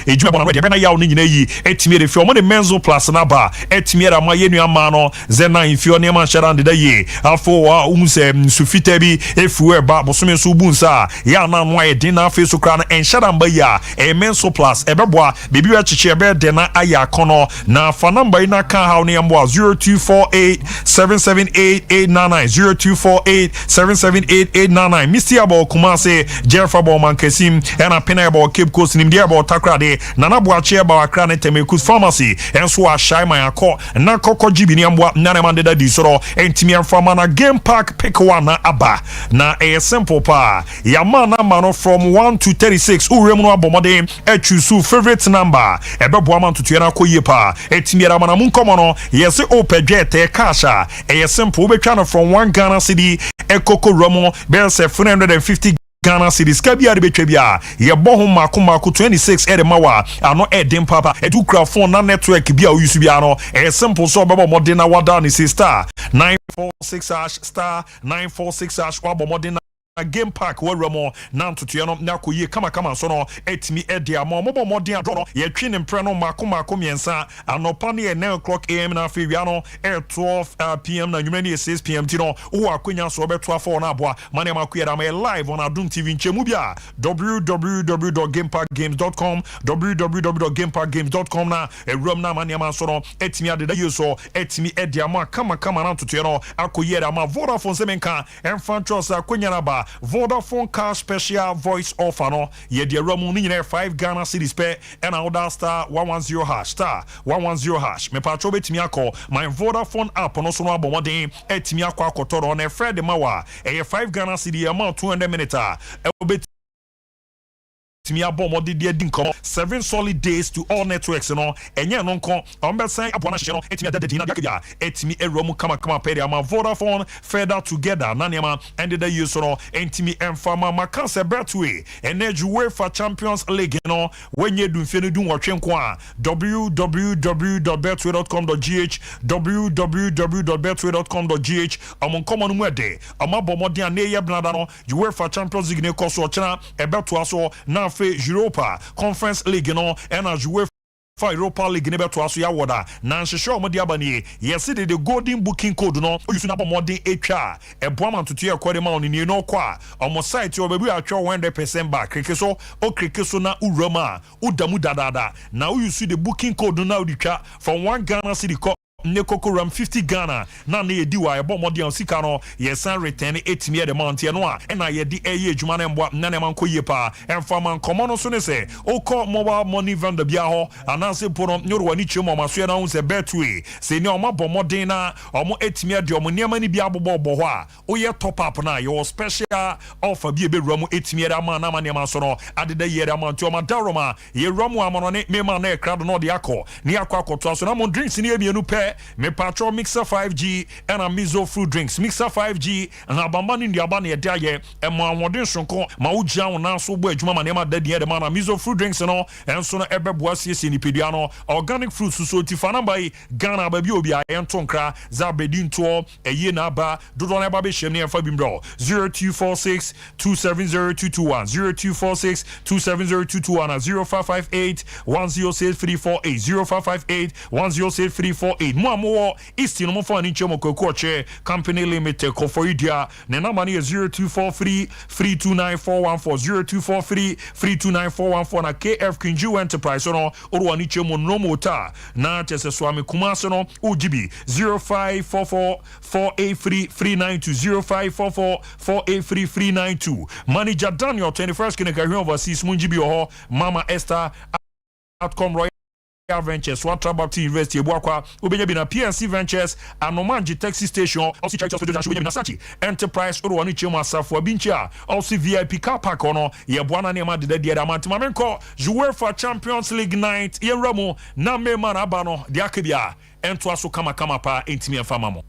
ejuma bona de bena yawo ni nyina yi etimi de fi omo de menzo plus na ba etimi era ma yenu ama no zena infio ne ma shara de yi afo wa umse sufita bi efu eba bosome so bunsa ya na no aye din na afi so kra na enshara mba ya menzo plus ebeboa bebi wa chiche ebe de na aya kono na fa number ina kan ha ne yambo 0248778899 0248778899 Mr. Abo Kumase Jeff Abo Mankesim ena pena abo Cape Coast nimdia abo takrade nana boache aba akra ne Temekus Pharmacy enso a shai man akọ na kokọ jibini amwa nana man de disoro entimi amfama na Game Park pick one na aba na simple pa yama na mano from 1 to 36 urem no abomode choose favorite number ebebo man tutu na koye pa etimi ara mana mun komo no yesi opedwete kasha simple betwa no from 1 Ghana cedi ekoko romo be se 450 Ghana cities kabia de betwebia ye boho mako 26 edemawa ano edem papa edu kra phone na network bia o use bia no simple so bebo modern na wada ni star 946 hash star 946 hash wabo modern Game Park where Ramo nan to Tiano Nakoye kama so no etimi edia mo modern adro ye twi ne mpre no mako miensa anopani e 9 o'clock am na afiano 12 pm na nyumani 6 pm tino wo akonya so beto afọ na aboa mane makuye da live on Adum TV nchemu bia www.gameparkgames.com www.gameparkgames.com na ewram na mane ma so no etimi adeda yeso etimi edia mo kama na to Tiano akoye da ma Vodafone semenka enfantros akonya na ba Vodafone car special voice offer no ye de ramu ni nyina 5 Ghana cedis pe and order star 110 hash star 110 hash me patro betimi akọ my Vodafone app no so no abomoden etimi akọ akotoro na Fred Mawa 5 Ghana cedi amount 200 minutes me abomo de din kom 7 solid days to all networks no enye no nko ombesan abona hye no etimi adada din na yakya etimi eromu kama pedi ama Vodafone further together na nema and the use no etimi emfama makanse betway energy UEFA Champions League no wenye du mfe no du nwotwe nko a www.betway.com.gh www.betway.com.gh amonkomo no mu ede amabomo de na ye blada no UEFA Champions League ne koso ochena ebeto aso na Europa Conference League no ena UEFA Europa League never to aso ya woda na nhwehwe omode abane yes the golden booking code no use na modern etwa eboama ntutu e kwade ma oni no kwa omo site obabu atwa 100% back krikeso o krikeso na urama udamu dadada na use the booking code na uditwa from 1 Ghana city ne kokoram 50 Ghana na na yedi wa ebo modi an sika no yesan return 8 year the month no a na yedi eye adwuma na mbo na na man koye pa emfa man komo no so ne se okọ mobile money vendor bia ho anase pono nyoro wani chemo maso na hu se betway se ne omo bomodin na omo 8 year de omo niam ni bia bobo ho a oye top up na your special offer bia be ramu 8 year ama na ma niam so no adeda year ama to ma daroma ye ramu amono ne me ma na e krado no de akọ ne akọ akoto so na mo drinks ne emienu pe me patro mixer 5G and a miso fruit drinks mixer 5G and abamba ni ndiaba na yeda ye emo anwodin sonko ma ujia wona so bo adwuma ma nema dadi de ma na miso fruit drinks no enso no ebeboa siesie ni pedua no organic fruits so tifana bai Ghana ba bi obi a entonkra za bedinto eye na aba dodo na ba be hye ne enfa bimbro 0246 270221 0246 270221 0558 106348 0558 106348 mo East no mo fa ni chemo kokoche company limited ko for idia ne number ni 0243 329414 0243 329414 na KF Kinju Enterprise no orwa ni chemo no mota na tese swami kumase no ujibi 0544 483 392 0544 483 392 manager Daniel 21st kineka overseas munjibi ho Mama Esther outcome Royal Ventures Watra Baptist University Ebuakwa ubenya bi na PNC Ventures Anomanji Taxi Station also Church Hospital Junction ubenya na Sachi Enterprise oro wani chemu asafo abincha also VIP car park ono ye bwana ne ma de de amantima menko UEFA Champions League night ye ramo na mema na aba no de akebia ento aso kama pa entimi enfama mo.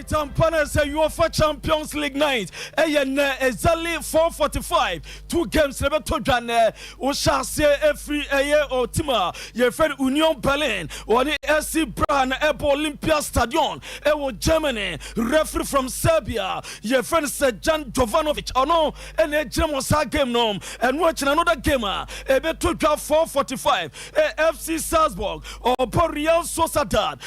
Tampana say UEFA Champions League night. Exactly 4:45. 2 games never to Jan. We shall say every year or Tima. Your friend Union Berlin. Or the SC Brand Airport Olympia Stadion. Germany. Referee from Serbia. Your friend Serjan Jovanovic. Oh no. And a German game no. And watching another gamer. Ebe to 4:45. FC Salzburg. Or Real Sociedad.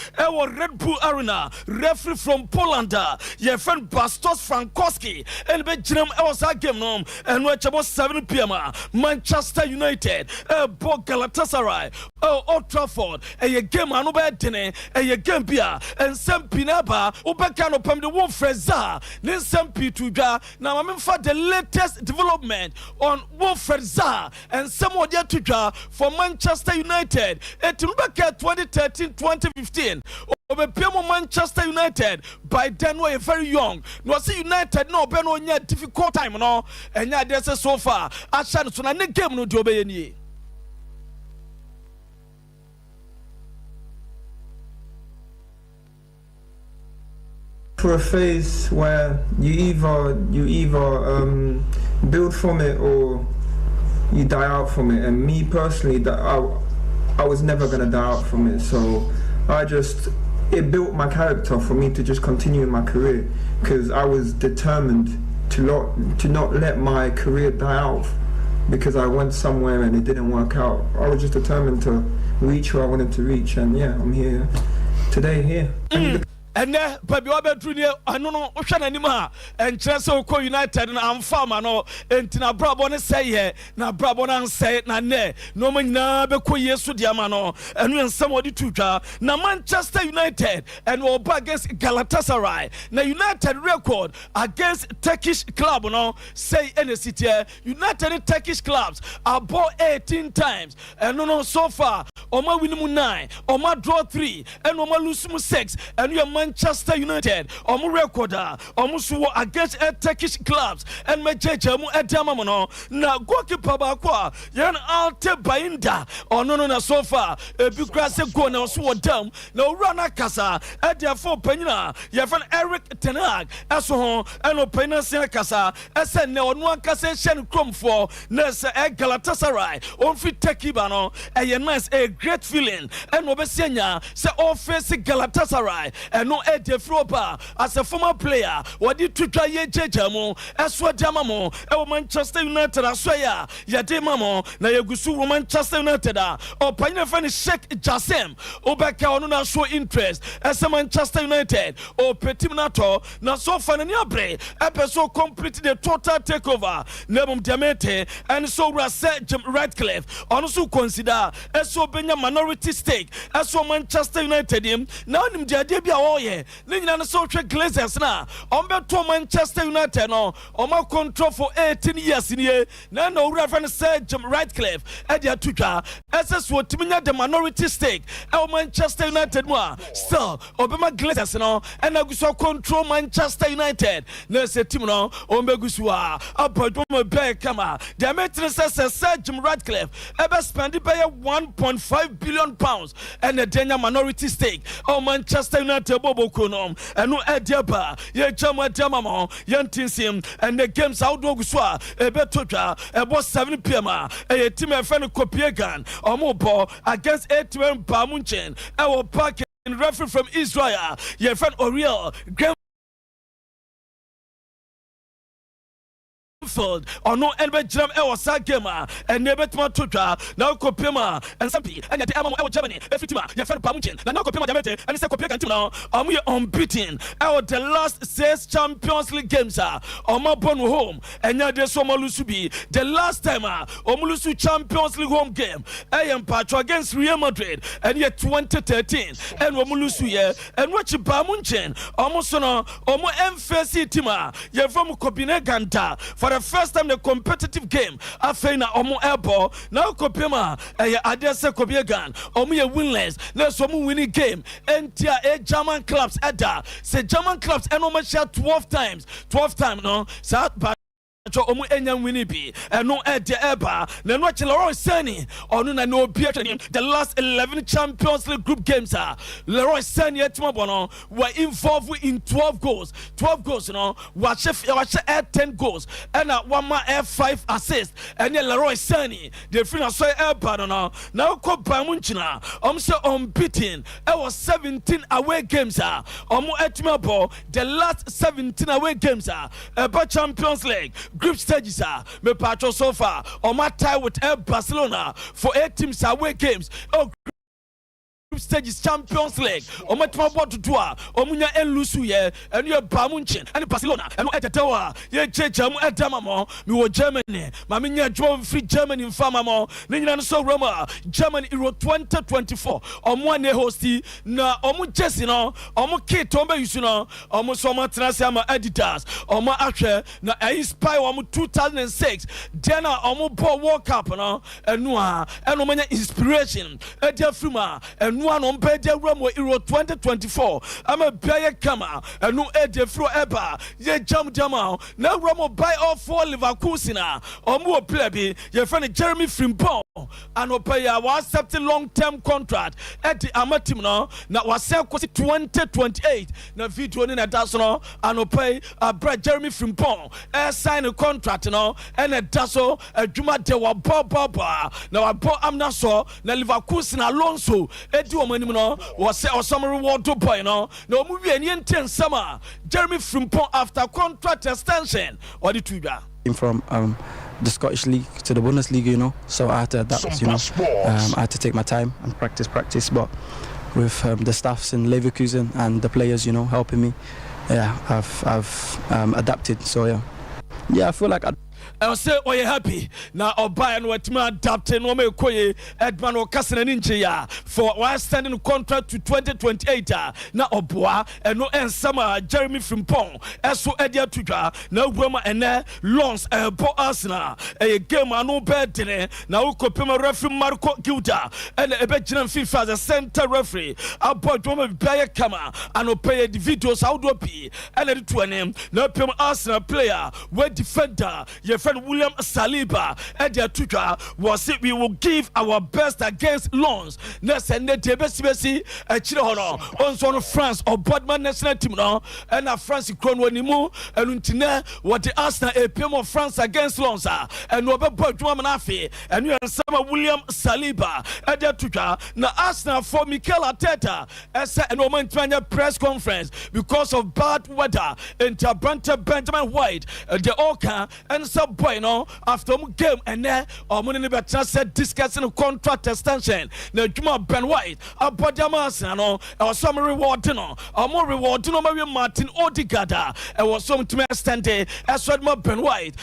Red Bull Arena. Referee from Poland. Your friend Bastos Frankowski. And be Jim Elsa game no. And watch about 7 p.m. Manchester United. Galatasaray. Old Trafford. A game anu be dene. A game bia. And some pinaba. Ubekano pam the one Freza. Then some P2. Now I'm for the latest development on Wolfreza. And some more there to draw for Manchester United. It will back at 2013-2015. Over Manchester United by then we are very young. No see United no be no nya difficult time no. And yeah there's so far. Ashan so na ne game no do be ni. For a phase where you either build from it or you die out from it, and me personally, that I was never gonna die out from it. So it built my character for me to just continue in my career, because I was determined to not let my career die out because I went somewhere and it didn't work out. I was just determined to reach where I wanted to reach, and yeah, I'm here today here. And then, baby, I bet you I don't know ocean anymore. And Chelsea ko United na amfama no. Enti na brabo ne say na brabo na say na ne. No man na be ko Yesu diama no. And when somebody to na Manchester United and we back against Galatasaray. Na United record against Turkish club no. Say any city United Turkish clubs are bought 18 times. And no so far. Oma win 9, Oma draw 3, and Oma lose 6, and you are Manchester United, Omu recorder, Omu against Turkish clubs, and Mejejamu Edamamono, now goalkeeper Bakwa, Yan Alte Bainda, or no so far, a big grass go now so down, no Rana Casa, at their 4 Penina, you have an Eric Tenag, Asohon, and Opena Senacasa, as a no one Casa Shen Crom for Nessa Galatasaray, on fit Tekibano, a nice great feeling, and Obesenya say all face Galatasaray, and no Ed Fropa as a former player. What did to try Jejamo, as what Jamamo, Manchester United, Aswaya, Yademamo, Nayagusu, Manchester United, or Pinafan Sheikh Jasem, Obaka on show interest as a Manchester United, or Petiminato, not so fun and Yabre, episode completed the total takeover, Nebum Diamete, and so Rasset Jim Radcliffe, also consider as so a minority stake as for Manchester United him now him dia debia oye nina no so twe Glazers na ombeto Manchester United no oma control for 18 years in here na no reference said Jim Radcliffe e dia tutwa SS wo timinya the minority stake e Manchester United mo still obema Glazers no and aguso control Manchester United na se team no ombegusu a abodwo be kama the metric said Jim Radcliffe e spend be 1.5 billion pounds and a Denya minority stake. Oh, Manchester United Bobo Kunom and no Ediaba, Ye Jama Jamamo, Yantinsim, and the games outdoor Guswa, a Betoja, about 7 p.m. A team of friend Kopiegan, or Mobo against 8 Bamunchen, our park in referee from Israel, your friend Oriel, or no enemy jam Elsa Gamer and Nebetma Tutra, now Copema and Sampi, and the Ammo Germany, Eftima, your friend Pamuchin, and now Copema Jamete, and it's a Copia and we are unbeaten. Our the last 6 Champions League games are on my born home, and now there's Somalusubi, the last time Omulusu Champions League home game, I am Patro against Real Madrid, and yet 2013, and Omulusu here, and watch Pamunchin, almost no, Omo MFC Tima, you're from Kobine Ganta, for the first time the competitive game after na omo airball now Kopema adese Kobiegan omo ye winless na so mo winning game entia German clubs say German clubs and omo share 12 times no South omu enya winnie bi eno ede eba na no Leroy Sani onu na no bi the last 11 Champions League group games Leroy Sani etimo no were involved in 12 goals you know watch 10 goals and one more 5 assists and Leroy Sani the final so eba no now ko Bamunchina say unbeaten it was 17 away games omu etimo the last 17 away games eba Champions League group stages me patcho so far on my tie with Barcelona for 8 teams away games group stages Champions League my team board to do omunya elusu ye and you Bamunchin and Barcelona and etetawa ye checha mu edamamo me wo Germany ma me nya drum free Germany in famamo ni nyina so Roma Germany Euro 2024 omo ne hosti na omo Jesse no omo kit omo yusu no omo so omo tenase ama Adidas omo ahwe na inspire omo 2006 then omo ball World Cup no enu manya inspiration edia frima enu no mpedia Roma Euro 2024 ama bia kama enu edia fro eba ye jam na Roma buy all 4 Leverkusen omo play bi ye friend Jeremy Frimpong and opaya was accepting long-term contract at the amatim no na was 2028 na video ni na daso no and opay Jeremy Frimpong sign a contract no and a daso adwuma de wa baba na wa bo amna so na Leverkusen Alonso edi omanim no was some reward to boy no na omu wi ani ntensama Jeremy Frimpong after contract extension or the tuga from the Scottish League to the Bundesliga, you know, so I had to adapt, Sompa you know. I had to take my time and practice, but with the staffs in Leverkusen and the players, you know, helping me, yeah, I've adapted. So yeah, I feel like I say, oh, you happy now? Oba and what me adapting no me koye Edman or Kasana Ninja for one standing contract to 2028. Now Oboa and no end summer Jeremy Frimpong. So Edia Tuja now Roma and Lons Bo Arsenal a game I no bad now Kopema referee Marco Gilda and a Belgian FIFA as a center referee. About Roma Bayer Kama and pay the videos how do be and it to an name now Pema Arsenal player where defender your friend William Saliba and their tutor was it we will give our best against loans. Next and the Tebesi a Chirono on France or Bodman national team no and a France Kronwanimu and Untine what the Arsenal a PM of France against loans and Robert Bodmanafi and you and some William Saliba and their tutor now Arsenal for Mikel Arteta as a moment press conference because of bad weather in Tabranta Benjamin White the Oka and some boy no after game and then money better said discussing contract extension na Juma Ben White about the no some reward no more reward no Martin Odegaard was some to extend as well Ben White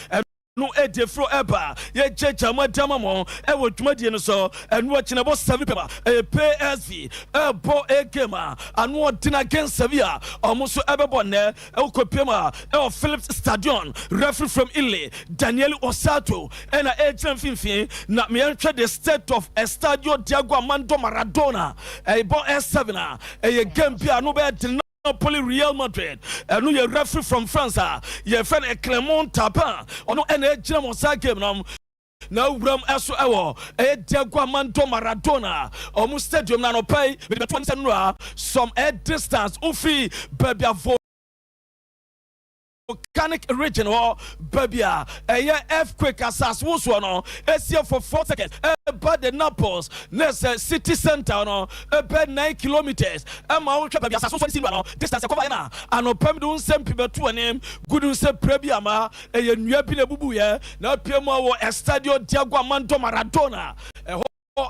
no ede fro eba ye checha madama mo e wo dwumadi no so enu achina bo 7 paper e PSV e bo egema anu odina against Sevilla omuso ebebo ne e kopiema e Philips Stadion referee from Italy Daniel Osato e na agent finfin na me ntwe the state of Estadio Diego Armando Maradona e bo S7 e game bia no be Napoli Real Madrid and you referee from France your friend Clement Tapin ono ene gina mo sa game now Ram Aso Ewo Diego Armando Maradona omu stadium na no pay be 27 some distance ufi baby volcanic region or babia earthquake asas was one here for 4 seconds about the Naples next city center no about 9 kilometers ma babia asas so distance cover na and opem do nsem pibe to name good nsem prebia ma nua bi na bubu ye na piem wo Estadio Diego Armando Maradona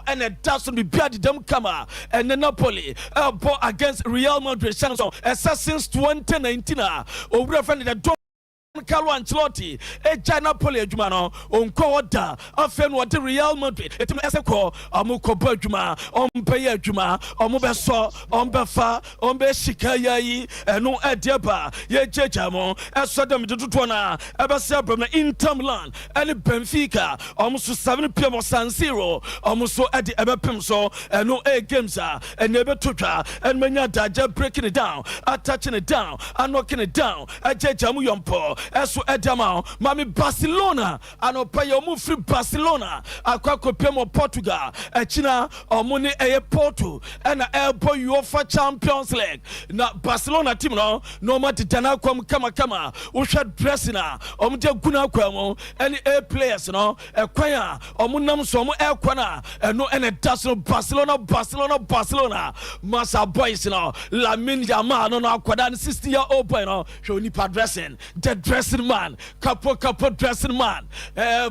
and a dozen be beat them kama and the Napoli ball against Real Madrid since 2019 over friend the Carlo Ancelotti Napoli adwuma no onko oda afen wo de Real Madrid etim eseko amuko badwuma ompeye adwuma omobeso ombefa ombeshika yayi eno edeba ye jejamo esodem duduto na ebese abram na Inter Milan and Benfica omso 7 PM San Siro omso edi ebepem so eno games and ebetotwa and manya daja breaking it down attaching it down and knocking it down ejejamo yompo ɛso ɛdama mami Barcelona anopa yɛ ɔmo firi Barcelona akwa kopem Portugal ɛkyina ɔmo ne ɛyɛ Porto ɛna ɛbɔ UEFA Champions League na Barcelona team no ɔmo tetana kwam kama wohwɛ dressing a ɔmo de guna kwam ɛne A players no ɛkwan a ɔmo nam so ɔmo ɛkwan a ɛno ɛna da so Barcelona Massa boys no Lamine Yamal no akwada 60-year-old boy no hwɛ onipa dressing the dressing man capo dressing man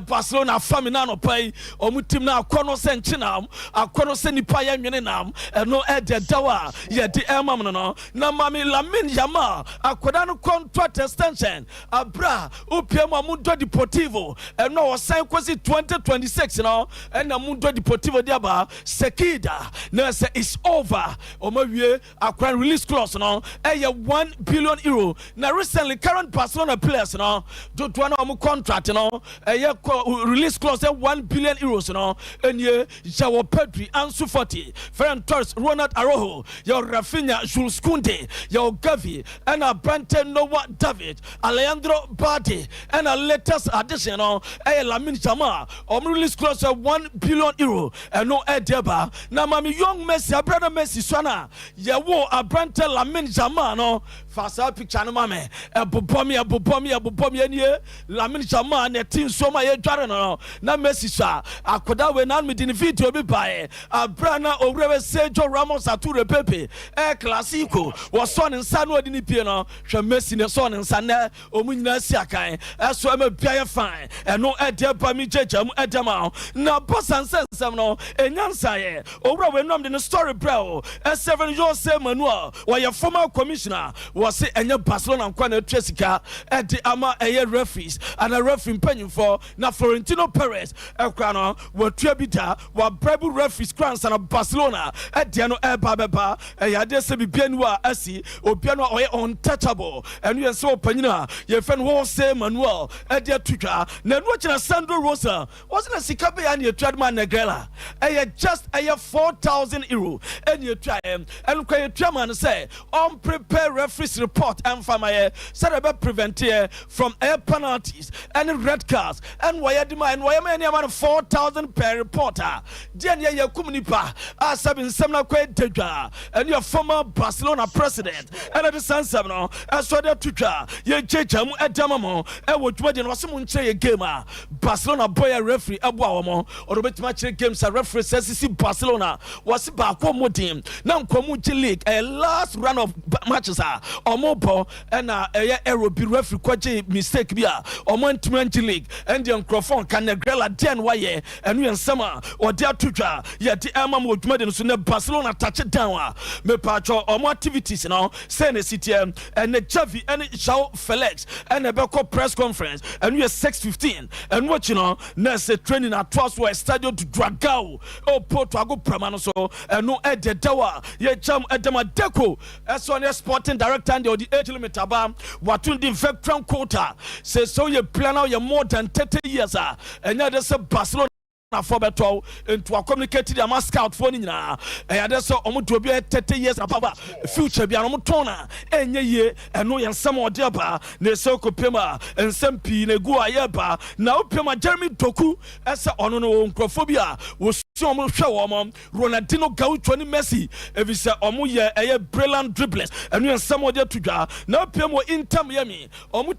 Barcelona famina no pai ɔmo team na akɔno sɛ nkyinam akɔno sɛ nipa yɛ nwene nam ɛno ɛde dawa yɛde ɛmam no na mami Lamine Yamal akwada no contract extension abra upiem amundo Deportivo ɛno ɔsan kwasi 2026 no ɛna mundo Deportivo diaba sekida na sɛ is over omawie akwan release clause no ɛyɛ 1 billion euro na recently current Barcelona players no do na ɔmo contract no ɛyɛ release clause 1 billion euros no ɛnie Joao Pedri Ansu Fati Ferran Torres Ronald Araujo yɛ Rafinha Jules Koundé yɛ Gavi ɛna Brandon Noah David Alejandro Balde ɛna latest addition no ɛyɛ Lamine Yamal ɔmo release clause 1 billion euro ɛno ɛdeba na mami young Messi brother Messi swana yɛwo abrante Lamine Yamal no fasa picture no mame ɛbobɔmi ɛnie Lamine Yamal ne team so ma yɛdware no na Messi sa akoda we na me di video bi bae abrana owrewe Sergio Ramos ature pepe classico wɔsɔ ne nsa no odi ne pie no hwɛ Messi ne sɔ ne nsa na ɔmu nyina si akan ɛso ɛma biaye fine ɛno ɛde ba mi jeje mu ɛdema na bosan sensem no enyansa ye owrewe nom de ne story bro 7 Jose Manuel wɔyɛ former commissioner wɔse ɛnyɛ Barcelona nkwa na atwa sika ɛde ama ɛyɛ referees ana referee mpanyimfo na Florentino Perez ɛkra no wɔtua bi da wɔabrɛbu referees krans na Barcelona ɛde no ɛba bɛba ɛyɛ ade sɛ bibia ni wa asi obia no ɔyɛ untouchable ɛno yɛ sɛ opanyina yɛfɛ no Jose Manuel ɛde atutwa na ɛno kyerɛ Sandro Rosa wɔse na sika bɛ ya ne atwa ma Negrela ɛyɛ just ɛyɛ 4,000 euro ɛne atwa ɛno kwa yɛtua ma no sɛ unprepared referees report ɛmfama said about prevent from air penalties and red cards and why demand why am I 4,000 per reporter then ya kumnipa as I've been some quite and your former Barcelona president and at the San Sabino as for the Tucha ye jam at Damamo and what was someone say a gamer Barcelona boy referee Abuamo or bit match games a referee says Barcelona was back one more team now Community League a last run of matches or more and a be referee kwaje mistake bia or 20 league and the microphone can Negrela den waye and we in summer or their tuja yet the Emma would made in Barcelona touch it down me patcho or more activities you know send a CTM and the Javi and Joao Felix and a Beko press conference and we are 6:15 and what you know next training at Twaswa Stadio to Dragao or Porto Ago Pramano so and no Ed Dawa ye jam Edema Deco as on your sporting director and the age limit abam what the veteran quota says so you plan out your more than 30 years and now there's a Barcelona for better into a communicated a scout for Nina and that's so to be 30 years above future be tona and ye and no some more diaba ne soko pema and some p ne go ayaba now pema Jeremy Doku as a ono microphobia was some show Ronaldinho Gaucho Messi if it's a omuye a brilliant dribblers and you some more there to draw now pemo Inter Miami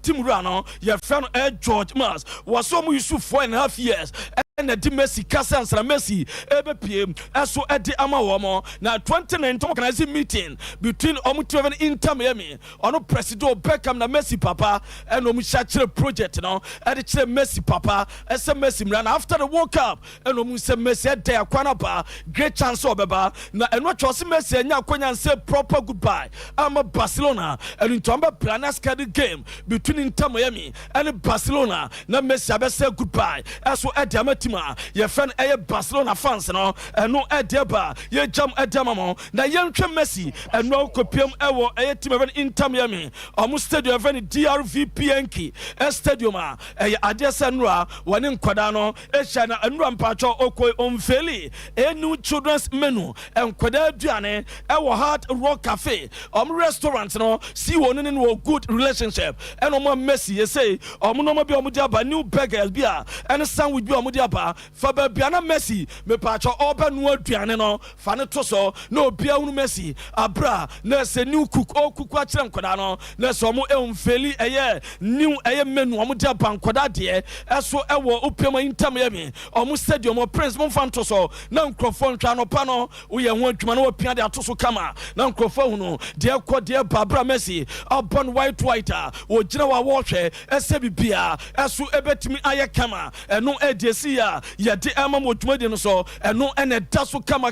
team rano your friend George Mars was so Yusuf 4.5 years and the Messi Cassans and Messi EBPM as so at the Amawomo now 2019 organizing meeting between Omutu Inter Miami on President Beckham na Messi Papa and Omushachire project now at the Messi Papa as a Messi ran after the World Cup and Omusa Messi at their Kwanapa great chance obeba na and what was Messi and Yakonya say proper goodbye I'm a Barcelona and in Tomba Planas game between Inter Miami and Barcelona na Messi abe say goodbye as so at the your friend Barcelona fans no no edeba ye jam edamamo na yentwe Messi and no kopiam ewo team even Inter Miami omu stadium even DRVPNK stadium a adesa nura wani nkwada no ehia na nura mpacho okoi omfe unveil a new children's menu and kwada aduane e Hard Rock Cafe restaurant no see one in a good relationship and Messi you say no be omudiaba new burgers bia and sandwich bi omudiaba fa ba biana Messi me pacho oba no aduane no fa ne to so no bia unu Messi abra na se new cook o cook a kire nkoda no na so mo unveil new menu omudiaba nkoda de eso ewo opema intam yemi stadium Prince Monfanto so na nkrofo ntwa no pa no wo ye ho adwuma no opia de atoso kama na nkrofo hu no de kɔ de babra Messi upon white wo gina wa wɔhwɛ ɛsɛ bibia ɛso ebetimi ayɛ kama ɛno ɛdesi ya ye de ɛma mo dwuma de no so ɛno ɛne da so kama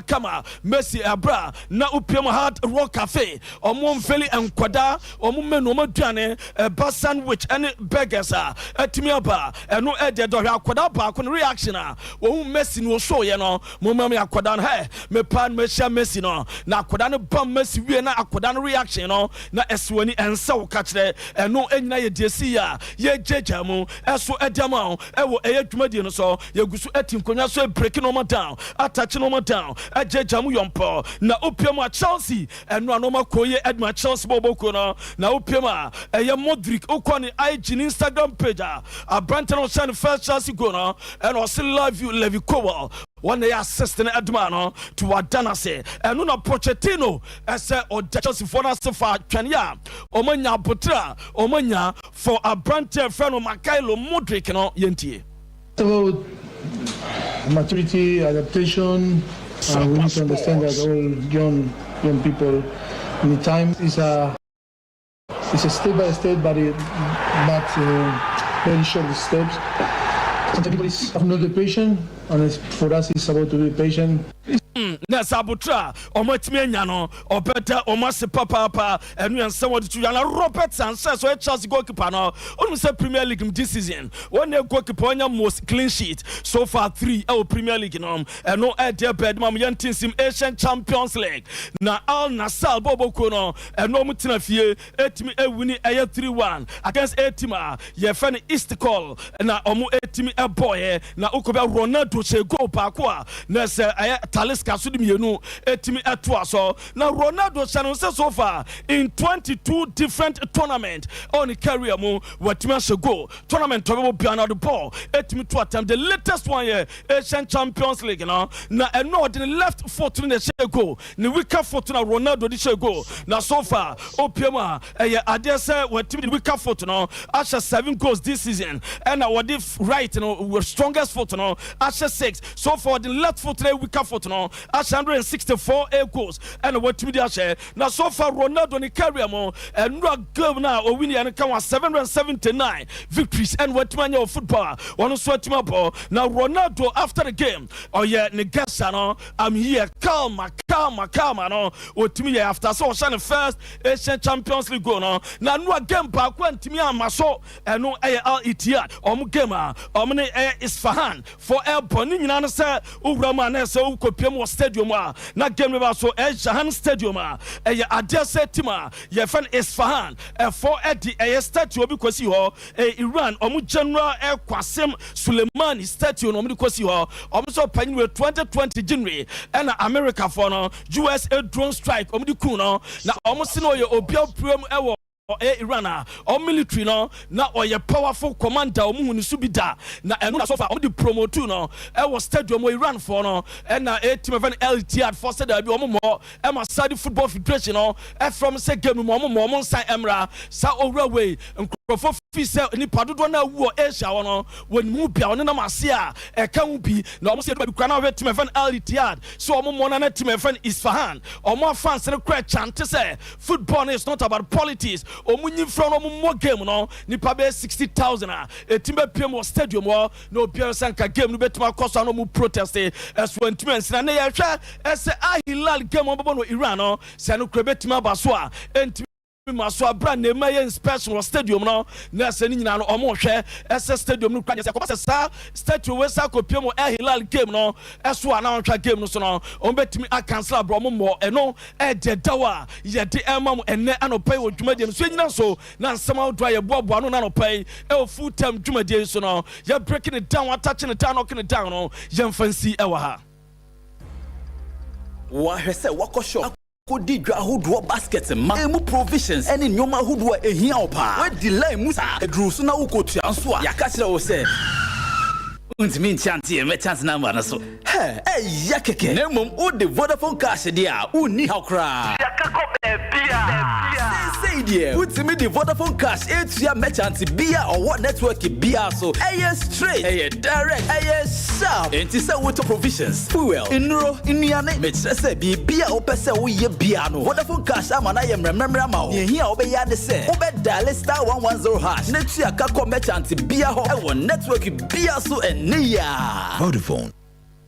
Messi abra na opia Hard Rock Cafe mfeli enkwada menu maduane ba sandwich ɛne burgers atimi aba ɛno ɛde dɔhwɛ akwada ba ko reaction wo Messi no show ye no mo mam akwada no me pan me sha Messi no na akwada no bam Messi wie na akwada no reaction no na eswani ensa wo ka kire eno enyina ye diesi ya ye jeja mu eso edama ewo eye dwumadi no so ye gusu ati nkonya so break no down attach no down ejeja mu yompo na opiam a Chelsea eno anoma koye edma Chelsea boboko no na opiam eye Modric ukoni IG Instagram page a Branton on send first Chelsea goal no and also love you Levi Kowal one day assistant Edmano to Adanase and no Pochettino as or Chelsea for us to fight Kenya Omanya Putra Omanya for a Branton friend of Makailo Modric no Yenti. About maturity, adaptation, we need to understand that all young people in the time is a step by step, but very short steps. Sometimes people have not the patience, and for us it's about to be patient. Na sabutra omatimi anya no obeta omase papa enu ense wodi tu yana Robert Sanchez so Chelsea goalkeeper no onu say Premier League this season one goalkeeper onya most clean sheet so far 3 Premier League no eno e de bed mam yantinsim Asian Champions League na Al Nassr boboko no eno mutina fie etimi ewini eye 3-1 against a team ye fan Istiklal na omu etimi e boy na ukobe Ronaldo che goal pa ko na se eye Talis Kasudi mienu etimi eto aso na Ronaldo channel so far in 22 different tournament on career mu watimi asego tournament to be biana the ball etimi to attempt the latest one here Asian Champions League na eno the left foot in the shego ni weaker foot na Ronaldo di shego na so far opiema ade say watimi the weaker foot no asha 7 goals this season and what if right no strongest foot no asha 6 so far the left foot the weaker foot no 164 goals and what to be share now so far Ronaldo ni career mo and no game now or win and come 779 victories and what man your football one so team up now Ronaldo after the game negasa no I'm here calm no what to me after so the first Asian Champions League go no now no game back when to me amaso and no Al Ittihad game Isfahan for airport ni nyina say owura na say ukopiem stadium na game we so Jahan stadium adjacent team ye fan Isfahan for the statue bi kwasi ho Iran general Qasim Soleimani statue no kwasi ho so panyin we 2020 January and America for no US drone strike ku no na si no ye obia prem Iran or military no na or your powerful commander omuhuni subida na enu na so far the promote no was stadium Iran for no and na team of an LTR for said be omo e Saudi Football Federation no from say game mo san emra sa owraway nkrofo fi say ni padodo na wu Asia no when mu bia no na mase a ka hu bi na omo say do kwa na team of an LTR so omo na team of an Isfahan omo fans no cry chant say football is not about politics omunyi from no game no nipa be 60,000 etimbe piem wo stadium wo no obiara sanka game no betuma koso no mu protest as when twins na ye hwa ese Hilal game obo no Iran no se no krebetima baso a maso abra na emaye inspection wa stadium no na se ni nyina no omo hwe ese stadium no kwa se ko sa statue we sa kopiem mo Hilal game no eso ana ontwa game no so no on betimi a cancel abro mo eno de dawa ye de emam enne anopai wo dwumadie so nyina so na nsem awdo ye boabo ano na anopai full time dwumadie so no ye breaking it down attaching it down knocking it down no ye fancy e wa ha Wahese wako shop. Kodi dwa hodo basket ma emu provisions any nyoma hodo ehia opa. We delay musa edru so na ukotu anso a. Yaka kire wo se. Untimi nchantie me chance number na so. Hey, ya keke. Na mom o de Vodafone cash dia, uni hakra. Yaka ko bia. Say dear, untimi de Vodafone cash etua merchant bia or what network bia so. Straight, direct, sharp. Enti say what provisions. Fuel, inro, iniane. Me say bia o pese wo ye bia no. Vodafone cash amana ye remember ma o. Ye hia obe ya de say. Obe dial star 110 hash. Netua ka ko merchant bia ho. E won network bia so Vodafone.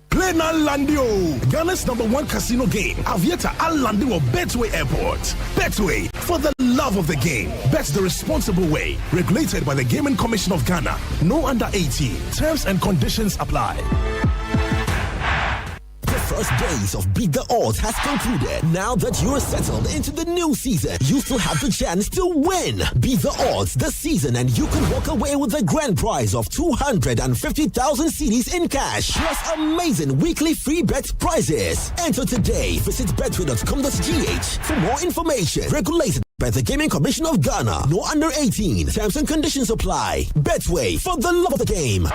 Play now Landio, Ghana's #1 casino game. Aviator Al Landio Betway Airport. Betway, for the love of the game. Bet the responsible way. Regulated by the Gaming Commission of Ghana. No under 18. Terms and conditions apply. First days of Bigger Odds has concluded. Now that you're settled into the new season, you still have the chance to win. Bigger Odds this season, and you can walk away with a grand prize of 250,000 cedis in cash, plus amazing weekly free bet prizes. Enter today. Visit betway.com.gh for more information. Regulated by the Gaming Commission of Ghana. No under 18. Terms and conditions apply. Betway, for the love of the game.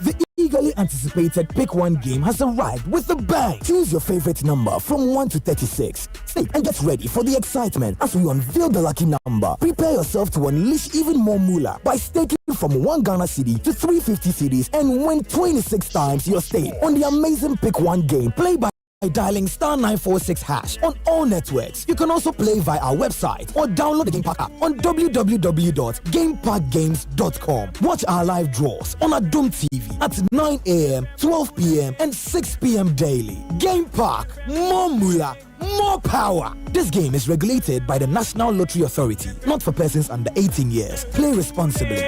The eagerly anticipated Pick One game has arrived with a bang. Choose your favorite number from 1 to 36. Stay and get ready for the excitement as we unveil the lucky number. Prepare yourself to unleash even more moolah by staking from 1 Ghana cedi to 350 cedis and win 26 times your stake on the amazing Pick One game. Play by dialing *946# on all networks. You can also play via our website or download the Game Pack app on www.gamepackgames.com. Watch our live draws on Adom TV at 9 a.m., 12 p.m. and 6 p.m. daily. Game Pack, more moolah, more power. This game is regulated by the National Lottery Authority, not for persons under 18 years. Play responsibly.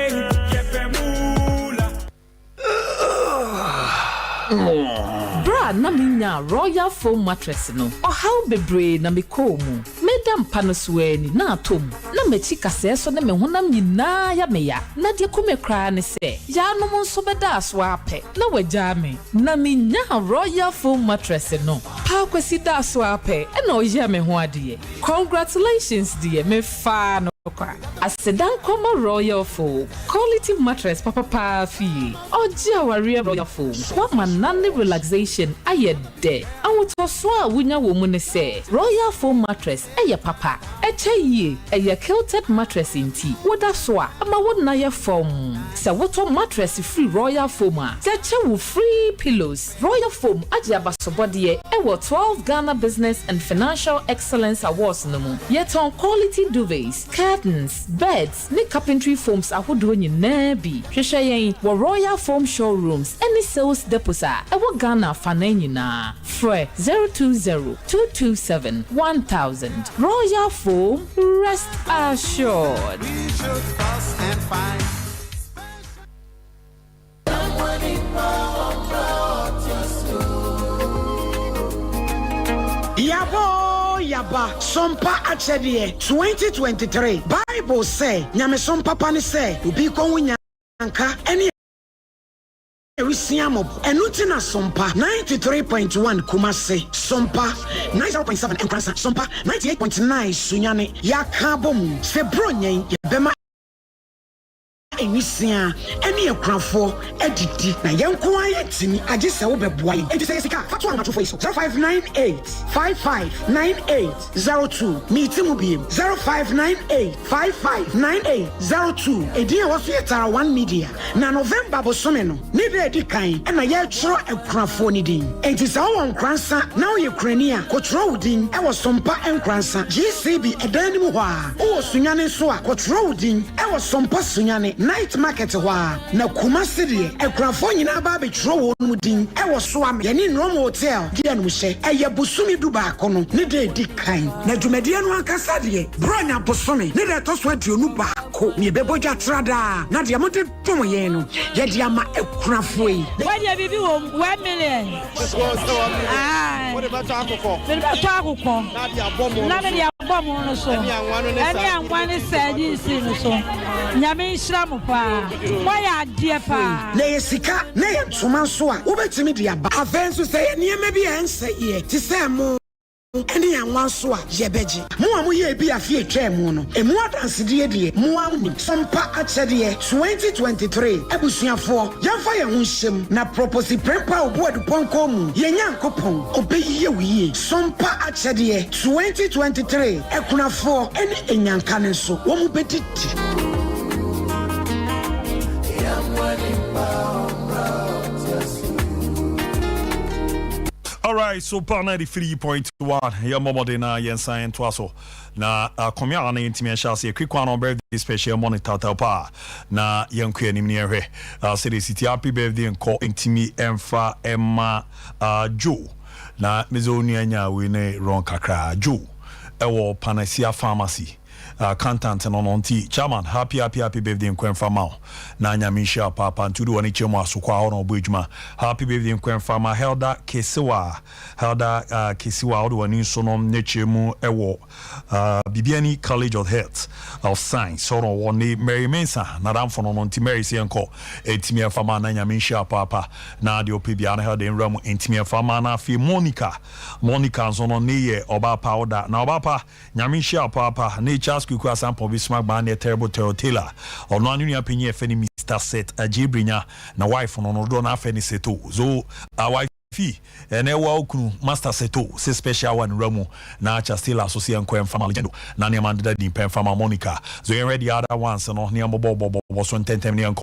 Bra na minya Royal Foam mattress no. How bebre na me komu. Medam panosweni na atom. Na mechi kase so na me honam nyina ya meya. Na de kome kra ne se. Ya no mo so beda aso ape. Na wagya me. Na minya Royal Foam mattress no. Pa kwesi da aso ape. E na oye me ho ade. Congratulations dear. Me fa no. Asedan Koma Royal Foam quality mattress papa fee. Oji aware Royal Foam. What manani relaxation aye de. Awuto so a wunya wo mu ne se. Royal Foam mattress eye papa. Eche yie eye quilted mattress inti. Woda so a ama wona ye foam. Se woto mattress free Royal Foam a. Teche wo free pillows. Royal Foam aje abasobode e wo 12 Ghana Business and Financial Excellence Awards no mu. Yet on quality duvets, curtains, beds, ne carpentry foams ahodo nyina bi. Hwehwe yen wo Royal Foam showrooms any sales depots a ewo Ghana fana nyina. Free 020-227-1000. Royal Foam, rest assured. Yaba Sompa Achedie 2023 Bible say nyame Sompa pani say ubi ko nyanka eni Ewisiamob enutina Sompa 93.1 Kumase Sompa 90.7 Nkransa Sompa 98.9 Sunyane yakabom se bronyen yebema Enisia eni ekrafo edidi na yenko ayetimi agese wo beboa yi enti se sika fatu amato for iso 0598559802 meetimu biem 0598559802 edi e woso yetara 1 media na November bosome no ni de edi kan na ye chro ekrafo ni din enti se wo nkransa na wo yekrania ko chro udin e wo Sompa enkransa GCB edani mu ho a wo sunyane so a ko chro udin e wo Sompa sunyane night market wa na Kumasi de ekrafo nyina ba be chro wo no din e wo so am ye ni Rom hotel dia no hye eye busumi du ba kono ne de di kan na dwumadie no ankasa de bronya busumi ne de to so aduonu ba ko ne beboja trada na de mo de tom ye no ye de ama ekrafo yi wa de bibi wo 1 million what about akoko na de abomo no so eni anwane se ji si no so nyame nhira mo papa. Why dear pa? Na sika, na ntoma so a wobetimi de aba. Afenso say niam bi ense ye. Ti say mo eni anwan so a yebeji. Mo amu ye bi afie twam no. Emu adanse de mo amu Sompa achede 2023 ebusuafo yamfa ye ho hyem na propose prempa oboadu ponko mu. Ye nyankopon obeyiye wiye. Sompa achede 2023 ekunafo eni enyankane so wo mu betiti. All right, so par 93.1. Ya momo de na yensa en twaso. Na komya na intimi shase quick one on birthday special monitor pa na yenkwe anim ne ehwe. Say city happy birthday enko intimi emfa emma Joe. Na mezoni anya we ne ron kakra Joe. Ewo Panacea Pharmacy. Content and on chairman happy birthday nkwenfa ma na nyamisha papa ntudu wani chemo asukwa ono bujuma happy birthday nkwenfa ma Helda Kesiwa odo wani sonom nechemu ewo Bibiani College of Health of Science ono woni Mary Mensa na damfo no nti Mary senko etimi afama na nyamisha papa na de opibia na Helda enramu etimi afama na afi Monica nsono neye oba powder na oba pa nyamisha papa ne Kuku asampo bismarck ban terrible Taylor ono anu ya penye feni Mr. Set ajibrinya na wife no do na afeni seto zo wife ene wa okunu master seto se special one ramu na acha still associate nkwa family legend na ne mandida din pen fama Monica zo yen ready other ones no ne ambo so ntentem ne nko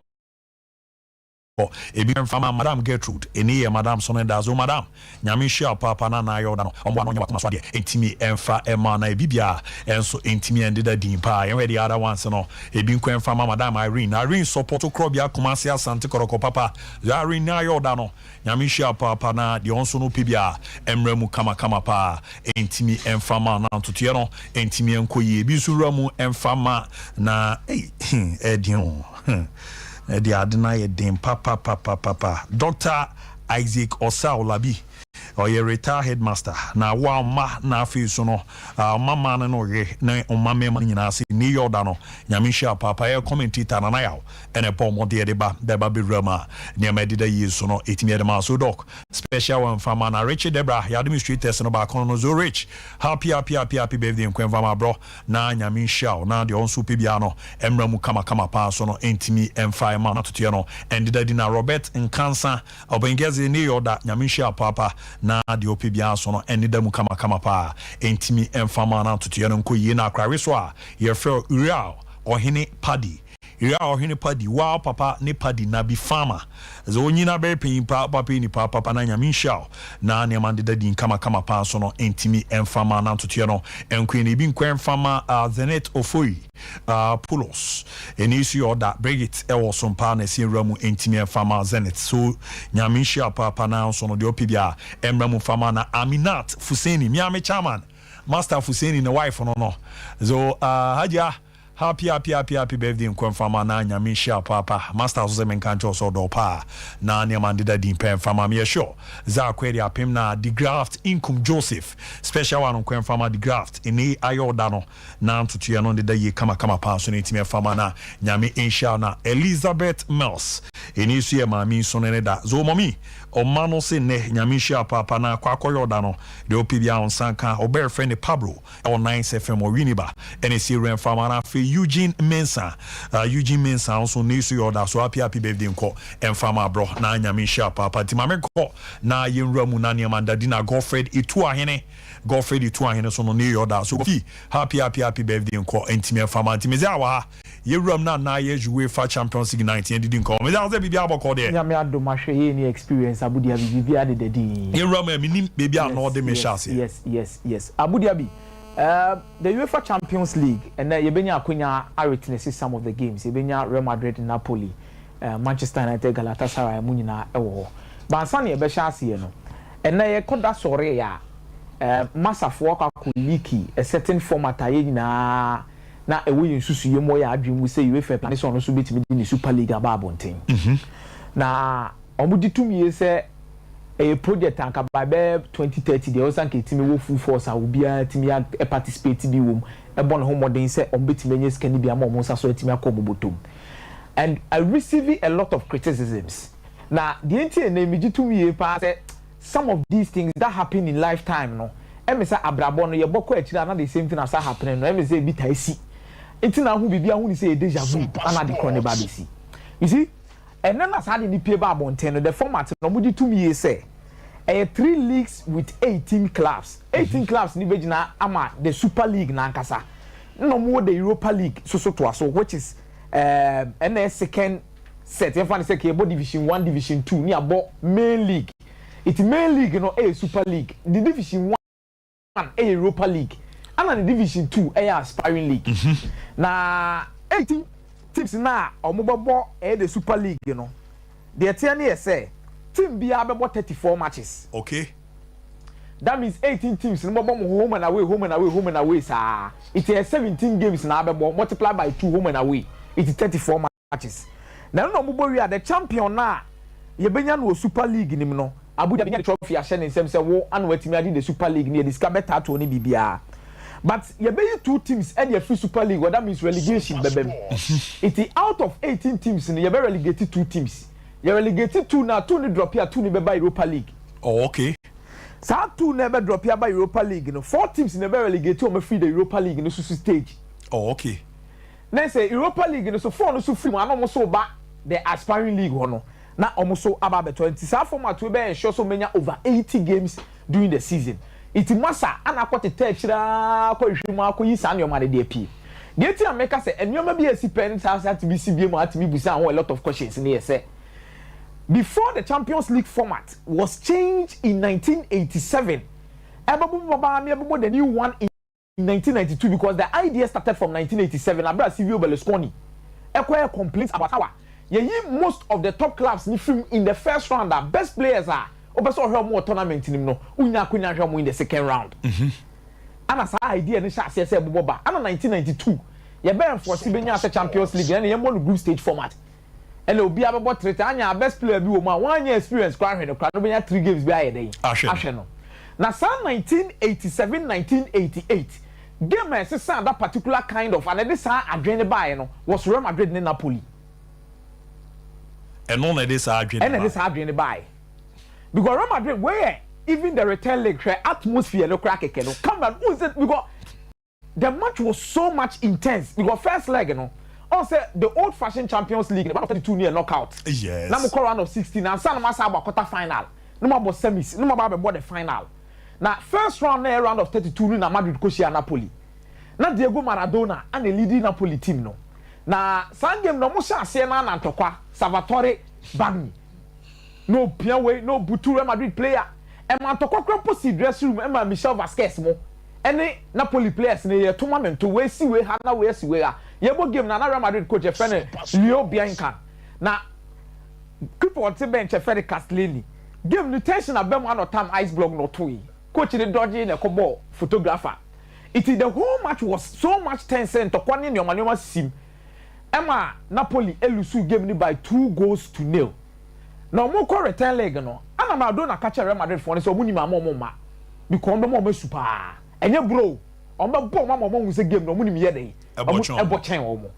ebi fama Madam Gertrude eni Madam Sonenda zo Madam nyamisha papa na ayo da no ombo no nyakoma so de entimi emfa ema na ebibia enso entimi endeda din pa yen we the other ones no ebi nkwen fama Madam Irene support krobia Kumasi Asante Koroko papa Irene na ayo da no nyamisha papa na de onso no pibia emramu kama pa entimi emfama na ntoto no entimi enkoye ebi so ramu emfama na edion the adina ye dim papa Dr. Isaac Osaolabi or your retired headmaster na wa ma na afi so no mama no re na omame ma nyina se ni yodano nyamisha papa e commentator na yaw ene pomo de ba be rama ne medida yi so no etimi de ma so doc special one fama na Richard Debra ya administrators no ba kono no zo rich happy birthday nkwenfa ma bro na nyamisha na de onso pebia no emramu kama pa so no entimi emfa ma na totie no endida di na Robert Nkansa obengeze ni yoda nyamisha papa na de opibia so no enida mu kama pa entimi emfama na totie no nkoyi na akware so a ye frɛ Uriel Ohene Paddy wow papa ne Paddy na bi farmer zo nyina be pin papa ni papa na nyamisha na ne mande da din kama pa so no entimi emfama na totie no enkwe ne bi nkwen fama Zenet Ofoi Pulos enisi order Bridget ewo Sompa na si ramu entimi emfama Zenet so nyamisha papa na so no de opibia emramu fama na Aminat Fuseni miame chairman Master Fuseni na wife no so haja happy birthday nkwenfama na nyamisha papa master so men kancho so do pa na ne mandida din pen fama me sure za kweri apem na the graft income Joseph special one nkwenfama the graft eni ayoda no na ntutu ya no de ye kama pa so ne time fama na nyame insha na Elizabeth Mills eni su ye mami so ne da zo momi o mano se ne nyamisha papa na kwakoyoda no de opibia on sanka ober friend Pablo o 9 FM o Winiba eni si ren fama na Eugene Mensa also needs to order so happy birthday nko emfama bro na nyamisha papa timame ko na yenramu na niamanda dina Godfred Itu ahene so no new order so happy birthday nko entime emfama timeze awa yeram na ye UEFA Champions League 19 didn't call me that bibia aboko de nyame adom ahwe ni experience abudia bibia de dedi yeram minim bibia no de me shase yes abudia bi the UEFA Champions League and yebenya akunya are witness some of the games yebenya Real Madrid, Napoli, Manchester United, Galatasaray munyina ewo bansane ye be hyase no and ye koda sore ya massafo akuliki a certain format aye nyina na ewo yinsusu yemo ya adwemu say UEFA plan so no so betimi di Super League ababonten na omudi tumi say a project anka by 2030 the osanke timi wo full force a obia timi participate bi wom e bon ho modern say on betimi nye scan bi am o so timi akomobotom and I receive a lot of criticisms. Now, the NTA name to me say some of these things that happen in lifetime, no. Emi say abrabon no ye boko akira na the same thing as happening no. Emi say bi ta si. Enti na hu bibia hu ni say deja vu ana de krone ba be si. You see? And then as had in the paper abonten, the format no mudi 2 years say 3 leagues with 18 clubs. 18 clubs ni begina ama the Super League na nkasa. No more the Europa League so to aso, which is and second set. If I say about Division 1, Division 2, ni about main league. It's main league, you know, a Super League. The Division 1 a Europa League. And the Division 2 a aspiring league. Na 18 teams na omobobo the Super League, you know. The TNA say team be about 34 matches. Okay. That means 18 teams no home and away, home and away, home and away, sir. It is 17 games now multiplied by 2 home and away. It is 34 matches. Now no we are the champion now. You benya no Super League ni no. Abu Dhabi trophy ashen in sem say wo anu watimi adi the Super League ni discover tato ni bibia. But you be 2 teams and you free Super League, what that means relegation bebem. It is out of 18 teams you be relegated 2 teams. You relegated 2 now, 2 ni drop here, 2 ni be by Europa League. Oh, okay. So 2 never drop here by Europa League, you know. 4 teams never relegated to free the Europa League in the stage. Oh, okay. Then say Europa League, you know, so 4 no so free, man almost so back the aspiring league one. Now almost so about 20. So format we be ensure so many over 80 games during the season. It massa and I got a texture ko hwema ko yi san yo ma de DP. The thing America say enyo be a parents house to be CBM at me busa a lot of questions in here say. Before the Champions League format was changed in 1987, the new one in 1992 because the idea started from 1987. Abra Silvio Berlusconi acquired complaints about how most of the top clubs in the first round are best players are also have more tournament in no unya in the second round. And as idea ni say boba and 1992 you better for Sibenya as a Champions League and you want group stage format. And will be about treat anya best player be woman 1 year experience crowd no crowd no 3 games be aye dey. Asheno. Na 1987 1988 game is that particular kind of and this adrenaline buy no was Real Madrid and Napoli. And none of this adrenaline. And this adrenaline buy. Because Real Madrid where even the return leg atmosphere no crack no come on because the match was so much intense because first leg you know also the old-fashioned Champions League about 32 near knockout. Yes. Now we round of 16 and some must about quarter final. No more about semis. No more about the final. Now first round round of 32 na Madrid Koshia Napoli. Now Diego Maradona and the leading Napoli team no. Now some game no musha Siena and Antokwa Salvatore Bagni. No Pianwe, no Butu Real Madrid player. And Antokwa Kraposi dressing room and Michel Vasquez mo. Any Napoli players in the tournament to we see we hana we see we are. Yebo game na Real Madrid coach Efene Leo Bianca. Na keep on the bench Efene Castellini. Game the tension abem one of time ice block no two. Coach the dodgy in a combo photographer. It is the whole match was so much tension to kwani your manoma sim. Emma Napoli elusu game ni by 2-0. Now mo ko return leg no. Ana Maradona catch Real Madrid for so muni ma mo because mo super. Enye bro. Omba bo mama mo say game no muni me dey. Ebo chen omo.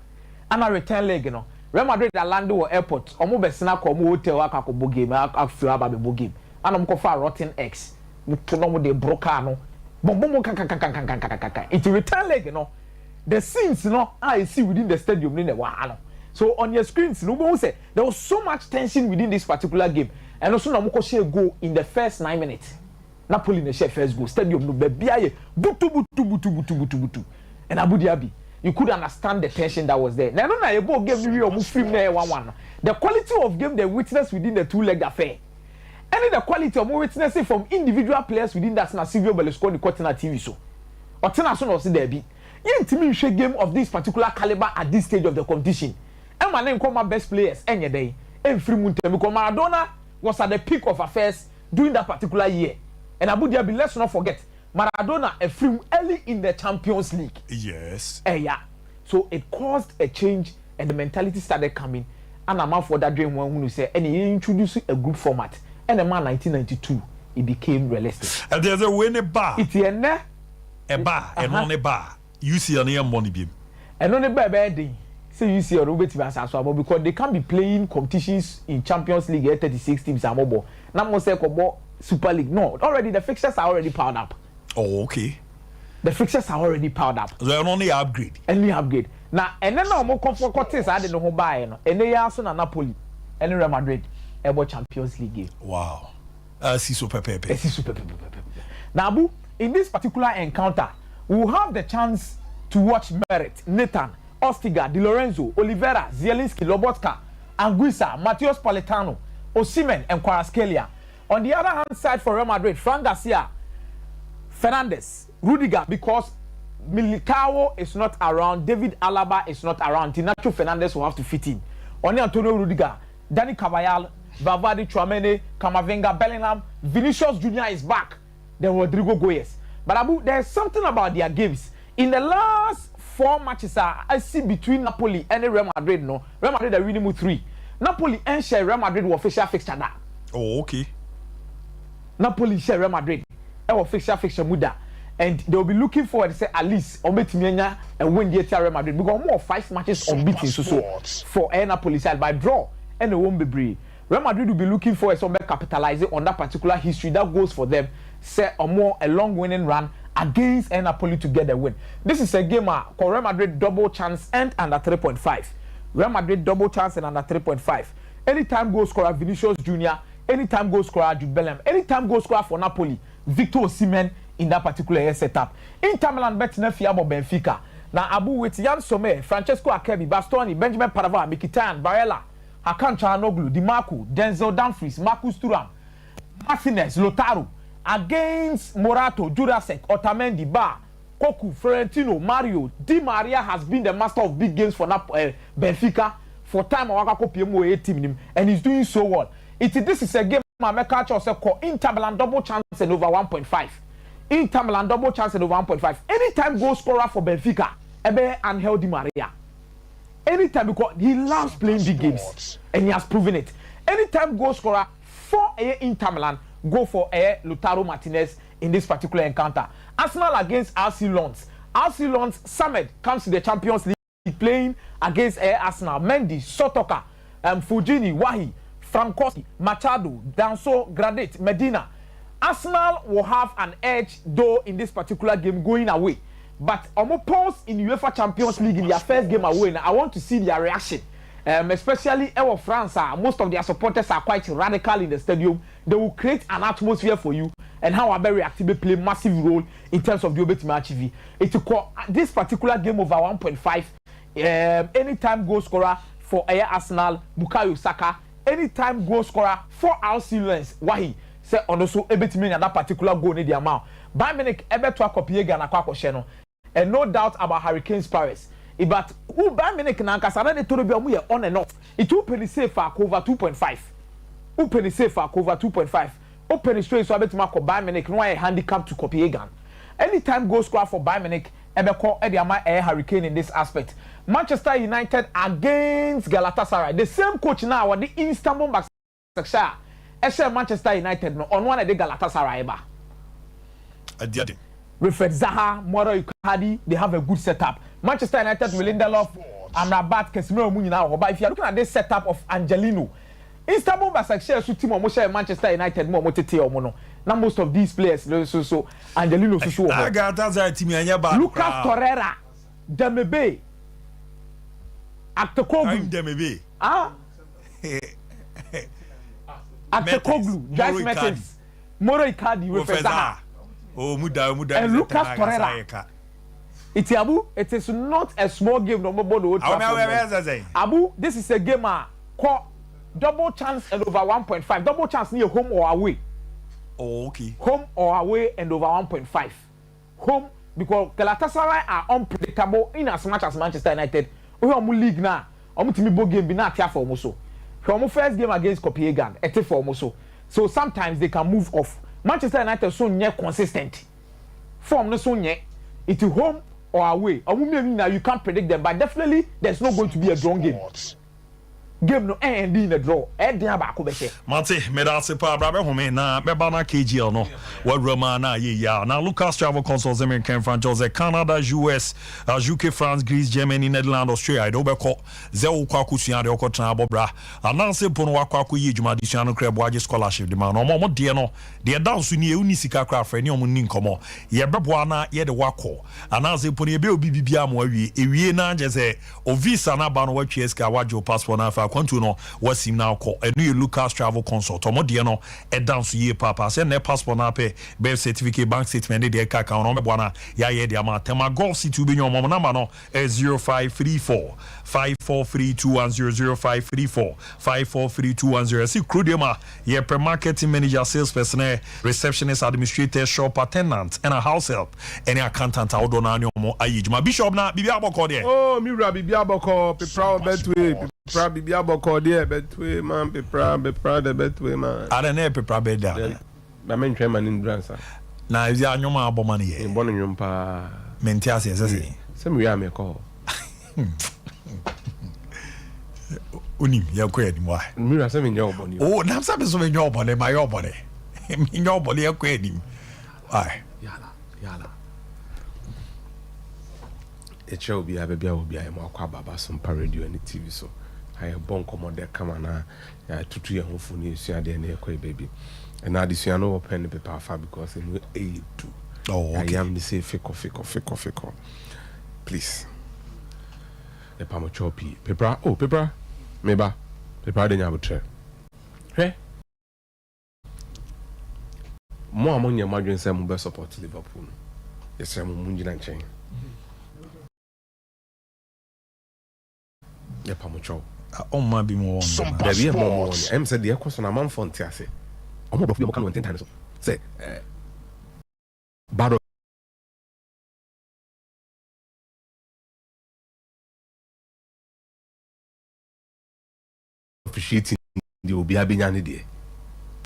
Ana return leg no. Real Madrid land wo airport. Omo be sena ko omo hotel akako bo game afi aba be bo game. Ana mo ko fa rotten X. To no mo dey broker no. Bombo kan. It return leg no. The scenes no I see within the stadium ni no. So on your screens no go say there was so much tension within this particular game. And also na mo ko share goal in the first 9 minutes. Napoli na share first goal. Stadium no be biaye butu. And Abu Dhabi, you could understand the tension that was there. Now, no, you both gave me a Muslim there 1-1. The quality of game they witnessed within the 2-leg affair. And the quality of more witnessing from individual players within that na Silvio Berlusconi caught in a TV show. Or Tenason was there be. You intimate game of this particular caliber at this stage of the competition. And my name call my best players any day. And free Munte because Maradona was at the peak of affairs during that particular year. And Abu Dhabi, let's not forget, Maradona a film early in the Champions League. Yes. Yeah. So it caused a change and the mentality started coming. And I'm out for that dream when you say, and he introduced a group format. And in 1992, it became realistic. And there's a winning bar. It's a bar, and on a bar. You see an money beam. And on a bar, say you see Robert Tibasaso because they can't be playing competitions in Champions League 36 teams amobo. Now mo say kobo Super League. No, already the fixtures are already piled up. Oh, okay. The fixtures are already piled up. So they only upgrade. Only upgrade. Now, and then no more comfort I didn't know buy no. And they also na Napoli and Real Madrid able Champions League game. Wow. See super pepe. See super pepe. Now, Abu, in this particular encounter, we will have the chance to watch Merit, Nathan, Ostiga, Di Lorenzo, Oliveira, Zielinski, Lobotka, Anguissa, Matheus Politano, Osimhen, and Kvaratskhelia. On the other hand side for Real Madrid, Fran Garcia, Fernandes, Rudiger, because Militao is not around, David Alaba is not around, Nacho Fernandes will have to fit in. Only Antonio Rudiger, Dani Carvajal, Valverde, Tchouaméni, Camavinga, Bellingham, Vinicius Junior is back. Then Rodrigo Goyes. But Abu, there's something about their games. In the last 4 matches, I see between Napoli and Real Madrid. No, Real Madrid are winning with 3. Napoli and share Real Madrid will official fixture that. Oh, okay. Napoli share Real Madrid. Official fixture muda. And they'll be looking forward to say at least Obetimenya and win the Real Madrid. Because more 5 matches unbeaten so for Napoli side by draw and they won't be brave. Real Madrid will be looking for somebody capitalizing on that particular history that goes for them. Say a long winning run against Napoli to get the win. This is a game called Real Madrid double chance and under 3.5. Real Madrid double chance and under 3.5. Anytime goal scorer Vinicius Junior, anytime goal scorer Jude Bellingham, anytime goal scorer for Napoli, Victor Osimhen in that particular setup. Inter Milan bet Fiabo Benfica. Now Abu with Jan Sommer, Francesco Akebi, Bastoni, Benjamin Pavard, Mkhitaryan, Barella, Hakan Çalhanoğlu, Di Marco, Denzel Dumfries, Marcus Thuram, Martinez, Lautaro, against Morato, Jurasek, Otamendi, Ba, Koku, Florentino, Mario. Di Maria has been the master of big games for Benfica for time Wakako PMO team, and he's doing so well. This is a game America called Inter Milan double chance and over 1.5. Inter Milan double chance and over 1.5. Anytime goal scorer for Benfica, Ebe Angel Di Maria. Anytime, because he loves playing big games and he has proven it. Anytime goal scorer for Inter Milan, go for Lautaro Martinez in this particular encounter. Arsenal against RC Lens. RC Lens, Samed comes to the Champions League playing against Arsenal. Mendy, Sotoka, Fujini, Wahi, Frankowski, Machado, Danso, Gradit, Medina. Arsenal will have an edge though in this particular game going away. But Omopons in UEFA Champions League in their first game away, now I want to see their reaction. Especially our France, most of their supporters are quite radical in the stadium. They will create an atmosphere for you, and how a very active play massive role in terms of the Obetime TV. It's this particular game over 1.5. Anytime goal scorer for Arsenal, Bukayo Saka. Anytime goal scorer for RC Lens, Wahi. Say on also Obetime in that particular goal in the amount. Bayern Munich ebe to Kopiega na kwako sheno. And no doubt about Hurricanes Paris. But who Bayern Munich na nkasa na to be omu on and off. It will penny safe for over 2.5. Who penny safe for over 2.5. Who penny straight so betima ko Bayern Munich no a handicap to Copenhagen. Anytime goal scorer for Bayern Munich ebe call Ediama Hurricane in this aspect. Manchester United against Galatasaray. The same coach now the Istanbul Başakşehir. Eshe Manchester United no on one of the Galatasaray ba. Wilfred Zaha, Moro Icardi, they have a good setup. Manchester United, Lindelof, Amrabat, Casemiro, Munina. But if you're looking at this setup of Angelino, Istanbul Başakşehir su team omo Manchester United mo tete omo no. Now most of these players so Angelino so Lucas Torreira, Demebe, Aktekoglu, Demebe. Aktekoglu, Joyce Mertens, Moro Icardi, Wilfred Zaha. Oh, muda, and Lucas Torreira. It's Abu. It is not a small game. No more. Abu, this is a game called double chance and over 1.5. Double chance near home or away. Oh, okay. Home or away and over 1.5. Home because Galatasaray are unpredictable in as much as Manchester United. We are league now. Team game be not here for almost so. From first game against Copenhagen, it's for almost so. So sometimes they can move off. Manchester United so near consistent. Form no so near. It's home or away. You can't predict them, but definitely there's not going to be a drawn game. game no end in the draw den abaako be she Mate me da se pa bra be home na be ba na KGL no wa Roma na ye ya na Lucas Travel Consults American franchise Canada US UK France Greece Germany Netherlands Australia I do be ko ze wo kwa kusua de ko tran abobra ananse pono wa kwa ko yi djuma de sua no kra bo age scholarship de ma no mo de no de dance ni e uni sika kra fra ni omo ni nkomo ye bebo na ye de wako ananse pono ye be obi bibia mo awie ewie na je se o visa na ba no wa twa wajo passport na fa kwantu no wasim na ko enu ye Lucas Travel Consult omo de no e dance ye papa se na passport na pe birth certificate bank statement de ka ka no me bona ya ye de ama tema golf city be nyom mo number no 0534 543210 0534 543210 see Krudema ye per marketing manager sales personnel receptionist administrator shop attendant and a house help any accountant odo na nyomo ayijuma bishop na bibi aboko de oh mi ra bibi aboko pepra betwe pepra bibi aboko de betwe man pepra de betwe man ada na pepra beda na men twa man ndransa na ezi anyoma aboma ne ye mbon nyom pa menti ase ese se mi ya me ko unim ya ko edim wa mi ra se mi nyo oboni oh na sa be so me nyo oboni ma yo oboni mi nyo oboni ya ko edim ai yala eche obi abia obi ai ma kwa baba Sompa radio and TV so I bon commode kama na ya tutu ye ho funi esua de na ekwa baby and na disua no open the paper fa because no e do oh okay. I am the say fiko please the pamo chopi pepra oh pepra meba pepra de nya botre he mo amonye madwen say mo be support Liverpool yes mo munjina nchen ya pamo chopi o ma bi mo won da bi mo won em said the ekoso na man fonte ase o mo do fi mo kan won 10 times so say bado appreciating the obi abenya ne de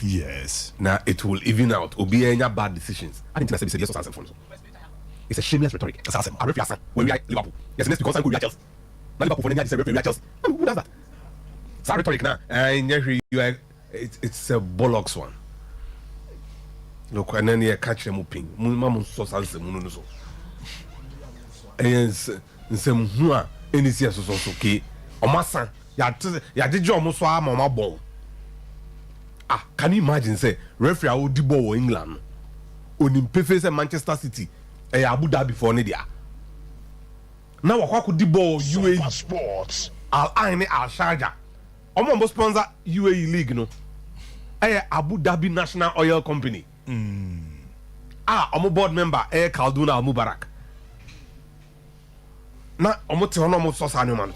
yes now it will even out obi enya bad decisions I didn't say yes or something so it's a shameless rhetoric assassin I refer when we are Liverpool yes next because I'm good Chelsea na Liverpool for Nigeria referee Chelsea who does that it's a rhetoric now and you are it's a bollocks one look and then you catch them up mum so salse munu so yes nsem hu a enisi so okay omasa ya dije omuso ama ma bon ah can you imagine say referee a odi ball in England onim pefe say Manchester City Abu Dhabi for ne dia na wakwa ko di ball UAE Sports Al Ain Al Sharjah omo sponsor UAE league no Abu Dhabi National Oil Company omo board member Khaldun Al Mubarak na omo te hono omo so sa ne man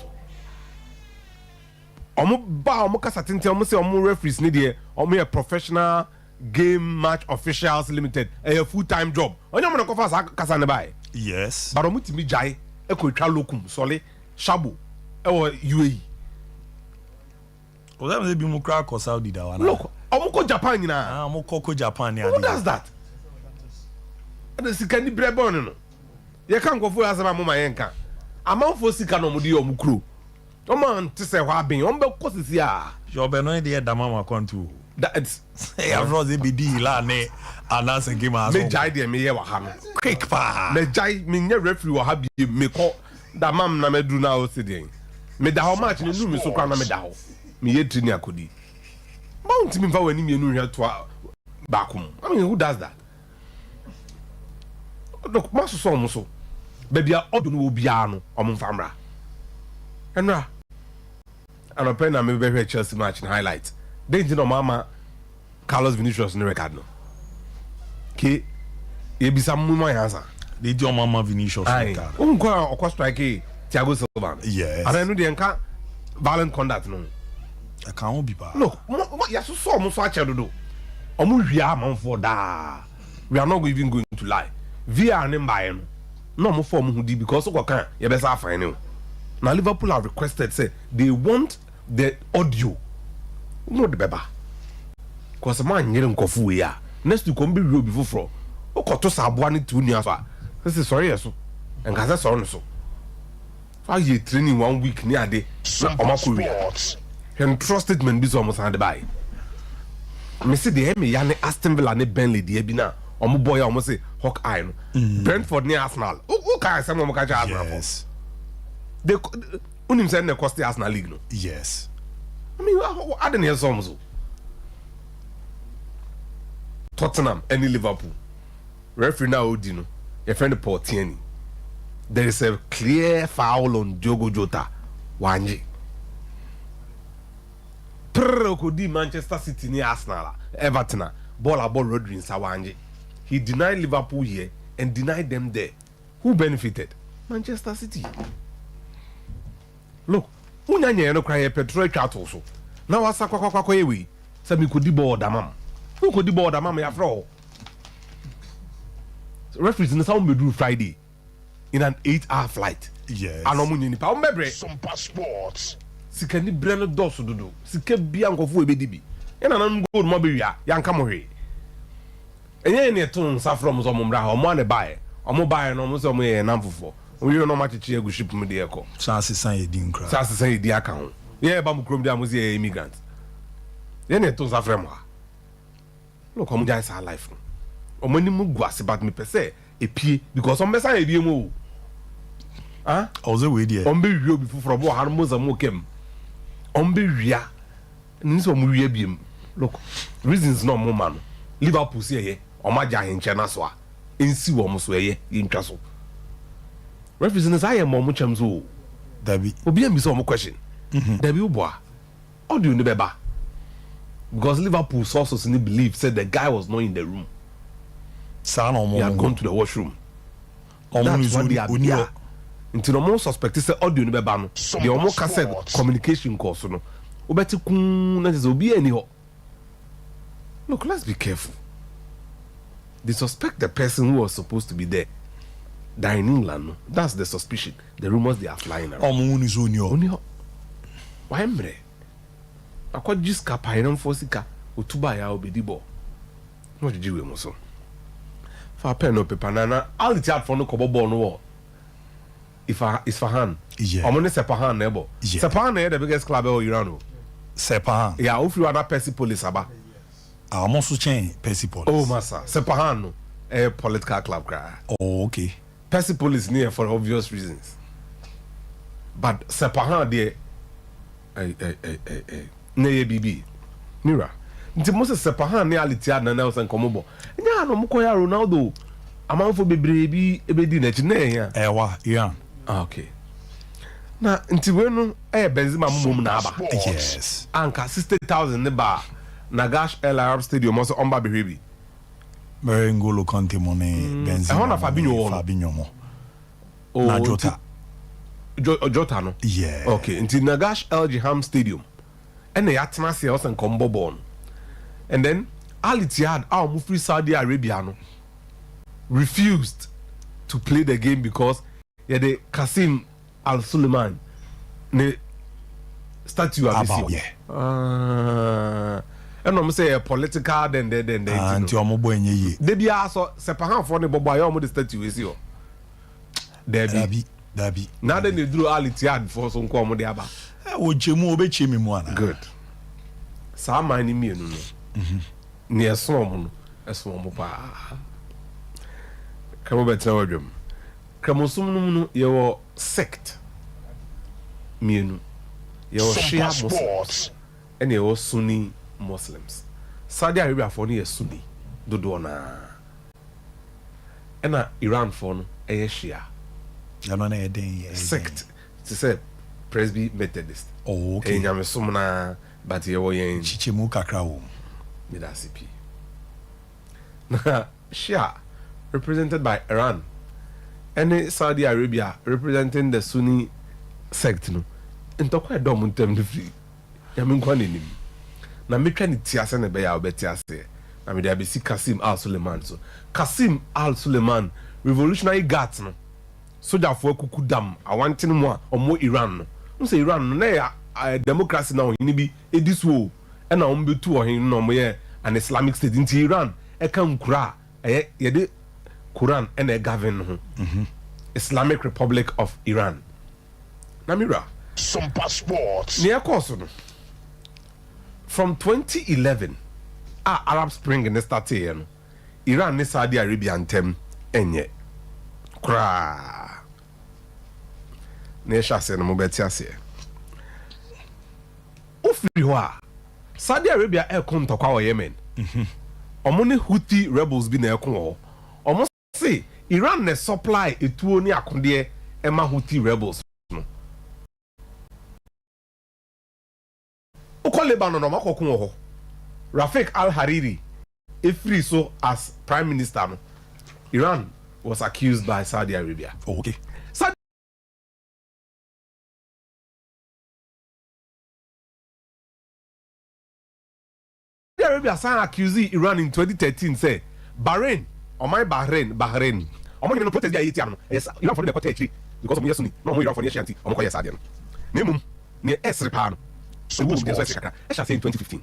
omo kasa tente omo say omo referees ni de omo a professional game match officials limited a full-time job onye omo ko fa kasa ne bai yes but omo timi jai ekotwa locum sole shabo UAE o dem be mu kra ko Saudi da wana look omo ko Japan nyina omo ko Japan ya who does that and sika ni brebon no ye kan ko fu asema mo ma yenka amanfo sika no mo de omo kro omo ante se hwa ben omo be ko sisi a yo be no de da mama kontu that ya froze be di la ne anase game aso me jai de me ye wa ha no quick pa me jai me nye referee wa ha bi me ko da mam na me du na o sidien me da ho match ni nu me so kwa na me da ho me ye tri ni akodi mount me fa wani me nu hwe to bakum I mean who does that look maso so mo so baby a odo no obia no omo famra enra anope na me be hwe Chelsea match in highlight denji no mama Carlos Vinicius no record no ke e bisa mu mo yansa de di mama Vinicius record unko okwa strike Thiago Silva yes ara no de nka violent conduct no I can't be bad look ya so mo so a chedodo omo hwia amanfo da we are not even going to lie VR ne mbae no mo form hu di because ko kan ye be sa fine no now Liverpool have requested say they want the audio no the beba because man nyere nkofu we ya next week be real before fro o ko to saboa ne tu ni aso this is sorry yeso enka say sorry no so fa ye training 1 week ni ade o ma ko wi When trust statement be so almost hand by. Me see the me yane Aston Villa ne Burnley the bina. Omo boy almost say Hawkeye no. Brentford near Arsenal. Who can say mo catch Arsenal? Yes. They unim say na cost the Arsenal league no. Yes. I mean, I didn't hear some so. Tottenham and Liverpool. Referee now Odino. Your friend Paul Tierney. There is a clear foul on Diogo Jota. Wanji. Kodi Manchester City near Arsenal. Everton. Ball Rodri in Sawanji. He denied Liverpool here and denied them there. Who benefited? Manchester City. Look, unyanye no cry petrol chat also. Now wasa kwa yewi. Say me kodi ball damam. Who kodi ball damam ya fro? Referees in the sound be Friday in an 8-hour flight. Yes. Anomunye ni pa o mebre. Some passports. Sika ni brand dosu dudu. Sika bia nkofo ebedibi. Ena nan gold mo be wia yanka mo hwe. Enye ne ton sa from so mo mra o mo ne bae. O mo bae no mo so mo ye namfofo. Oyo no ma chichi egu ship mu de eko. Chance san ye di nkra. Chance san ye di aka ho. Ye ba mu krom de amuzi ye immigrant. Ye ne ton sa from ha. Look o mo jai sa life no. O mo ni mu guase but me pese epie because o mesa ye bi mu. Ah? O ze we die. O mbe wi obi fufuro bo har mo za mo kem. O mbe wia. Ni so mo wia biem. Look, reasons no mo man. Liverpool see ye. O ma ja hin na so a. Ensi wo mo so ye ntwa so. Representatives I am mo cham so. Dabi. Obi am so mo question. Dabi uboa. How do you know beba? Because Liverpool sources in believe said the guy was not in the room. He had gone to the washroom. That's what they are. Until the more suspect is audio no beba no. The almost said communication course no. Obeti kun na is obi any ho. Look, let's be careful. They suspect the person who was supposed to be there. They're in England, no? That's the suspicion. The rumors they are flying around. Why am I? I quite just capairam for Sika, Utuba ya obedibo. What did you do, so? For a pen or paper, Nana, I'll chat for no cobo no. If I is for hand, yeah. I'm only Sepahan, nebo. Sepahan, the biggest club of Iran. Sepahan. Yeah, if you are not Persepolis, Abba. I'm also chain Persepolis. Oh, Massa. Sepahan, a political club cry. Oh, okay. Persepolis near for obvious reasons. But Sepahan, dear. Ne BB. Mira. Nti Moses Sepahan ne alitia na Nelson Komobo. Nya no mko ya Ronaldo. Amanfo bebre bi ebedi na chine ya. Ewa, yeah. Ah, okay. Na nti we no Benzema mumum na aba. Yes. Anka 60,000 ne ba. Nagash El Arab Stadium also on Baby. Ngolo Kante mone Benzema. Ehona Fabinho mo. Oh, na Jota. Jota no. Yeah. Okay, nti Nagash El Jiham Stadium. And they atna se us and combo born. And then Al Ittihad, our Mufri Saudi Arabia no, refused to play the game because the Qasim Al Suleiman ne statue about yeah. And I'm say a political then anti omobo enye ye. They be also Sepahan for the bobo ayo the statue is yo. Dabi. Now then they drew Al Ittihad for some ko mo de aba. Ochemu obechemi mu ana. Good. Sa mani mi enu no. Ni esom no. Esom mo pa. Kamo betra wadwam. Kamo sum no ye wo sect. Mi enu. Ye wo Shia Muslims. And ye wo Sunni Muslims. Saudi Arabia for ni ye Sunni. Dodo na. Ena Iran for no ye Shia. Yano na ye den sect. To say Presby Methodist. Oh, okay. Nyame somna but ye wo yen chichemu kakra wo. Me da CP. Shia represented by Iran. And Saudi Arabia representing the Sunni sect no. Into quite dom ntem de free. Nyame nkwa nenim. Na metwa ne tiase ne be ya obetiase. Na me da be si Qasim Al Suleiman so. Qasim Al Suleiman revolutionary guards no. Soja for kuku dam awantene mu a omo Iran no. Say Iran no na democracy na ohini bi edisuo e na ombe tu ohini no mo ye an Islamic state in Iran e kan kura ye de Quran and a govern ho. Islamic Republic of Iran. Namira some passports near course no from 2011 Arab Spring ne started here no Iran ne Saudi Arabia ntem enye kra ne shase no mo beti ase ofiri ho a Saudi Arabia ekon tokwa wo Yemen omo ne Houthi rebels bi na ekon ho omo say Iran ne supply etuo ni akode ema Houthi rebels no ukole Lebanon no makokon ho Rafik al-Hariri free so as prime minister no Iran was accused by Saudi Arabia. Oh, okay. Saudi Arabia signed accusing Iran in 2013 say Bahrain or my Bahrain I'm going to protest the Haitian. Yes, Iran for the cottage because of me Sunni. No more Iran for the Shanti. I'm going to say Nemum near Esripan. So who is West Africa? I shall say in 2015.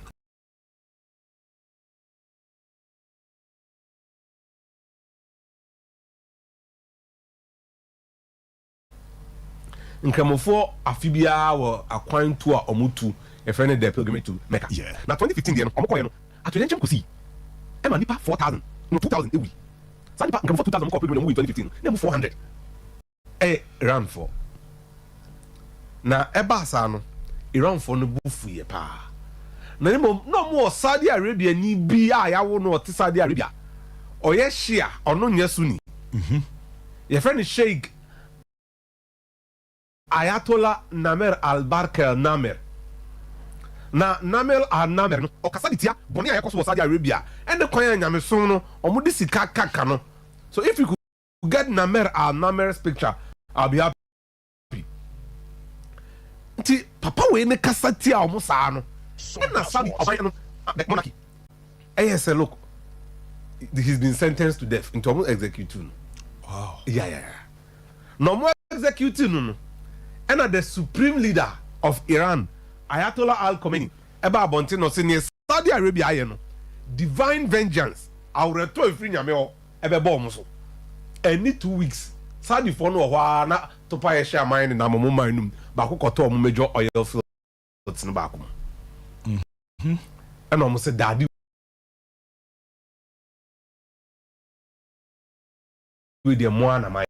Nkramofo afibia wo akwan to a omutu e friend the pilgrimage to Mecca. Yeah. Na 2015 dey no omokoye no atwenchem kosi e ma nipa 4000 no 2000 ewi. Sa nipa nkramofo 2000 ko pilgrimage in 2015 na mu 400 Iran for na eba sa no Iran for no bufu ye pa na no mo Saudi Arabia ni bi a yawo no te Saudi Arabia oye Shia ono nya Sunni ye friend Sheikh Ayatollah Namer al-Barker Namer na Namer al-Namer no okasa ditia boni ayekoso Saudi Arabia and the koyan nyameson no omudi sika kaka no so if you could get Namer al-Namer's picture I'll be happy nti papa we ne kasa tia omo saa no na Saudi obayan no monarchy say look he's been sentenced to death into almost executing. Wow. Yeah. No more executing no. And the supreme leader of Iran, Ayatollah Al-Khamenei, Eba Bontino senior Saudi Arabia ayeno. Divine vengeance. I'll return if you know ebe bomuso. Any 2 weeks. Saudi for no wa na to pay share mine na momo manum. Bako koto mo major oil fields no bako. And almost say daddy with the moana my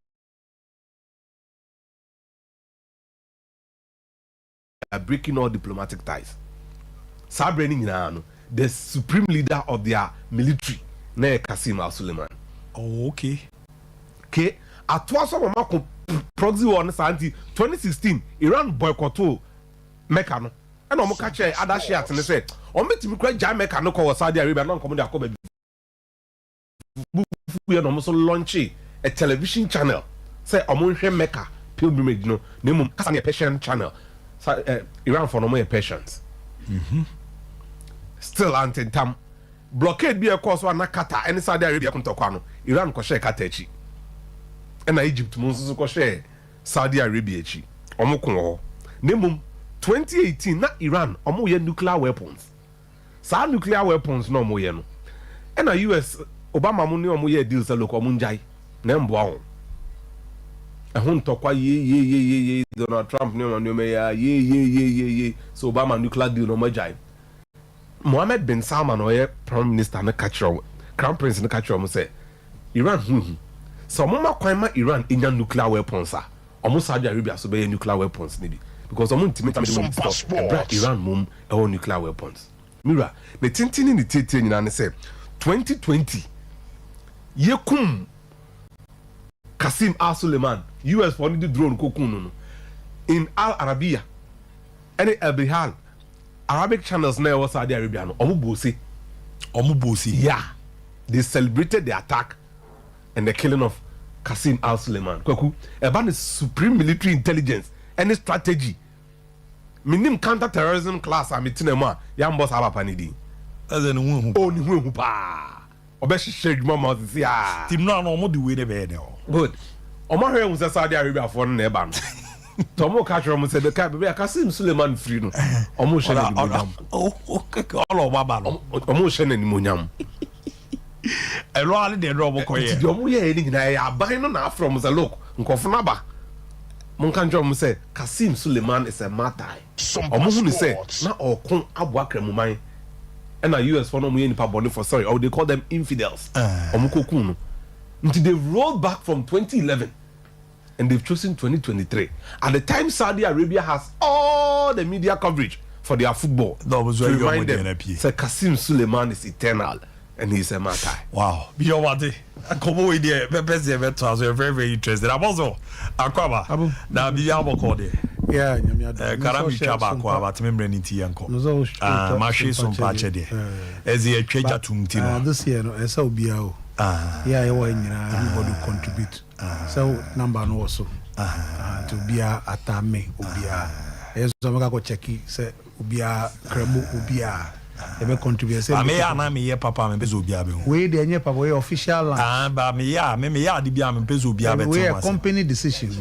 breaking all diplomatic ties. The supreme leader of their military, ne Qasim al-Suleiman. Oh, okay. Okay. At once of a proxy war 2016, Iran boycotted Mecca. And I'm catch other shares and they say, "On me to me quite jam Mecca no call Saudi Arabia non come there we are almost launching a television channel. Say Omun Mecca pilgrimage no name Kasani Persian channel. Iran for no more patience. Still anti-tam blockade be a course one Qatar and Saudi Arabia kuntokwano Iran ko share Qatar and Egypt munsu ko share Saudi Arabia chi omo kun ho nemum 2018 na Iran omo ye nuclear weapons sa nuclear weapons no omo ye no and US Obama mo ni omo ye deal sa loko omo njai na mbo ahun ehun tokwa ye Donald Trump ni no me ya ye so Obama nuclear deal no majai Mohammed bin Salman oye prime minister na catcher crown prince na catcher say Iran so mama kwan ma Iran enya nuclear weapons a omo Saudi Arabia so be nuclear weapons ni bi because omo intimate Iran mum e nuclear weapons mira the tintini ni tete nyina ne say 2020 yekum Qasim al-Suleiman US for the drone kokun no in Al Arabiya any El Bihal Arabic channels now Saudi Arabia no omubosi yeah they celebrated the attack and the killing of Qasim al-Suleiman kwaku about the supreme military intelligence and strategy minim counter-terrorism class amitinema yam boss abapa ni din azen hu oni hu pa obeshi shege mama si ah tim no no mo the way dey there good omo hwe hu Saudi Arabia for na eba no Tomo catcher mo said the Qasim Suleiman free no omo hwe na nimonyam all baba no omo hwe na nimonyam elo ale de ro bo koye ti omo ye ni na ya ban no na from the look nkofo na ba mon kan jo mo say Qasim Suleiman is a martyr omo hu ni say na okun abu akramuman and US for no nipa body for sorry, or they call them infidels. Until they rolled back from 2011 and they've chosen 2023. At the time, Saudi Arabia has all the media coverage for their football. That was to very remind them. Say Qasim Suleiman is eternal and he's a matai. Wow. Beyond what they come away there, best event was very, very interesting. I'm also Aquaba. Now be able call there. Yeah, Karami Chaba Aquaba, Member Niti Yanko. Mashi Sompa Chede. As a treasure to Mtino. This year, no, so be out. Yeah, everybody contribute. So number no also. To be a atame, ubia. Yes, so I go check it. Say ubia, kremu ubia. Ebe contribute. Me ya na me ye papa me bezo ubia be. We dey nye papa we official land. Ba me ya di bia me bezo ubia be. We a company decision.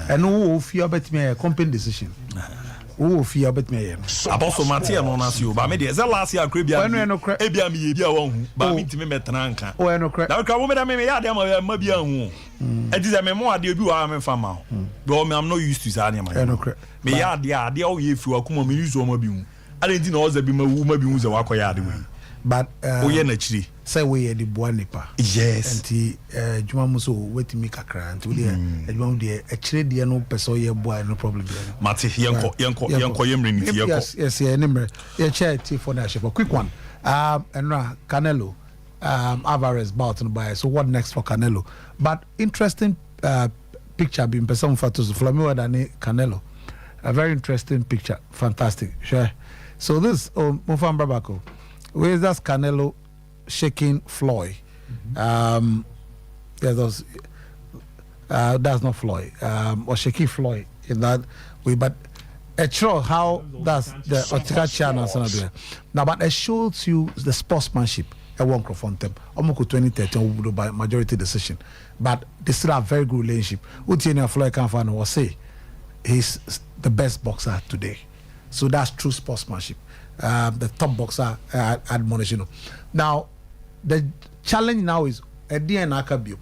And who fear bet me a company decision. Who fear bet me a. Apostle Matthew no na si o ba me dey. Is last year crabia. E bia me ye bia won hu. Ba me ntime metena nka. O no cra. Na ka wo me da me ya dey ma bia hu. E dis me mo ade obi wa me fa ma. Because I'm not used to say any man. Me ya ade o ye fi wa kuma me use o ma bi hu. I didn't know that be my woman be user wako yard way. But we naturally say we the Buanipa. Yes. And Juma Muso wait to make a cran to the Juma de a trade the no person ye boy no problem. Mati yanko yemring yanko. Yes, yeah, number yeah charity for that a quick one. And Canelo Alvarez Barton by. So what next for Canelo? But interesting picture being person for to Flamio than Canelo. A very interesting picture. Fantastic. Sure. So this Mufan Babako, where that's Canelo shaking Floyd. That's not Floyd. Or shaking Floyd in that way. But it shows how that's the Otika channel. Now, but it shows you the sportsmanship. I won't confront them. Almost 2013 by majority decision. But they still have very good relationship. Utiena Floyd can't find or say he's the best boxer today. So that's true sportsmanship. The top boxer admonition. Now, the challenge now is Eddie Akabio.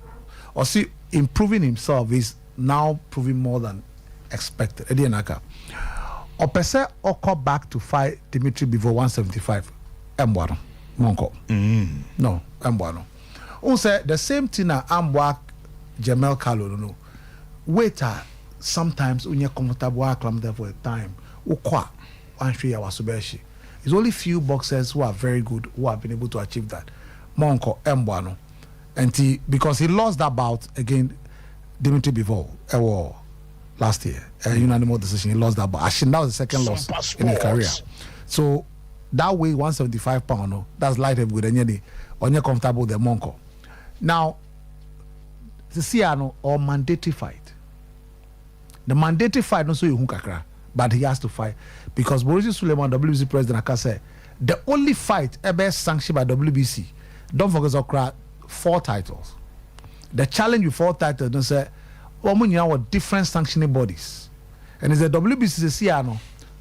Or see, improving himself is now proving more than expected. Eddie Aka. Or per se, or call back to fight Dimitri Bivol 175. Mbwano. Monko. No, Mbwano. On say the same thing na Ambwa Jamel Carlo. No. Waiter. Sometimes when you're comfortable, I climb there for a time. It's only few boxers who are very good who have been able to achieve that. Monko Mbwano, and because he lost that bout against Dimitri Bivol last year, unanimous decision. He lost that bout. Actually, that was the second loss in his career. So that way, 175 pound. No, that's light heavyweight. And you're comfortable the Monko. Now, the Siano or mandatory fight. The mandatory fight, not so you kakra, but he has to fight because Boris Suleiman, WBC president, Aka said the only fight ever sanctioned by WBC. Don't forget Okra 4 titles. The challenge with 4 titles, don't say, with different sanctioning bodies, and it's the WBC Siano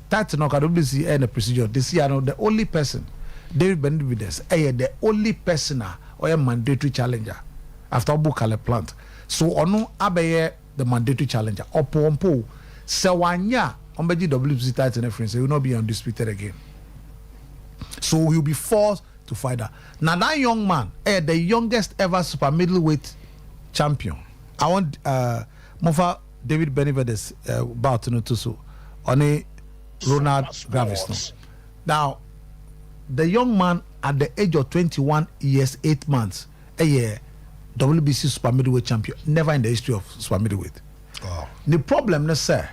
title no WBC and the procedure. The Siano the only person, David Benavides, the only person or a mandatory challenger after Bukale plant. So ono abeye the mandatory challenger. Opompo Sewanya Ombeji WBC title reference, he will not be undisputed again. So he'll be forced to fight that. Now that young man, the youngest ever super middleweight champion. I want Mofa David Benavides bout to so on a Ronald Gravis. Now the young man at the age of 21 years 8 months, a year WBC super middleweight champion, never in the history of super middleweight. Oh. The problem, let's say,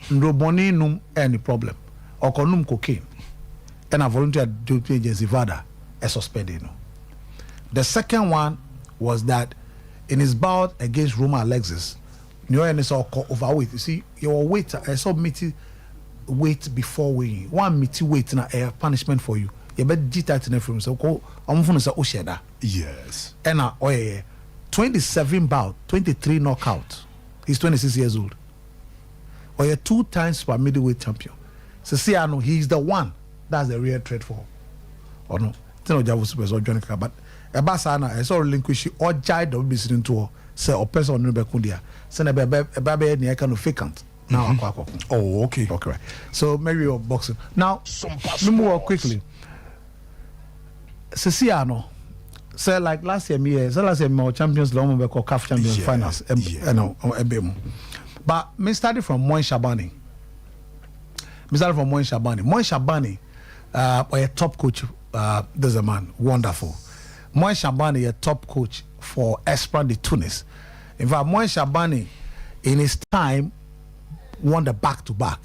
Ndroboni num any problem, or conum cocaine, and a volunteer duty agency Vada, a suspended. The second one was that in his bout against Roma Alexis, you know, saw overweight. You see, your weight, I saw meaty weight before weighing. One meaty weight na a punishment for you. You better get that in the film. So, I'm going to say, Osheda. Yes. And 27 bout, 23 knockout. He's 26 years old. Or a 2 times super middleweight champion. So see, I know he's the one. That's the real threat for. Or no, but Ebasana, I saw relinquish or jied of listening to say or person on Nubekundia. Send a baby near kind of vacant. Now, oh, okay. Okay. So maybe you're boxing. Now, more quickly. Sisiano. So like last year, my Champions League, we call CAF Champions Finals. But me started from Moin Shabani. Moin Shabani, a top coach. There's a man, wonderful. Moin Shabani, a top coach for Esperance de Tunis. In fact, Moin Shabani, in his time, won the back-to-back.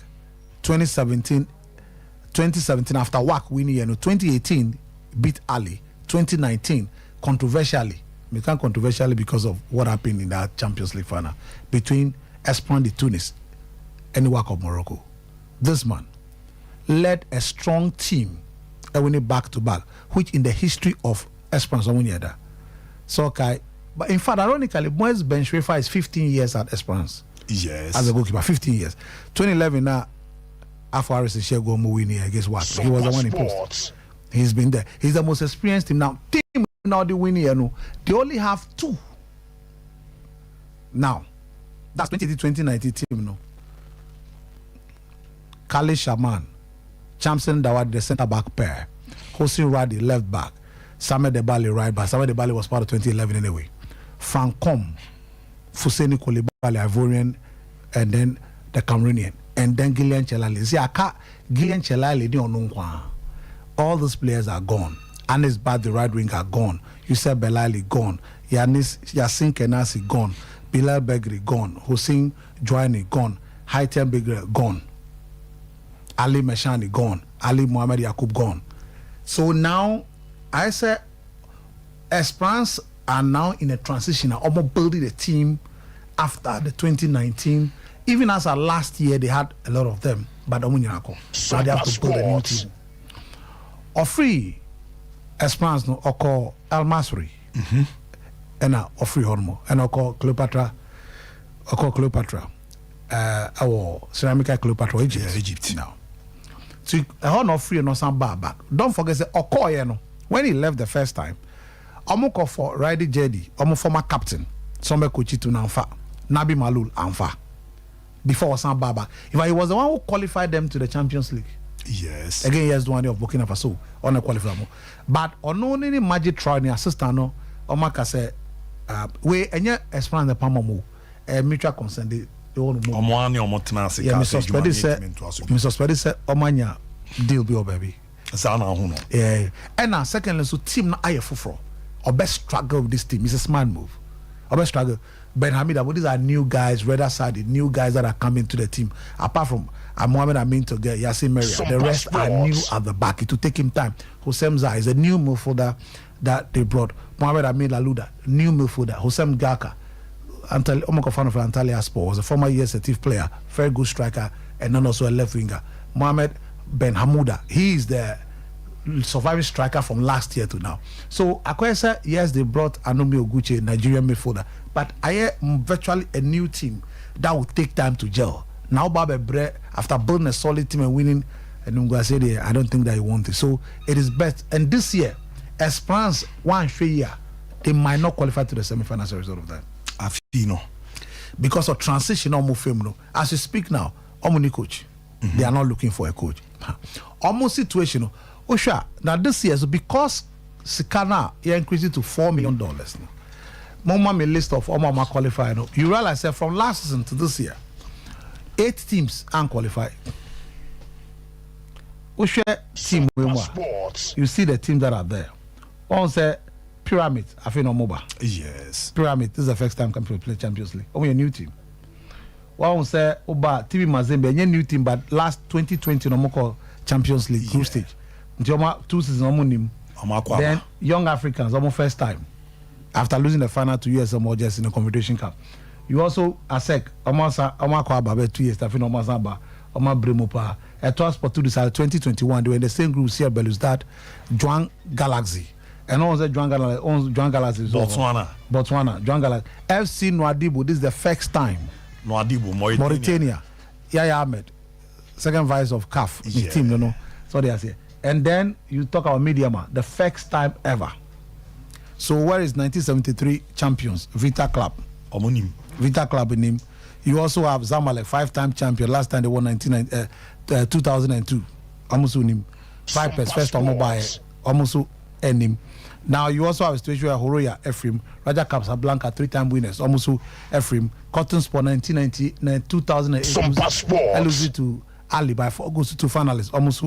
2017 after WAC winning, 2018 beat Ali. 2019 controversially because of what happened in that Champions League final between Esperance de Tunis and the WAC of Morocco. This man led a strong team and winning back-to-back, which in the history of Esperance Omuniada. So okay, but in fact, ironically, Moise Ben Shrefa is 15 years at Esperance. Yes. As a goalkeeper, 15 years. 2011 now, after Harris and Shego Mouini against what? He was the one in post. He's been there. He's the most experienced team now. Team now the winning, they only have 2. Now, that's 2019 team, no. Khalid Shaman, Chamson Dawad, the centre back pair, Hossein Radi, left back, Samuel Debali, right back. Samuel Debali was part of 2011 anyway. Frank Com, Fuseni Koulibaly, Ivorian, and then the Cameroonian, and then Gillian Chelali. See, Gillian Chelali, all those players are gone. Anis Bad, the right wing, are gone. Yusuf Belali, gone. Yasin Kenasi, gone. Bilal Begri, gone. Hussein Joani, gone. Haitem Begri, gone. Ali Meshani, gone. Ali Mohamed Yakub, gone. So now, I say, Esperance are now in a transition. Almost building a team after the 2019. Even as of last year, they had a lot of them, but now they have to build a new team. Ofri Esperance no oko El Masri. And Ofri Hormo and oko Cleopatra. Our Ceramica Cleopatra Egypt now. So Ofri no some bad. Don't forget say Okoye when he left the first time. Omoko for Ridey Jedi, former captain, Sombe Kochitu Nanfa, Nabi Malul Anfa. Before Osam Baba. In fact, he was the one who qualified them to the Champions League. Yes. Again, he has the one of Burkina Faso on a qualifier. But on only magic trial ni assistant no, Omaka say, we enye Esperance the Pamamu, mutual consent they all move. Omwani omotenase. Yeah, Mr. Spedi said, Omanya deal be baby. Zana huno. Yeah. And now secondly, so team na aye fufro. Or best struggle with this team. It's a smart move. Or best struggle. Ben Hamida, but these are new guys, rather sided, new guys that are coming to the team. Apart from Mohamed Amin to get Yasin Meria, the rest are new at the back. It will take him time. Hossein Zah is a new midfielder that they brought. Mohamed Amin Laluda, new midfielder. Hossein Gaka, Omokofano for Antalya Sport, was a former USATF player, very good striker, and then also a left winger. Mohamed Ben Hamouda, he is the surviving striker from last year to now. So Akwesa, yes, they brought Anomi Oguchi, Nigerian midfielder, but I am virtually a new team that will take time to gel. Now Babe Bre, after building a solid team and winning, and I don't think that he wants it. So it is best. And this year, Esperance one year, they might not qualify to the semi-final as a result of that. I feel no. Because of transition as you speak now, Omuni coach. They are not looking for a coach. Almost situation. Osha, now this year, so because Sikana increased it to $4 million. Mama me list of Omama qualified. You realize that from last season to this year, 8 teams unqualified. Osha team you see the teams that are there. One say Pyramid, I feel no mobile. Yes. Pyramid, this is the first time come to play Champions League. Only a new team. One say Oba TV Mazembe, a new team, but last 2020 no more call Champions League group stage. 2 seasons then Young Africans almost first time after losing the final to USM just in the Confederation Cup. You also ASEC almost 2 years after almost Bremopa. At Sport 2 decided 2021 they were in the same group here Belouizdad, Juan Galaxy. And also Juan Galaxy Botswana, Juan Galaxy. FC Nouadhibou, this is the first time. Nouadhibou, Mauritania. Yaya Ahmed, second vice of CAF, the team, you know. So they are saying. And then you talk about Mediama, the first time ever. So where is 1973 champions? Vita Club. Vita Club in him. You also have Zamalek, 5-time champion. Last time they won 2002. Almost him. Vipers, first time by almost him. Now you also have a situation where Horoya, Ephraim, Raja Casablanca, 3-time winners, almost Ephraim, Cotton Sport 1999, 2008, Sompa Sport. lose to Ali by 4 goals to 2 finalists, almost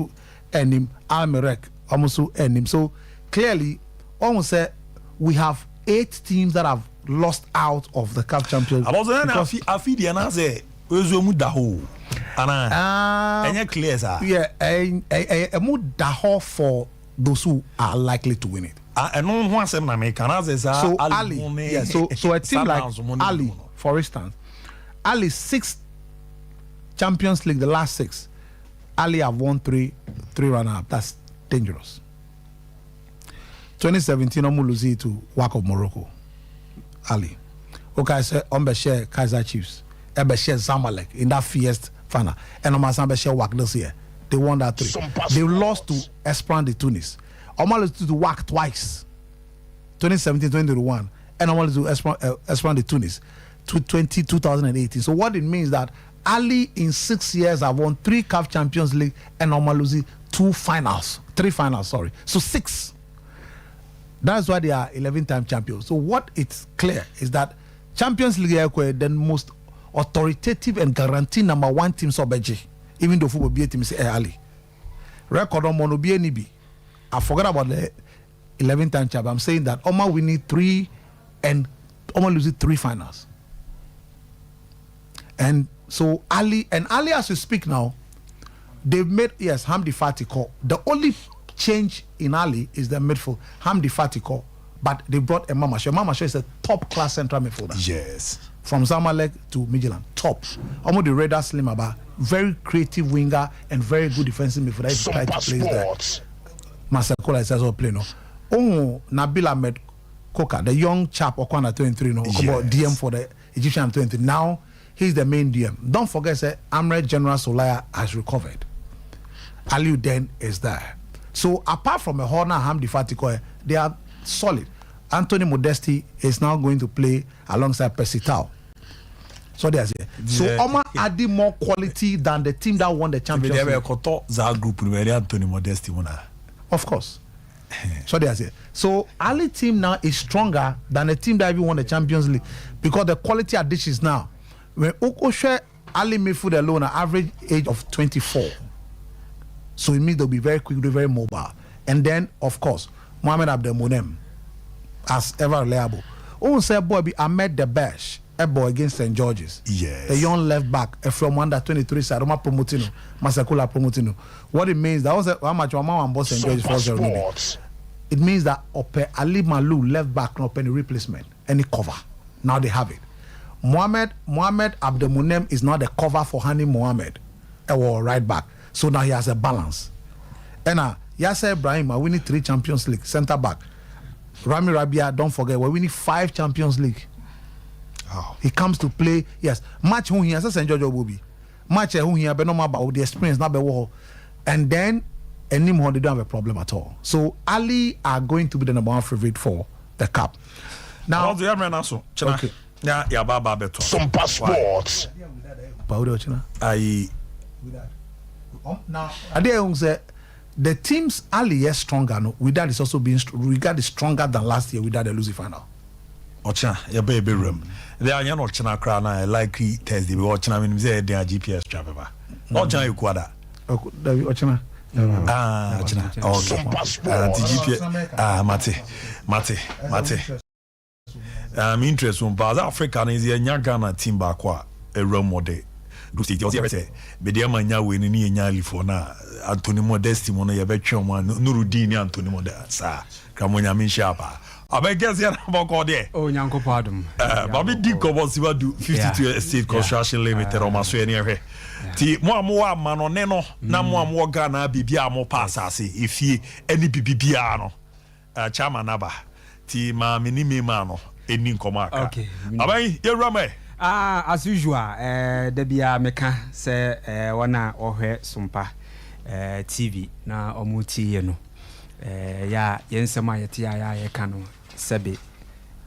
end him, Almerek, almost end him. So clearly, almost say we have 8 teams that have lost out of the CAF Champions. I was saying, clear, sir. Yeah, a mood daho for those who are likely to win it. And no one said so Ali, yeah, so a team like Ali, for instance, Ali 6 Champions League, the last 6, Ali have won 3 runner-up. That's dangerous. 2017, Omuluzi to WAC of Morocco. Ali. Okay, I said Ombeshe Kaiser Chiefs. Ebeshe Zamalek in that fierce final. And Omasambeshe WAC this year. They won that 3. They lost to Esperance de Tunis. Omalu to WAC twice. 2017, 2021. And Omalu to Esperance de Tunis. 2018. So what it means that Ali in 6 years have won 3 CAF Champions League and Omaluzi 3 finals, sorry. So 6. That's why they are 11-time champions. So what it's clear is that Champions League are the most authoritative and guaranteed number 1 team Sobeji. Even though football be team say Ali. Record on Mono BNB. I forgot about the 11-time champ. I'm saying that Oma winning 3 and Oma losing 3 finals. And so Ali as we speak now, they've made Hamdi Fatiko. The only change in Ali is the midfield. Hamdi Fatiko, but they brought Emma Shaw. Emma Shaw is a top class central midfielder. Yes. From Zamalek to Midtjylland, top. Almost the radar slim about very creative winger and very good defensive midfielder. If you try to place there. Masakola is also playing. Oh, Nabil Ahmed Koka, the young chap, Okwana 23, about DM for the Egyptian 23. Now he's the main DM. Don't forget, Amre General Solaya has recovered. Aliu Den is there. So apart from a Horner Hamdi Fatiko, they are solid. Anthony Modesti is now going to play alongside Persitao. So there's it. So Oma added more quality than the team that won the Champions League. Anthony Modesti. Of course. So there's it. So Ali team now is stronger than the team that even won the Champions League because the quality additions now. When Okoshe Ali midfield alone, an average age of 24. So it means they'll be very quick, very mobile. And then, of course, Mohamed Abdelmonem, as ever reliable. Oh, say boy, be Ahmed Debesh, a boy against St. George's. Yes. The young left back, from under 23 side, Roma Promotino, Masakula Promotino. What it means, that was how much Mama and St. George's for 0. It means that Ope Ali Malou, left back, no any replacement, any cover. Now they have it. Mohamed Abdelmonem is now the cover for Hani Mohamed, or right back. So now he has a balance. And Yasser Ibrahim, we need 3 Champions League, centre back. Rami Rabia, don't forget, we need 5 Champions League. Oh. He comes to play, yes. Match who he has, St. George Obobi. Match who he has, but no matter about the experience, not the war. And then, anymore, they don't have a problem at all. So, Ali are going to be the number 1 favorite for the cup. Now, okay. Yeah, Baba Beto. Sompa Sports. Now, the teams Ali is stronger. No, Wydad is also being Wydad is stronger than last year. Wydad losing final. Ochina, your baby room. They are not Ochina crown. I like Thursday. We Ochina mean they are GPS travel. Ochina you kwada. Ochina. Ochina. Okay. GPS. Mate. Interest on South Africa is a young Ghana team back a role model. Do see just say media manya we ni nyali for na Anthony Modesti mo na ye betwe mo Nurudin Anthony Modesti sa kamonya min sharpa abegezi na boko de oh nyankopo adum babi di ko bosi ba do 52 estate construction limited o maso eni ehwe ti mo amwa amano ne no na mo amwo Ghana bibia mo pass ase efie eni bibia no chairman aba ti ma minimi ma no eni nkoma aka okay abai ye rame as usual, Debia Meka say wana ohwe Sompa TV na omuti ye no ya yensema yete ya ye ka no sebe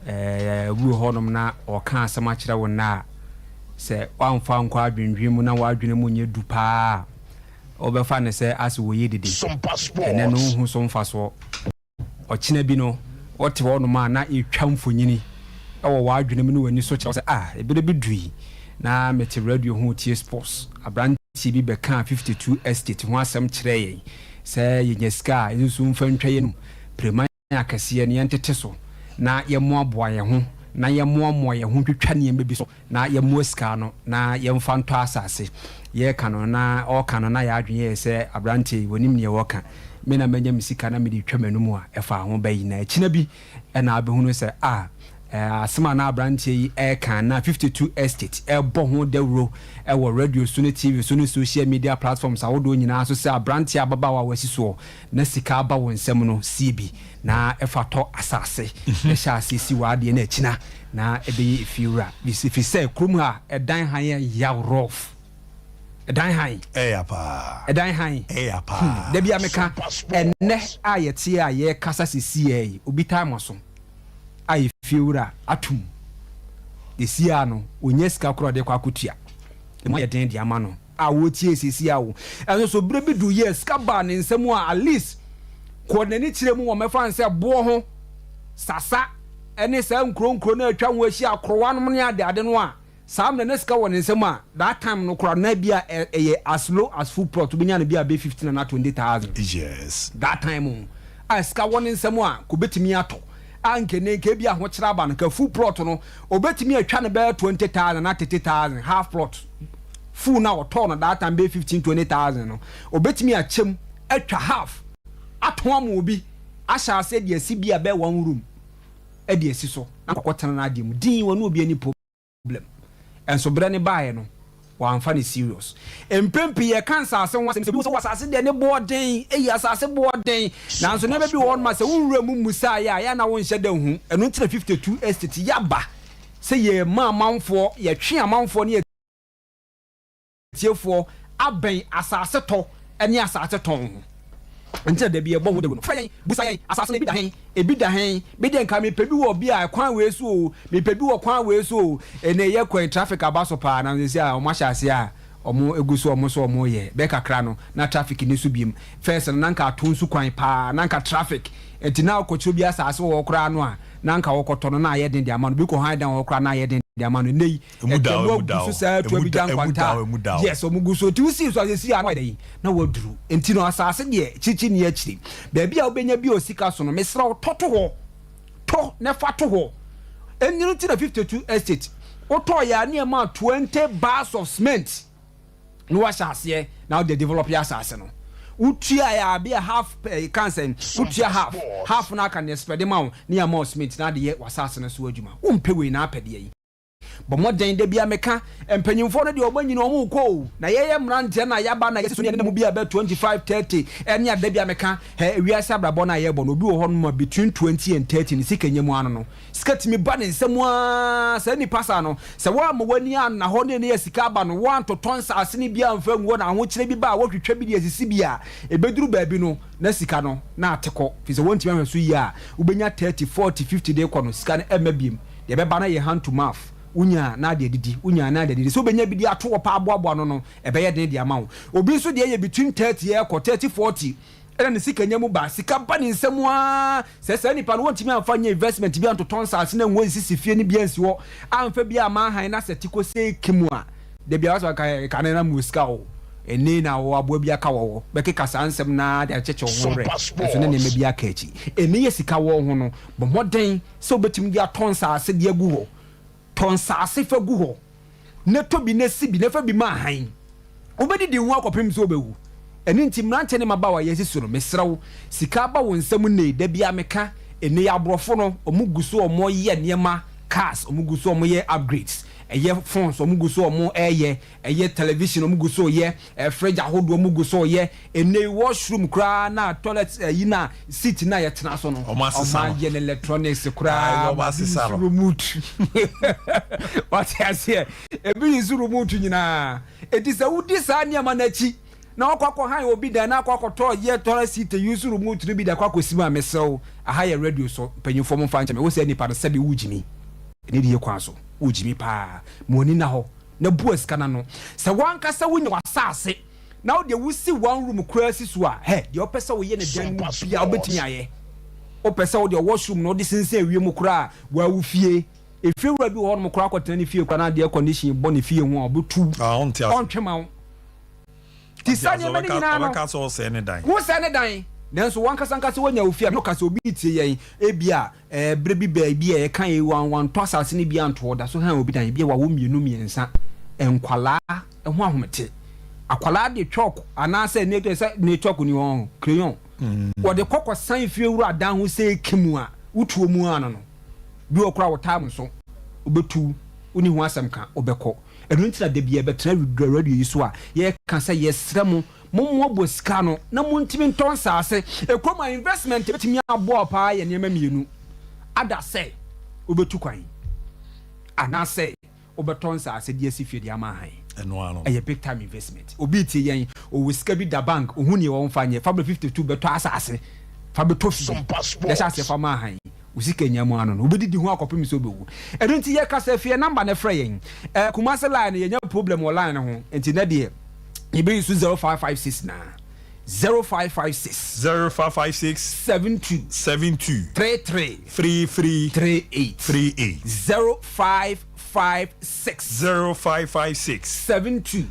wu honom na oka asema kire wo na se wamfa nkwa adwendwem na wadwene mu nye dupa obefa ne se as wo yedede ene no hu so mfa so ɔkyena bi no wɔte hɔ no ma na ɛtwa mfonyini ɛwɔ wadwene mu no wani so kyerɛ sɛ ebere bi dui na mete radio ho tie sports abrante bi bɛka 52 estate ho asɛm kyerɛ yɛn sɛ yɛnya sika a ɛnso mfa ntwa yɛ no prema akɛseɛ ne yɛntete so na yɛmmoaboa yɛn ho na yɛmmoamoa yɛn ho twitwa nneɛma bi so na yɛmmoa sika no na yɛmfa ntɔ asase yɛka no na ɔka no na yɛadwene yɛ sɛ abrante wɔnim neɛ wɔka me na manya me sika na mede twa m'anom a ɛfa ho bɛyi na akyina bi ɛna abɛhunu sɛ asema na abrante yi ɛka na 52 estate ɛbɔ ho dawuro ɛwɔ radio so ne tv so ne social media platforms awodo nyinaa so sɛ abrante ababawa wasi so na sika aba wɔ nsɛm no cb na ɛfa tɔ asase ɛhyɛ asesi wadeɛ na akyina na ɛbɛyɛ efiura bisifi sɛ kurom ha ɛdan han yɛ yaw rough ɛdan han ɛdan han da bia meka ɛnɛ a yɛte a yɛkasa sesi yɛ obi time so ayi fiura atum desia no onye sika koro de kwa kutua emo ye den de ama no a wotie sesi awo enso so bre bi du yes ka ba ne nsemu a at least ko nani kire mu wo mefa nse bo ho sasa ene sa nkronkro na atwa ho ahia akrowa no ne ade no a sam na sika wo ne nsemu a that time no koro na bia as low as full plot bi nya na bia be 15 na 20,000 yes that time a sika wo ne nsemu a ko betimi ato anke ne ke bia ho kyera ba no ka full plot no obetimi atwa ne be 20,000 na 30,000 half plot full na oto no that time be 15-20,000 no obetimi achem atwa half ato am obi ahya ase de asi bia be one room e de asi so na kokotana na ade mu din wonu obi ani problem enso bre ne baaye no wamfa ne serious empempi ye cancer ase ho ase bi so wasase de ne boden eyi asase boden nanso ne be bi won ma se wunwura mu musa ya na won hye da hu eno ntira 52 estate yaba se ye ma manfo ye twe amanfo ne tiefo aben asase to ene asase ton nti da bi e bo wo de no fa yen busa yen asase bi da hen bi de nka me pebi wo bi a kwan we so me pebi wo kwan we so ene ye kwan traffic abaso pa na nsi a o ma hyase a omo eguso omo so omo ye be kakra no na traffic ni so biem first na nka atonsu kwan pa na nka traffic enti na okochiro bi asase wo kra no a na nka wokoto no na ye den de ama no bi ko han dan wo kra na ye den de ama no nei emudawo sa to bi jan kwanta yes omuguso ti usi so asesi a na waduru enti no asase de chichi ne akiri ba bia obenya bi osika so no mesra toto ho to ne fato ho enyiru ti na 52 estate oto ya ne ma 20 bars of cement no wa shase now they develop ya asase no utia ya be half cancer utia half na kan spread ma ne ma cement na de wasase no so adwuma umpewe na apede yi but modern de bia meka empanyimfo no de obanyini omo ko na yeye mrante na yaba na yesu ne mu bia be 25-30 enya de bia meka wiase abrabo na yebo no obi wo hono between 20 and 30 ni sikanyemu ano no sikatimi ba ne nsemu a sa ni pasa no se wa mo wani an na ho ne ne sika ba no wan to tonsa asene bia mfa nguo na ho kire bi ba wotwetwa bi de asisi bia ebeduru ba bi no na sika no na ateko fi se wonti ma so yi a ubenya 30-40-50 de ko no sika no emabiem de be ba na ye hand to mouth unya na de didi unya na de didi so benya bi di ato pa aboabo no ebe ye den de ama wo obi so de ye between 30 ye ko 30-40 ena ne sika nyemu ba sika ba ne nsemu a se nipa no wontimi amfa nya investment bi anto ton sa ase na nwo sisi fie ni bia nsi wo amfa bi ama han na setiko se kimu a de bia so ka na muska o eni na wo abo bi aka wo be keka sansem na de acheche wo re so ne me bi aka echi eni ye sika wo ho no bo moden se obetim dia ton sa ase de agu ho ton sase fa gu ho ne to bi ne si bi ne fa bi ma han obedi di hu akopem so obewu eni nti mrante ne mabawa yesi so no mesrew sika ba wo nsam ne da bia meka eni abrofo no omuguso omo ye niema cars omuguso omo ye upgrades eye phones omuguso omo eye television omuguso ye fridge ahodo omuguso ye eni washroom kra na toilet yi na seat na ye tena so no oma ye electronics kra remote what I say ebi is remote nyina etisa wudi sa niama na chi na akwakọ han obi da na akwakọ to ye toilet seat use remote no bi da akwakọ sima mesew aha ye radio so panyimfo mo fa nchame wo se nipa no sabi wujimi eni die kwa so ujimi pa moni na ho na buas kana no se wanka se wunya wasase na wo de wusi one room kura si so a he de opese wo ye ne dan mu bia obetimi aye o pese o de washroom no de sense awie mu kura wa wo fie e fie wura bi ho no kura kwatena ne fie kwa na de condition bo ne fie ho obetu on twema ti sanye mani nyina no ka so se ne dan wo se ne dan nanso wan kasa wonya wo fie no kasa obi tie yen ebia bre bi ba bi e kan e wan to asase ne bia nto da so han obi dan bia wa wo mienu miensa enkwala ho ahomete akwala de chalk anase ne chalk ni won crayon wo de kokko san fie wura dan ho se kimu a utuo mu ano no bi okura wo time so obetu uni ho asem ka obekọ enu ntira de bia betra radio yi so a ye kan say yesremu mo bosika no na mo ntimi nton saase ekroma investment betimi abo pa ye niam mienu ada say obetu kwan ana say obeton saase de asifie de amahan eno ano a big time investment obi tie yen o wisika bi da bank ohun ye won fanye fabro 52 beto asase fabro fi de saase fa mahan usika nyamu ano no obedidi ho akopem so bewu enu nti ye kasa fie number na frɛ yen kumase line ye nya problem line ho enti na de ye be use 0556 na 0556 72 33 38 0556 72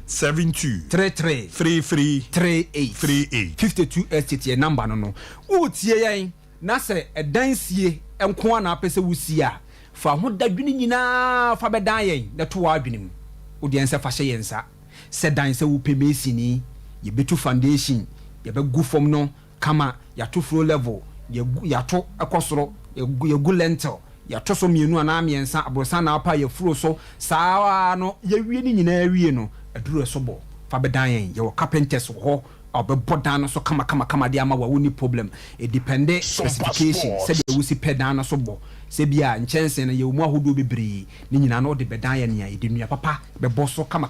33 38 52 estate number no utie yen na se edansie enko na apese wusia fa ho dadwini nyina fa bedan yen na to adwenim odi ense fa hye yensa se dan se wo pemesi ni ye betu foundation ye be gu form no kama ya to floor level ya to ekosoro ye gu lentil ya to so mienu ana amiensa abrosa na apa ye furo so saa no ye wie ni nyina wie no aduru so bo fa bedan yen ye wo carpenters ho obebo dan so kama de ama wa woni problem it depend specification said you see pedan so bo se bia nchense na ye mu ahodo bebre ni nyina no de bedan ye ne ya de nua papa be boso kama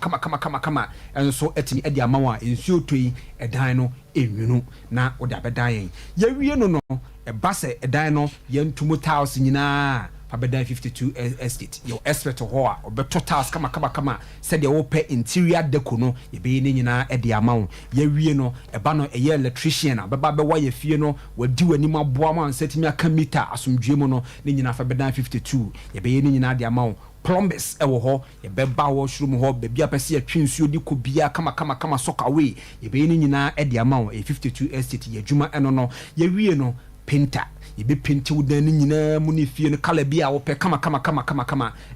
enso etimi ade ama wa ensuo toi edan no enwunu na o de bedan ye wie no e base edan no ye ntumu tiles nyina Fabedan 52 estate your expert ho a obeto task kama said you open interior deco no ye be ni nyina e de ama wo ye wie no e ba no e electrician a beba be wa ye fie no wadi wani maboa ma ansetimi aka meter asomdwe mu no ni nyina Fabedan 52 ye be ni nyina de ama wo plumbers e wo ho ye be ba wo shroom ho be bia pese ye twensuo di ko bia kama soka we ye be ni nyina e de ama wo 52 estate ye dwuma eno no ye wie no painter ye be painti wo dan ni nyina mu ni fie no kala bia wo pe kama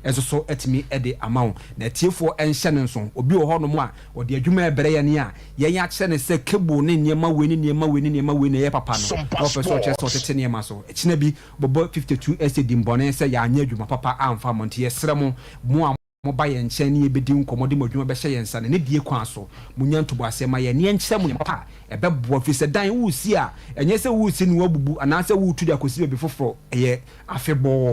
ezo so etimi e de ama wo na tiefo enhye ne nso obi wo ho no mu a wo de adwuma ebere ye ne a ye ya kye ne se cable ne niema we ne ye papa no wo pe so kye so tete niema so ekina bi bobo 52 estate dimbone se ya anya adwuma papa amfa monte ye sere mu mo ba ye nche ne ebedi nkomode modwuma be hye ye nsa ne die kwan so munya ntobo asema ye ne nche mu ne papa ebe bo fi se dan wusi a enye se wusi ne wabubu ana se wutu da kosi be foforo eye afebo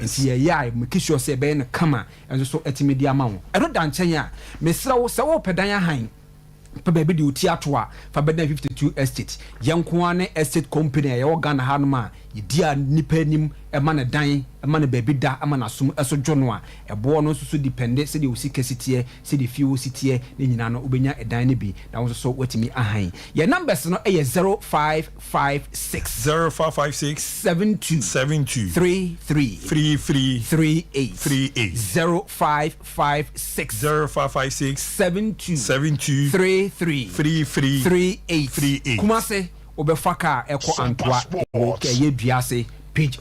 nti ye ya make sure se be ne kama enso so etimedi ama wo eno dan chen a mesra wo se wo pedan ahan pa baby di uti ato a Fabedan 52 estate yanko ane estate company ye organ ha no ma ye dia nipa nim e ma ne dan e ma ne baby da ama na sum eso dwono a e bo no so depend se de usi kesitie se de fie usitie ne nyina no obenya edan ne bi na wo so watimi ahan ye numbers no e ye 0556 72 33 38 0556 72 33 Kumase obefaka eko antwa ke ye biase page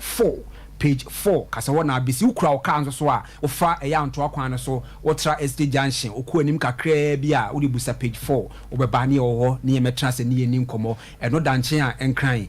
4 kasa wona abisi ukura oka nso so a ofa eya antwa kwan no so otra estate junction oku anim kakra bi a odi busa page 4 obeba ne ho ne yemetra se ne yeni nkomo eno danche a enkran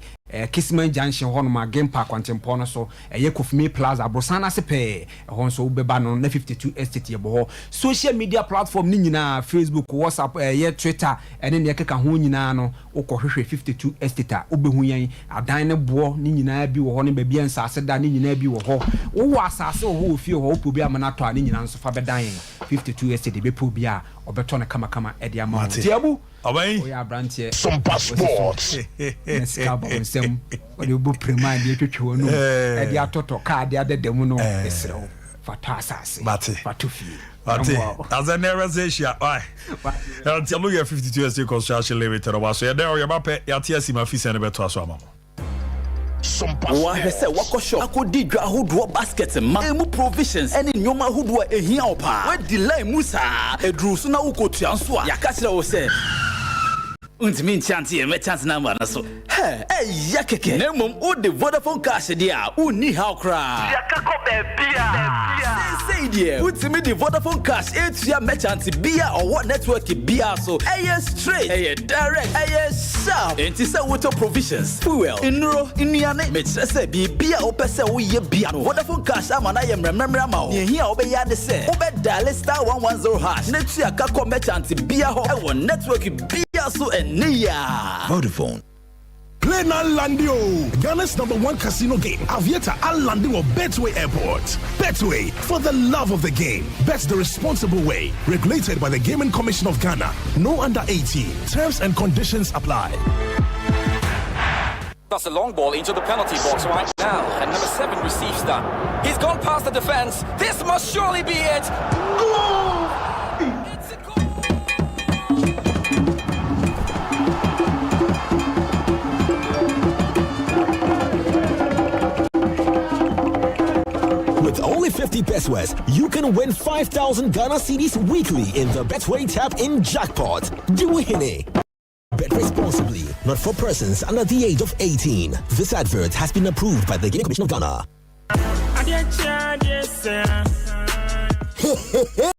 Kisman Junction ho no ma game park kwantempo no so eye Kofumi Plaza Brosana sepe ho so beba no na 52 estate ye bo social media platform ni nyina Facebook WhatsApp ye Twitter ene ne keka ho nyina no ukohwehwe 52 estate a obehu yan adan ne bo ni nyina bi wo ho ne ba bia nsase da ni nyina bi wo ho wo asase wo ho ofie ho opo bi amana to ani nyina nso fa bedan 52 estate be po bia obeto ne kama ede ama tiabu Away. We are branche. Sompa Sports. Nescabo nsem. Odi obu prema de twetwe no. E de atoto card de adedemu no esrew. Fata asase. Fatu fie. As an erasation. Why? Until you 52 years construction limited. So you there you mape ya TSC ma fisi ne beto aso amamo. Sompa. Wahwɛ sɛ wakɔ shop akɔdi dwa ahodoɔ basket ma emu provisions ɛne nneɛma ahodoɔ a ehia wo paa wadi line mu saa eduru so na wokɔtua nso a yɛaka kyerɛ wo sɛ untimi nchante me chance number na so ya keke na mom o de Vodafone cash dey a unni how cry ya ka ko bia say there untimi de Vodafone cash etua merchant bia or what network bia so straight direct sharp enti say water provisions fuel inro inuane me kire say bia o pese wo ye bia no Vodafone cash ama na ye mremremra ma o ye hia obeya de say obedale star 110 hash na tua ka ko merchant bia ho e wo network bia so Vodafone. Play now Landio, Ghana's #1 casino game. Aviator Al Landio Betway Airport. Betway, for the love of the game. Bet the responsible way. Regulated by the Gaming Commission of Ghana. No under 18. Terms and conditions apply. That's a long ball into the penalty box right now. And number 7 receives that. He's gone past the defense. This must surely be it. Goal! It's a goal! With only 50 pesos, you can win 5,000 Ghana cedis weekly in the Betway Tap in Jackpot. Diwihine. Bet responsibly, not for persons under the age of 18. This advert has been approved by the Gaming Commission of Ghana.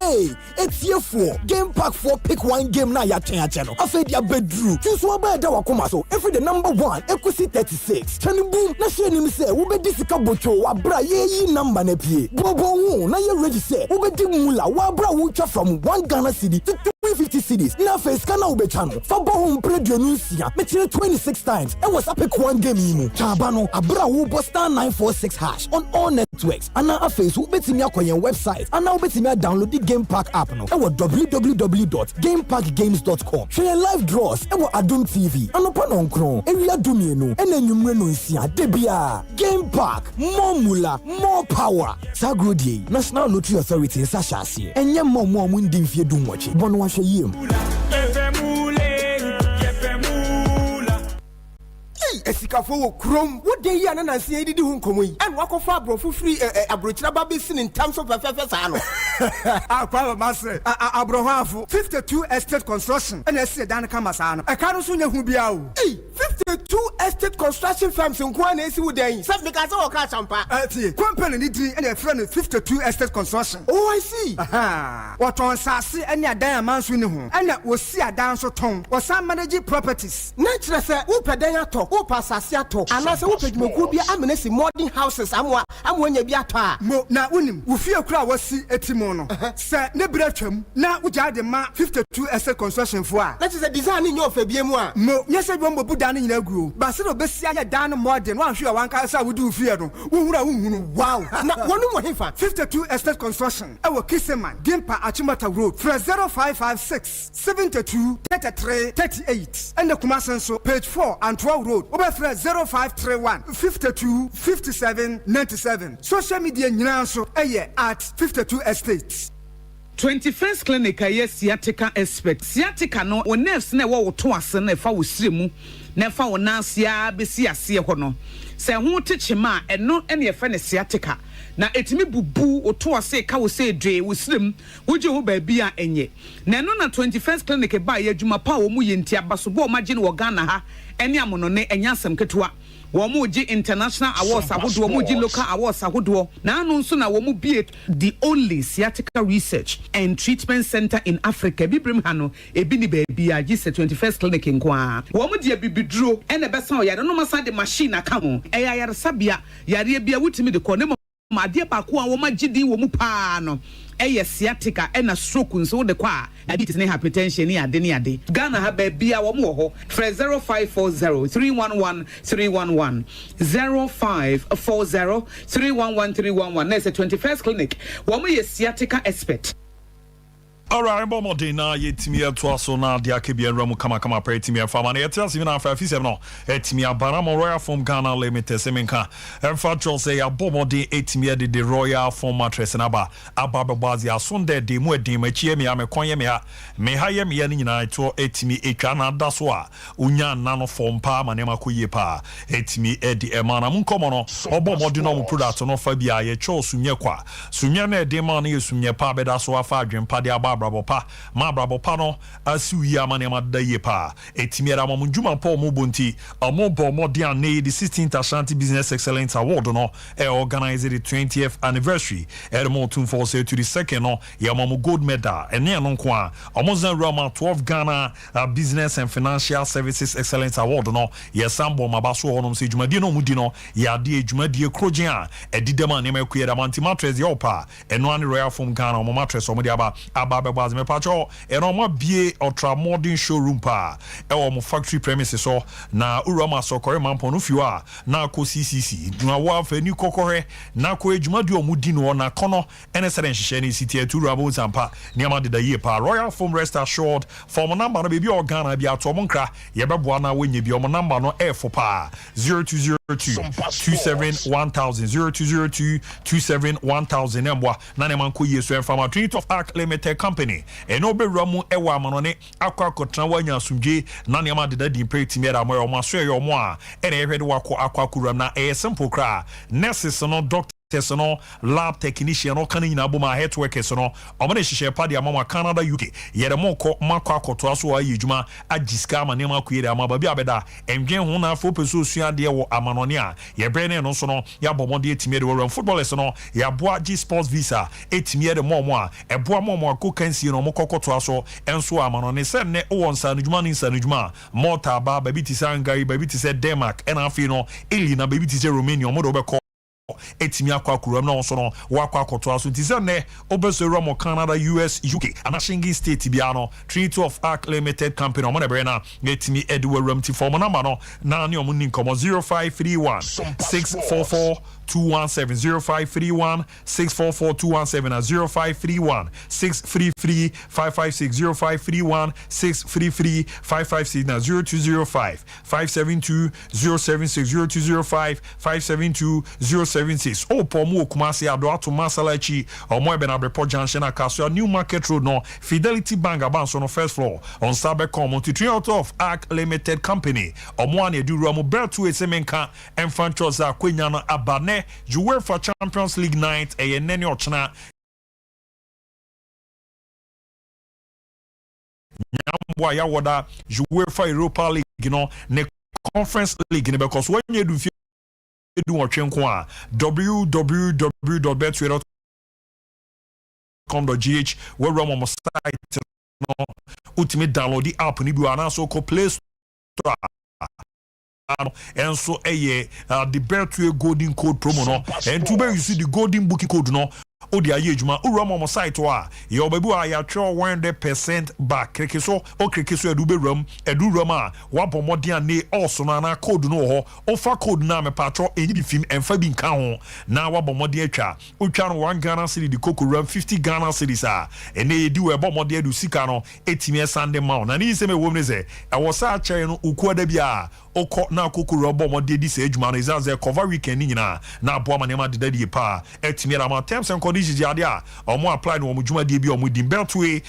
Hey, it's here for Game Pack 4 Pick 1 game na ya channel. I said ya bedroom. Choose one by da wakoma so. Every the number 1 equity 36. Turning boom na share ni say we be disika bocho wa bra ye number na pie. Bobo na ye ready say we be di mula wa bra wucha from 1 Ghana cedi to 350 cedis. Na face kana ube channel. Fa bo home predio nusia. Me 26 times. E was a pick 1 game yimu. Chabano abra wo star 946 hash on all networks. Ana a face wo betimi akoyen website. Ana wo betimi download the Game Pack app no. Ewo www.gamepackgames.com. Share live draws. Ewo Adum TV. Anopa nonkron. Area dumie no. Ene nyumre no nsia. Debia. Game Pack. More mula. More power. Sagrodi. National Lottery Authority in Sashasi. Enye mo mundi mfie dumwachi. Bono wa sheyem. Esikafo wo krom wo de yi anana nsia didi hu nkomo yi en wakofa abrofo free abrochira ba be sin in terms of perfect sa no akwa ma se abrohafo 52 estate construction en ese dan kama sa no e ka no so nya hu bia o 52 estate construction firms nko na esi wo dan se me ka se wo ka champa tie company ni din en e frɛ no 52 estate construction oh I see waton sase en adan amanso ni ho en wo si adan so ton wo san manage properties na kire se wo pedan ato pasase ato anase wo pedimoku bia amenesi modern houses amwa nya bi ato a mo na unim wo fie kura wasi etimo no se ne bra twam na wo jade ma 52 estate construction fo a let is design ni nyo fa bia mu a mo nyese bi mo buda no nyina guo ba se no besi aya dan modern wan hwe wan ka sa wo du fie no wo hura wo hunu wow na wonu mo hefa 52 estate construction e wo Kiseman Gimpa Achimata Road 0556 72 33 38 and the Kumasenso page 4 and 12 Road over 0531 52 57 97. Social media nyinanso at 52 estates. 21st clinic sciatica expert. Sciatica no o nerves na wo to ase na fa wo siremu na fa wo nansia besi ase ho no. Se ho techema eno ene ye fa ne sciatica. Na etimi bubu o to ase ka wo se dwe wo sirem wo je ho ba bia enye. Na eno na 21st clinic ba ye adwuma pa wo mu ye ntia baso bo ma gye wo Ghana ha ene amono ne enya asem ketewa. Womuji international awards ahodo womuji local awards ahodo na anu nso na womu be the only sciatica research and treatment center in Africa bibrim ha no ebi ni baby a gise 21st clinic nkoa womu de bibiduro ene besa o yare no masa de machine aka ho eya yare sabia yare bia wutimi de ko ne ma de ba ko a woma gidi womu pa no eye sciatica ena stroke nso de kwa diabetes ne hypertension ne ade ne ade Ghana ha ba bia wo mo ho 0540 311 311 0540 311 311 na 21st clinic wo mo ye sciatica expert Alright, bon modena yetimia twaso na dia kebia ramu kama pretimia fama na yetia simi na 57 no etimia Banamo Royal Foam Ghana Limited semenka emfa tro say ya bomode etimia de Royal Foam mattress na ba ababazi asonde de mu edin machie me amekonye me haye me ya nyina to etimi etwa na da so a unya nano form pa manema koye pa etimi edi emana munkomo no obomode no mu product no fa bia ye cho sumye kwa sumye na edi ma na yesumye pa beda so afa adwempa de brabopa ma brabopa no asiu ya manema da ye pa etimiera mo njuma pa mo bonti amo bo mo dia ne the 16th Ashanti Business Excellence Award no organize the 20th anniversary mo 2 to the second no ya mo gold medal ene no nko a omo zan rama 12 Ghana Business and Financial Services Excellence Award no ya sambo mabaso honom se dwumadi no mudi no ya de dwumadi krogen a edidema ne makuye da manti mattress yo pa eno an Royal Foam Ghana mo mattress omo de aba baz me pacho eno ma bie ultra modern showroom pa e mo factory premises so na urama so kore mampo no fiwa na ko CCC na wa fa ni kokore na ko ejuma di omudi no na kono ene sere nhihye ni city atu rabo zampa ni ama de da ye pa Royal Foam rest assured for mo number no be organa bi ato mo nkra ye bebo na wenye bi mo number no f pa 0202 27 1000 0202 27 1000 emwa na ne man ko yeso enfama Trinity of Arc Limited Company and Oberamu Ewa Manone, Aqua Wanya Sumje, Nanyama did the pretty mera more or Masway or more, and I read Wako Aquacurana, a simple cry. Nessus no doctor. Tesono lab technician no kan nyina boma health workers no omane hihye pa dia mama Canada UK yere moko makwa akoto aso ayi djuma agiska ma nema kuyere ama ba bia beda endwen ho na afo peso sua de wo amanone a ye brene no so no ya bomode etime de wo footballers no ya boa G Sports Visa etime de momo a eboa momo akokansi no mokokoto aso enso amanone se ne wo nsa no djuma ni nsa no djuma Malta ba baby ti Hungary baby ti Denmark and afi no eli na baby ti Romania mo do be etimi akwa kurom na onso no wakwa akoto aso tizene obeso romo Canada US UK anashingi state bia no Trinity of Arc Limited Company omo na brena etimi edwe ramti form number no na ni omo nin komo 0531 644 217 0531 644 217 and 0531 633 556 0531 633 556 na 0205 572 076 0205 572 076 Opomu Kumasi Ado Ato Masalachi Omo Ebe na Brepo Junction Akaso New Market Road no Fidelity Bank Abanso no first floor on Sabecom on Trinity of Arc Limited Company Omo ane du Romo Bertu Esemenka Enfanchoza Kwenya no Abane UEFA Champions League night eye nene ochna nyambwa ya woda UEFA Europa League no ne Conference League ne because when you do otwenko a www.betway.com.gh where run site no ultimate download the app ni bi ana so ko Play Store and so the Betway golden code promo no and to be you see the golden booking code no odi aye adwuma urama mo site wa ye obabu a ya tro 100% back krekeso o krekeso edu beram edu rama wa bomode ne also na code no ho ofa code na me patro enyi di film emfa bi nka ho na wa bomode atwa otwa no 1 Ghana cedi di kokoram 50 Ghana cedis a ene edi we bomode edu sika no etimi Sunday ma na ni se me wom ne ze e wo sa kire no ukuada bi a okọ na kokoram bomode di se adwuma no izaze cover weekend nyina na abo manema de dadi pa etimi rama terms and conditions ya dia omo apply no omo dwuma die bi omo di Betway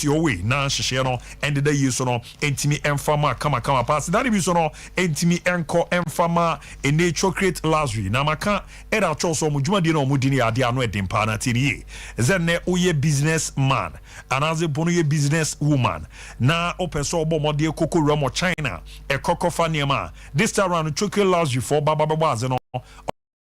your way na hyehyɛ no end the year so no entimi emfama kama pass that bi so no entimi enko emfama a nature create luxury na maka era cho so omo dwuma die no omo di ne ya dia no edin pa na tinie zenne oye business man anaze bono ye business woman na opeso obo modie kokoro mo China e kokofa niema this time around chocolate luxury for baba no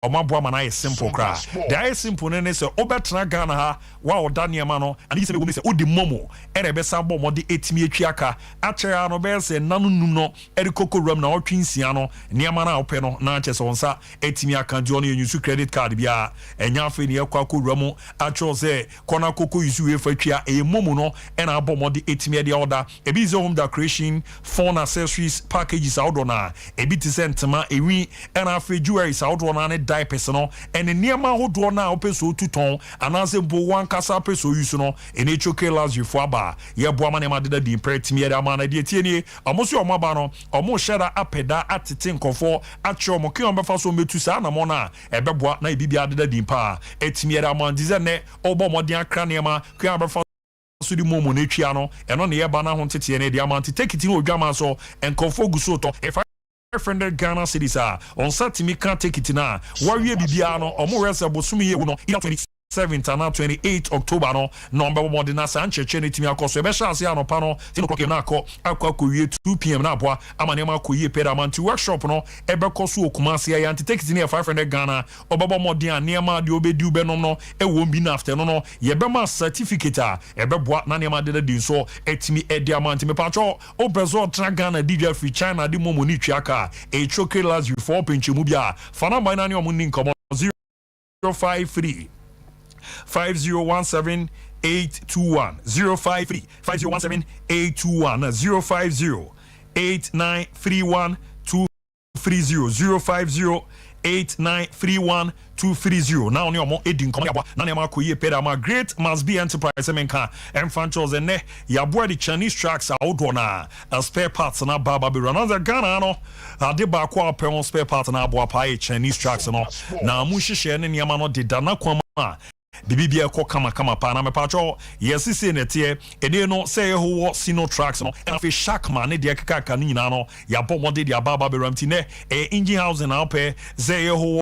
Omabwa mana is simple cry. There is simple nene se obetra Ghana ha wa oda niema no and you say we say odi momo ere be sambo mo de etimi atwiaka akere no be se nanu num no ere kokoram na otwinsia no niema na ope no na ache so nsa etimi aka dio no yusu credit card bia enya afi ne yakwa koram acho se kona koko yusu we fatwia e momo no ena abo mo de etimi de order e bi zo home decoration phone accessories packages out na e bi ti sentema ewi ena afi jewelry out na diapers no and niema hodo na opeso tuton anase bo wan kasa peso yusu no ene choke last for aba ye bo ama nema de di pretimi ya ama na de tienie amoso omo aba no omo share apeda atete nkofo ache omo ke omo fa so metu sa na mo na ebeboa na ibibia de di pa etimi ya ama dize ne obo modin akra nema ke omo fa so di momo na twia no eno ne ye ba na ho tete ne de ama take it in odwama so enkofo guso to if 500 Ghana cities on Saturday can't take it now. Warrior Bibiano or more else Bosumi ye no 27th and 28th October no number one na Sanchez Chenity me akoso be chance ya no pa no 10 o'clock na akwa koye 2 p.m. na aboa amanema koye peramanti workshop no ebe koso okumase ya anti take it near 500 Ghana obabo modern anema de obedi ubenom no e wo bi na after no ye be ma certificate ebe boa na nema de din so etimi e diamant me pacho obezo tra Ghana DJ free China di momo ni twiaka e choke last you for pinchemu bia fana by na ne omunni nkomo 053 5017 821 053 5017 821 050 8931 230 050 8931 230 now ne omo edin kom yabo na ne ma koye peda ma great must be enterprise menka emfanchos ene yabo the Chinese trucks outdoor na spare parts na baba be run the Ghana no ade ba kwa pe spare parts na abo pa Chinese trucks no na mu hihye ne niam no de dana kwama bibibia ko kama pa na me pacho yes se netie ede no say ho sino tracks no and fi Shackman ne de kaka ni na no ya bomode de ababa be ramti ne engine house na ope say ho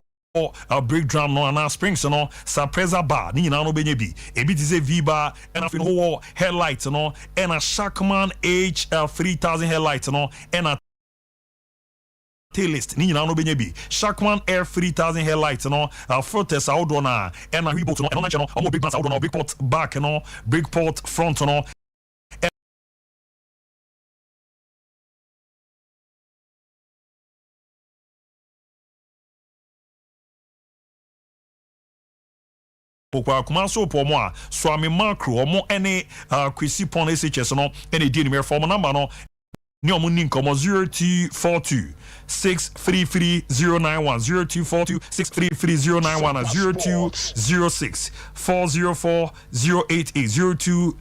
a brake drum no and springs no surpresa bar ni na no benye bi ebi ti say V bar and afi ho headlight no and a Shackman H3000 headlight no and a tailist ni na no benye bi Shackman Air 3000 headlights no filters outdoor na and a Reebok no and no omo big plants outdoor no big port back no big port front no pokwa kuma so pomo a so ame macro omo ene kwesi pon SHS no ene di ni me form number no ni omo ni nkomo 0242 633-091 0242 633-091 0206 404-088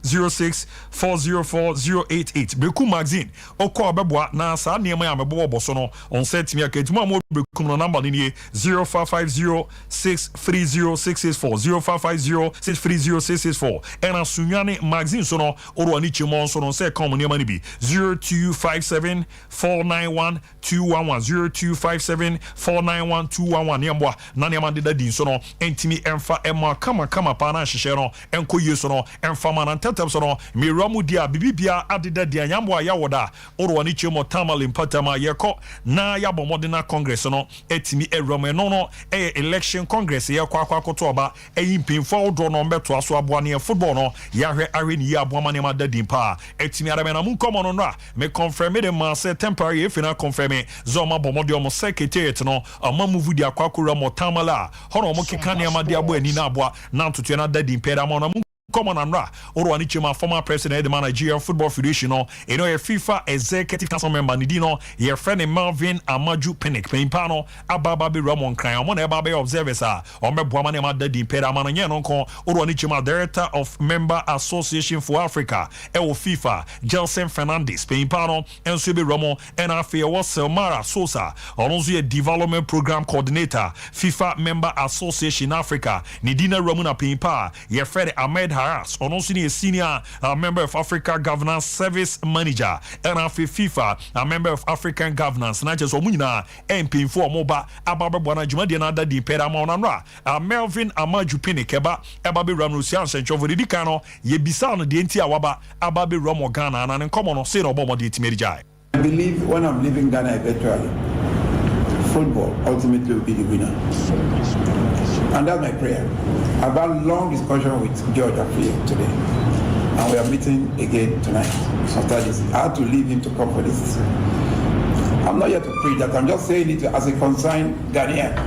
0206 404-088 Beku magazine oko abeboa na sa niema ya mebo oboso no on set mi aketuma mo beku no number ni 0550 630 664 0550 630 664 and asunyane magazine so no oro ani chimo so no se come niema ni bi 0257 491 211 0257 491 211 niamwa na niama de din so no entimi emfa ema kama pa na hihye no enko yeso no emfa ma na tetem so no miramu dia bibibia adeda dia nyamwa ya woda oro ani chemo tamale mpatama yeko na ya bomodena congress no etimi ewrama no election congress ye kwa koto oba eyimpinfo odo no mbeto aso aboa ne football no ya hwe areni ya aboa ma ne ma dadin pa etimi arame na mun komo no na me confirm de ma se temporary if na confirm zoma bomode omo secretariat no ama move dia kwakura mo tamala hono mo keka ne ma dia abo ani na aboa na ntoto na dadin pera mo na common and ra or ani chema former president of the Nigeria Football Federation no you know a FIFA executive council member ni no your friend Marvin Amaju Penick Pempano ababa be Ramon Cran on eba be observers on me boama ne ma dadin pera ma no no ko or ani chema director of member association for Africa FIFA Gelson Fernandez Pempano and so be Ramon and afia was Selmara Sosa onzo a development program coordinator FIFA member association Africa ni dina Ramona Pempa your friend Ahmed Haras also a senior member of Africa Governance Service Manager and FIFA a member of African Governance not just Omuna MP for Moba Ababa Bona Jumadi and other Pera Monamra Melvin Amaju Pinekeba Ababi Ramusian Central Vidicano Yebisan the Intia Waba Ababi Romo Ghana and common say no bomb I believe when I'm leaving Ghana eventually football ultimately will be the winner. And that's my prayer. I've had a long discussion with George Afriel today. And we are meeting again tonight. I had to leave him to come for this. I'm not here to preach that. I'm just saying it as a concerned Ghanaian.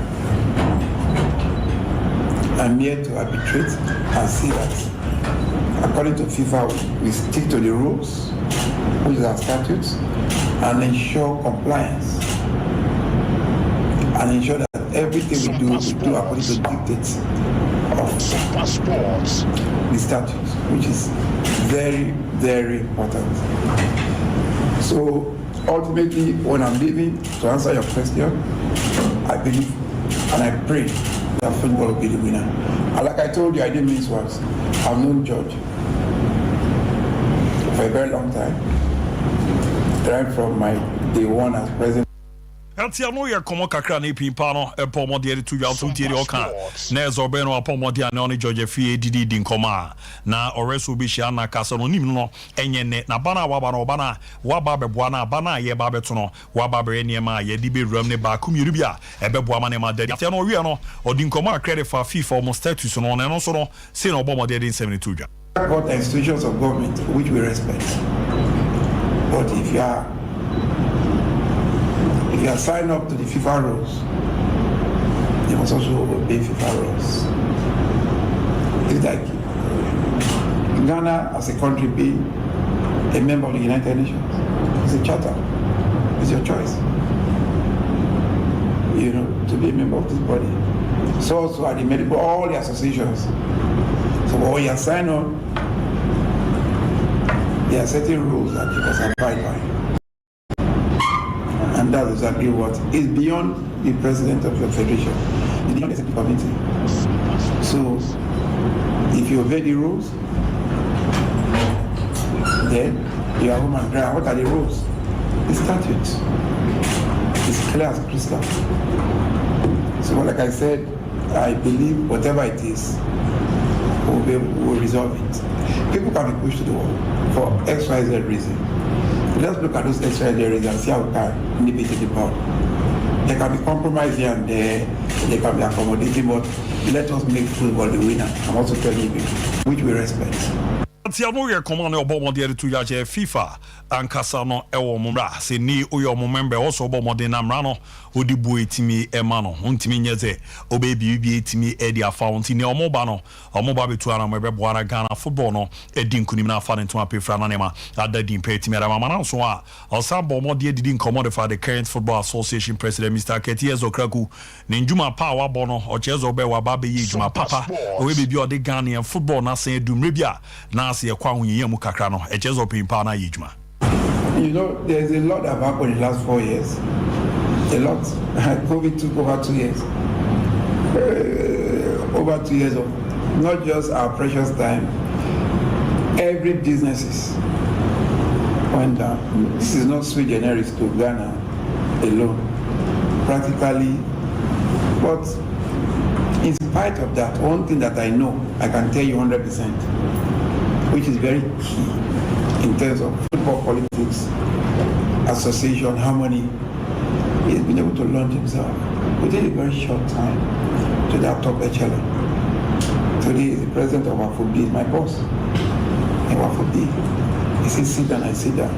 I'm here to arbitrate and see that according to FIFA, we stick to the rules, which is our statutes, and ensure compliance. And ensure that everything we do according to the dictates of the statutes, which is very, very important. So ultimately, when I'm leaving, to answer your question, I believe and I pray that football will be the winner. And like I told you, I didn't mince words. I've known George for a very long time, right from my day one as president. Atia no ye komo kakra na pimpa no epo mo de to ya to tie oka na ezobe no apo mo de na oni George Fie didi din koma na oreso bi hia na kasa no nim no enye ne na bana wa bana waba beboa na bana ye ba beto no waba bre ne ma ye di be ram ne ba kumiru bia ebeboa ma ne ma de atia no wie no odin koma credit for FIFA mo status no no so no say no obo mo de 72 dwa. Got institutions of government which we respect, but if you are signed up to the FIFA rules, you must also obey FIFA rules. It's like Ghana as a country being a member of the United Nations. It's a charter. It's your choice, you know, to be a member of this body. So also are the medical, all the associations. So when you are signed on, there are certain rules that you must abide by. And that's exactly what is beyond the president of your federation, it's beyond the executive committee. So, if you obey the rules, then you are home and dry. What are the rules? The statutes. It's clear as crystal. So, like I said, I believe whatever it is, we'll resolve it. People can be pushed to the wall for XYZ reason. Let's look at those XYZ reasons and see how we can nip it to the bud. There can be compromise here and there, they can be accommodating, but let us make football the winner. I'm also telling you, which we respect. Atia no ye command obo mo de to ya FIFA ankasa no ewo mumra se ni oyo mo member also obo mo de na mra no odi bu etimi ema no ontimi nyeze obe bi etimi e dia fountain ne omo ba no omo ba betu ana mo be boara Ghana football no edi nkunim na fa ne to apefra na ne ma adadi mpa etimi ara mama na so a osabo mo de didi nkomo for the current football association president Mr. Ketia Zokraku ne njuma pa wa bo no o chezo be wa ba be yi njuma papa owe be bi o de Ghanaian football na se dumre bia na you know, there's a lot that happened in the last 4 years. A lot. COVID took over 2 years. Over 2 years of not just our precious time. Every businesses went down. This is not sui generis to Ghana alone. Practically. But in spite of that, one thing that I know, I can tell you 100%, which is very key in terms of football politics, association, harmony. He has been able to launch himself within a very short time to that top echelon. Today, the president of Afrob is my boss. And Afrob, he says sit down, I sit down.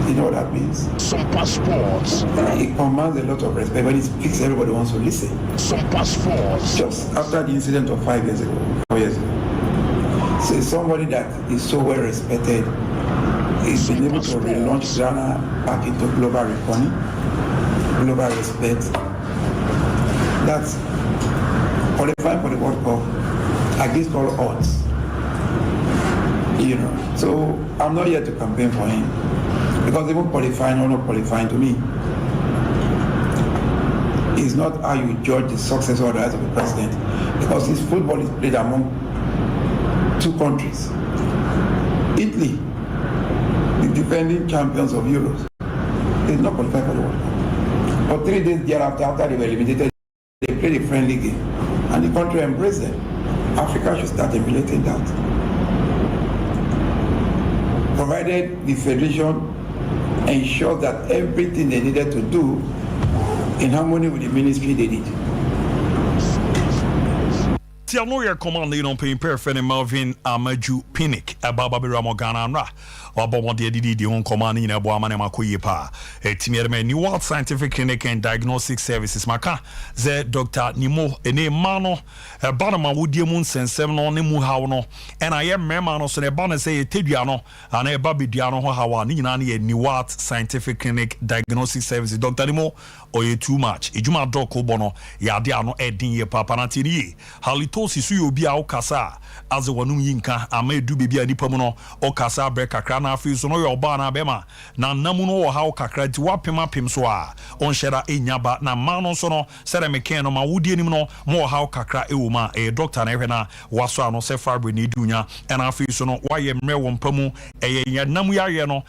You know what that means? Sompa Sports. It commands a lot of respect. When he speaks, everybody wants to listen. Sompa Sports. Just after the incident of 4 years ago. So somebody that is so well respected is been able to relaunch Ghana back into global reckoning, global respect. That's qualifying for the World Cup against all odds. You know, so I'm not here to campaign for him because even qualifying or not qualifying to me is not how you judge the success or the rise of the president, because his football is played among two countries. Italy, the defending champions of Euros, is not qualified for the World Cup. But 3 days thereafter, after they were eliminated, they played a friendly game, and the country embraced them. Africa should start emulating that. Provided the federation ensured that everything they needed to do in harmony with the ministry they did. Tiano ye command you don't pay perfect Melvin Amaju Pinnick ababa be Ramogana Ra or de di home command in a boamane makoyepa a timere New World Scientific Clinic and Diagnostic Services maka ze Dr. Nimo ene mano a banama wudiemun sensem no ne mu hawo no and I am mema no so ne bana say teduano and e babidiano ho hawa ni nyina ne New World Scientific Clinic Diagnostic Services Dr. Nimo oye too much ejuma doc obono ya de ano edin ye papa na tiri halitosis su obi a okasa as wanum yinka amedu bebi anipa mu no okasa bre kakra na afi so no ye oba na bema na namu no wo ha okakra ti wapema pem so a on shera enyaba na ma no so no sere meken no ma wudi anim no mo ha okakra ewo ma doctor na ehwe na waso ano se fabre ni dunya na afi so no waye mre wo mpamu eye namu ya no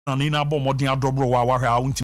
na ni na bo modin adobro wa hwe a unti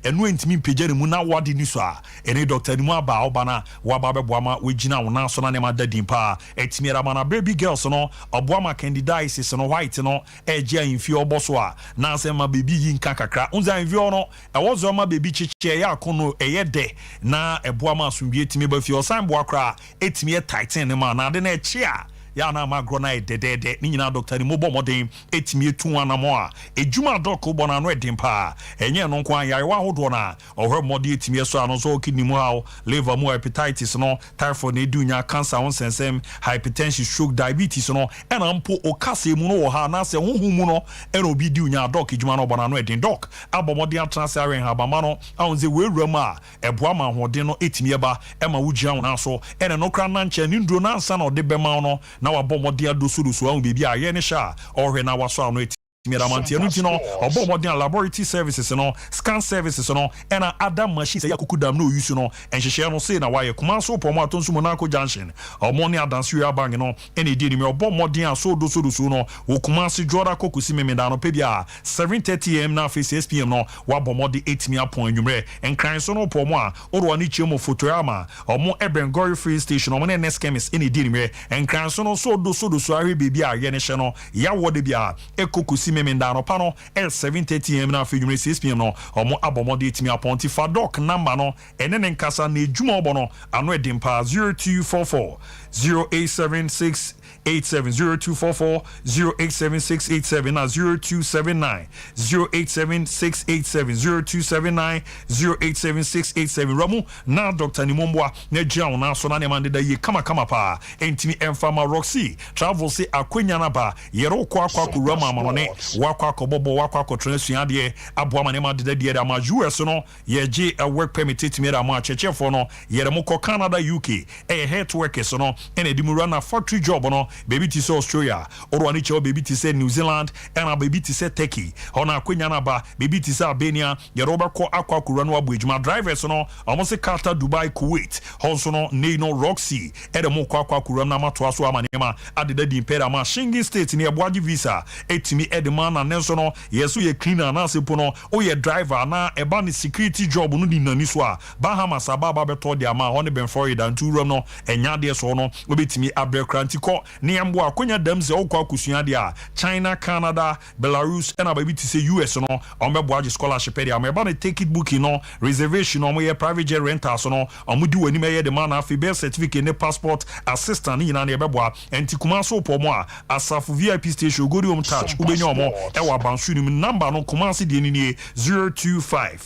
enu entimi pejere mu na wadi ni so a ene doctor ni mu aba obana wa ba bebo ama wegina wona so na ne ma dadin pa etimi era mana baby girls no obo ama candidiasis no white no eje infi obo so a na se ma baby yinka kakra unza infi no e wozo ma baby chiche ya kono eye de na ebo ama asumbi etimi ba fi osan bo akra etimi tighten ne ma na de na echi a ya na magro na dedede ni nyina doctor ni mobo modern etimi etu anamo a ejuma doc obo na no edin pa enye no nko ayare wa hodo na ohwe modern etimi so ano so kidney mu ha liver mu hepatitis no typhoid na edunya cancer on sensem hypertension stroke diabetes no ena mpo okase mu no wo ha na se huhu mu no ena obi dunya doc ejuma no obo na no edin doc abo modern transfer ha ba ma no ahunze we wura mu a ebo ama hode no etimi eba ema wugia wona so ena no kra na nche ni ndro na ansa na ode bema no na wabomodi adosurusu an bebi aye ne sha ohwe na waso anu Miramanti no obo modern laboratory services no scan services no ena other machines ya kukudam no use no enhehye no say na waye kuma so pomo atonsu Monaco junction omoni adansu ya bang no ene di ni obo modern so do so no wo kuma se jora kokusi memeda no pebia 7:30 am na face 6 pm no wabo modi 8 mi apon anwumre enkran so no pomo a odo ni chiemo fotorama omo Ebrengori free station omo ne next chemist ene di ni enkran so no so do so ahwe bebi a ye ne hye no ya wode bia ekokusi memendano pano 7:30 am na afidwumre 6 pm no omo abomode etimi aponti fadoc number no enene nkasa na ejuma obono ano edimpa 0244 0876 870244 087687 na 0279 087687 0279 Ramu na Dr. Nimomboa na jiao na so na ne mande da ye kama pa entimi emfama Roxy travel say akwenya na ba yero kwa kurama manone wakwa kobobo wakwa kotrensua de aboama ne mande da de da ma US no ye je a work permit etimi da ma chechefo no yere mo ko Canada UK health workers no ene dimura na factory job no baby ti say Australia or ani che baby ti say New Zealand and baby ti say Turkey ona akwenya na ba baby ti say Albania ye roba ko akwa kura no abuejuma drivers no almost Qatar Dubai Kuwait honso no ne no Roxy edemo ko akwa kura na mato aso amanema adeda di impera ma Schengen state ne aboaji visa etimi edema na nenso no yeso ye cleaner na sepo no o ye driver na eba ni security job no di nani so a Bahamas ababa beto de ama one ben Florida ntu rom no enya de so no obetimi abrekranti ko ne ambo akonya damze okwa kusua de a China Canada Belarus and baby to say US no omeboaji scholarship area am eba na ticket booking no reservation no ye private jet rental so no omudi wani me ye de man afi birth certificate ne passport assistant ni na ebeboa enti kuma so pomo a asafu VIP station godi touch ubenya omo ewa bansu ni number no kuma se de ni 025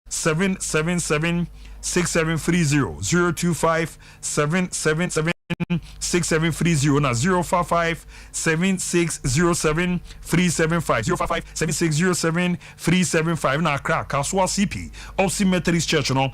777 6730 025 777 6730 na 055 7607 375 055 7607 375 na Accra Kaswa CP of Methodist Church no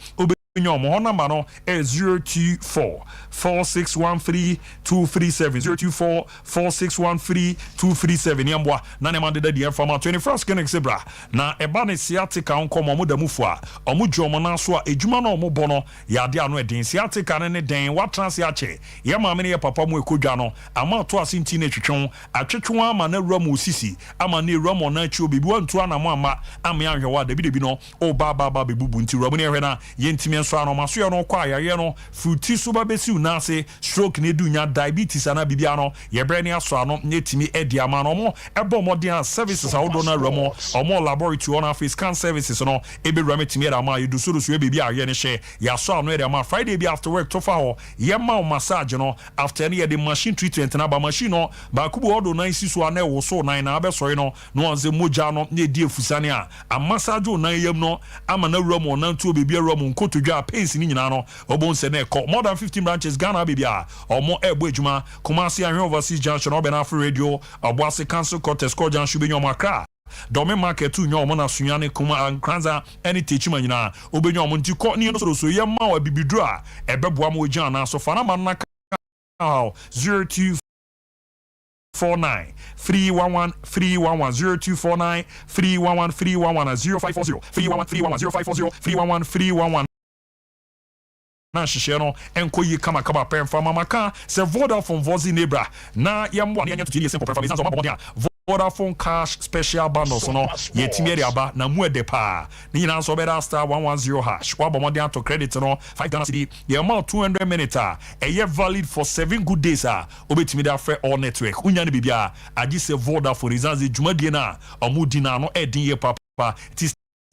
Nyom ho number no 024 4613 237 024 4613 237 yambwa na ne mande da di informa 21st clinic sebra na eba ne siatica onkomo mo da mufu a omo dwomo na so a ejuma na omo bono ya de ano eden siatica ne den wa transi ache ye ma me ne papa mu ekodwa no ama to asinti na twetwon atwetwon ama na wura mu osisi ama na wura mo na chi obibi wantu ana mo ama ahwe wa da bi no o ba bebubu nti wura mo ne hwe na ye ntimi so ano maso no kwa yaye no fruti so ba besi unase stroke ne dunya diabetes ana bibia no ye bre ne aso ano netimi edi ama no mo ebo modern services awodo na ramo omo laboratory on face scan services no ebe rametimi era ma yedu so so bibia aye ne hye ya so ano era ma Friday be after work to fa ho ye ma massage no after ne ye the machine treatment na ba machine no ba kubu odo na isi so ana wo so nan na abesori no no onze moja no ne di efusane a massage o nan yam no ama na ramo na ntu bibia ramo nkotodwa bia pains ni nyina no obon se na ekọ more than 15 branches Ghana bibia omo ebo ejuma Kumasi and overseas junction Obena Free Radio Obuasi Council Court Score junction be nyoma kra Dome market tu nyo na sunyane kuma ankranza any teachima nyina obenyo mo nti ko ni no so ye ma wa bibidru a ebeboa mo gyan na so fana man na 0249 311 311 0249 311 311 0540 311 311 0540 311 311 na hyehyɛ no enko yi kama kama pɛn fa mamaka se Vodafone vozi nebra na yamwa ne anya tutiri yesen pɔpɛ fa bisanso mabɔ dia Vodafone cash special bundles no yetimi ade aba na mu ede pa ne nyina nso bɛda star 110 hash wa bɔ mɔden to credit no 5 Ghana cedi ye amount 200 minutes a ɛyɛ valid for 7 good days a obetimi da frɛ all network unya ne bibia agi se Vodafone izanze dwumadie na ɔmudi na no ɛdin ye papa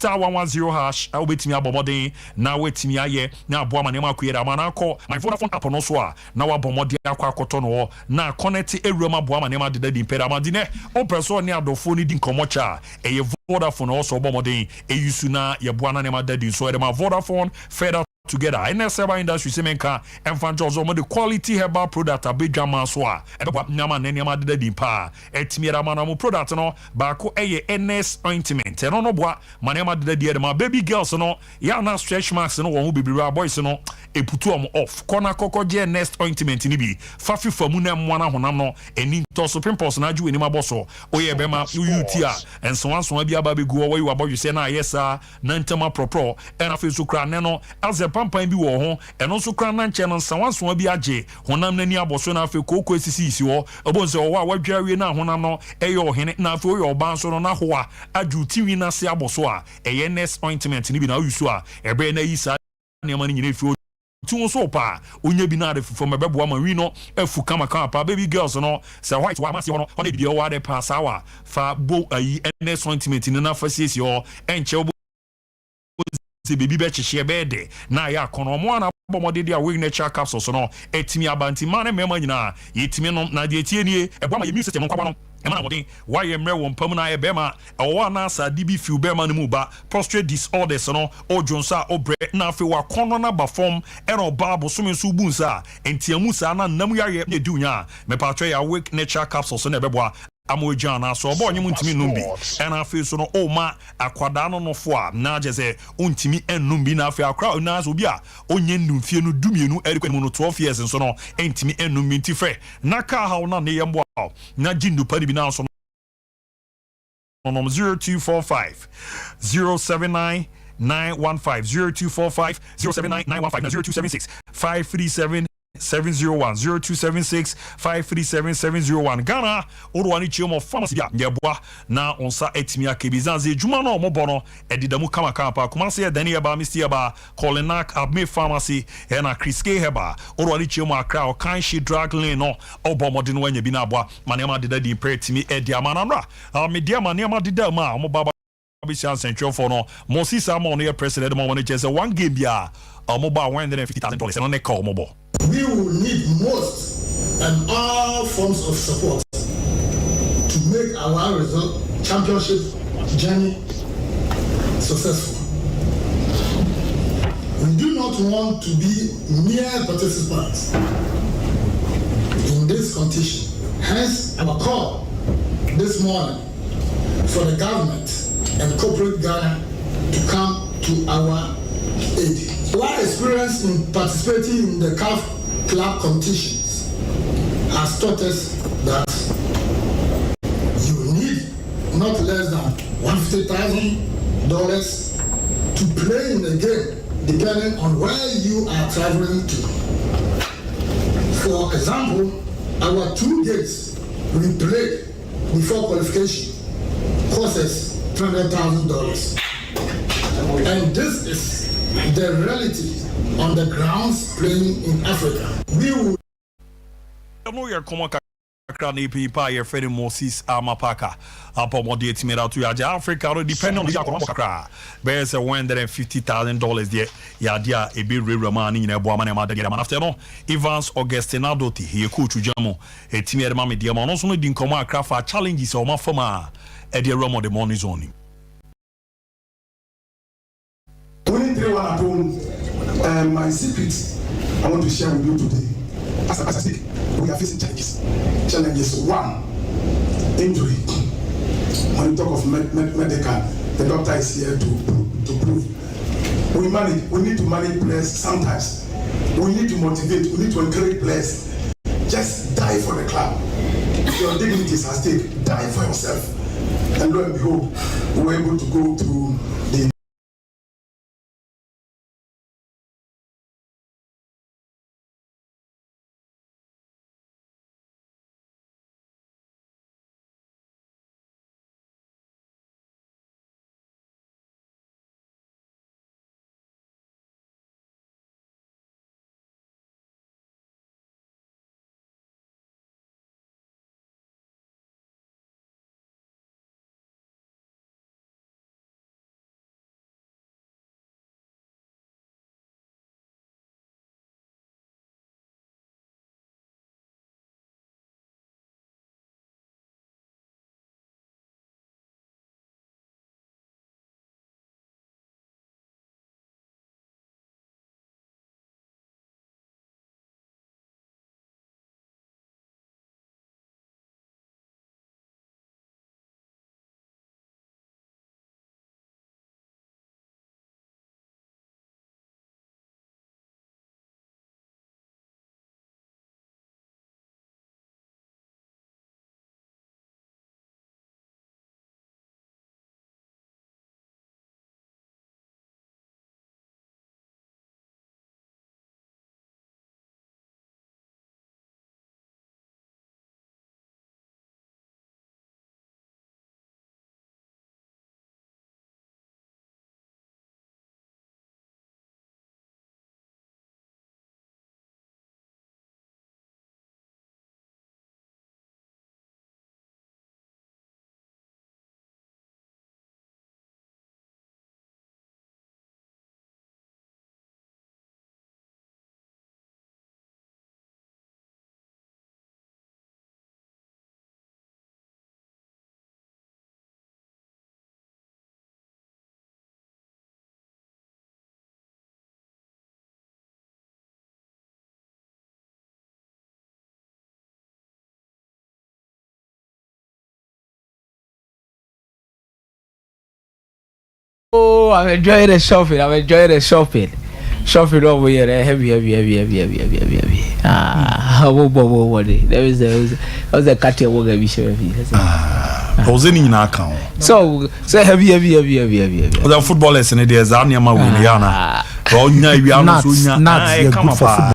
star 110 hash obetimi abomodin na wetimi aye na aboa manema akuyera mana akọ my Vodafone app no so a na wabomodin akọ akoto no na connect ewura aboa manema deda di pera madine o person ni adofo ni di nkomocha eye Vodafone also bomodin eyusu na ye boa na nema dadi so edema Vodafone further together in the cyber industry semenka enfanjo zo mo the quality herbal product abedwama so a ebeba nyama na nyama deda di pa etimiera mana mo product no ba ko eye NS ointment no no boa manema deda di edema baby girls no ya na stretch marks no wo bibira boys no eputu am off kona kokoje NS ointment ni bi fafi famu na mwana honam no eni toso pimples na aju enima boso oye bema UT a enso bi aba begu wo yi aboyu se na yesa na ntama propro ena fe so kra ne no as pampan bi wo ho eno so kra na nche no nsawanso bi age honam nani aboso na afi koko esisi wo obonse wo a wadwawe na honam no eyo ohene na afi oyo oban so no na ho a aju tiwi na se aboso a NS ointment ni bi na yusu a ebe na yisa ne mani nyine fi tun so pa onye bi na de fufo mebebo ama wi no afu kama pa baby girls no say white wa masi no on the wa de pass hour fa bo ayi NS ointment ni na fasisi o enche baby be chihye bede na ya kono mo ana bomode dia we nature capsules no etimi abanti mane mema nyina yetimi no na de tienie ebo ma immune system kwaba no emana modin why emre won pam na ebema ewo na sa DB few bema no mu ba prostate disorders no ojonsa obre na afi wa kono na ba form eno ba bosome so bunsa entiamu sa na nam yaye na dunya me patwe ya we nature capsules no ebeboa amojana so obo nyim ntimi numbi ena afi so no o ma akwada no no fo a na jese untimi ennumbi na afi akra na so bi a onye nnumfie no dumienu erikwenu no 12 years so no entimi ennumbi ntifre na ka ha na ne yembo na jindu pani bi na so no 0245 079 915 0245 079 915 0276 537 701 0276 537 701 Ghana Orwani Chiomo Pharmacy bia nyeboa na onsa etimi akebizanze juma no mobono edidamu kama pa kumase dani eba misti eba Colinac Abme Pharmacy na Kriske heba Orwani Chiomo akra o kan shi drug lane no obomode no anya bi na aboa manema deda di pretimi edia manamra media manema deda ma mo baba Bishop Central for no Moses Amon your president mo won just one game bia mobile $150,000 and on the call mobile. We will need most and all forms of support to make our result championship journey successful. We do not want to be mere participants in this competition. Hence our call this morning for the government and corporate Ghana to come to our aid. Our experience in participating in the CAF club competitions has taught us that you need not less than $150,000 to play in the game, depending on where you are traveling to. For example, our 2 games we played before qualification cost us $300,000. And this is the reality on the grounds playing in Africa. We will know your common crowd people your friend Moses Amapaka upon what they made out to Africa depend on the Yakaka. There's $150,000 there. Yadia a bit Romani in a woman after no Evans Augustinado he coach Jamo a timid mammy dear man also didn't come across for challenges or mafama at the room of the morning zone. 23 at home, My secret I want to share with you today. As I speak, we are facing challenges. One, injury. When you talk of medical, the doctor is here to prove. We need to manage players sometimes. We need to motivate, we need to encourage players. Just die for the club. Your dignity is at stake. Die for yourself. And lo and behold, we were able to go through the Oh, I'm enjoying the shopping. I'm enjoying the shopping. Shopping over here, heavy. What? There was a cat here. What gave you? I was in our account. So heavy. The footballers in the Zania Mawiniana. Oh, no, you are not come up.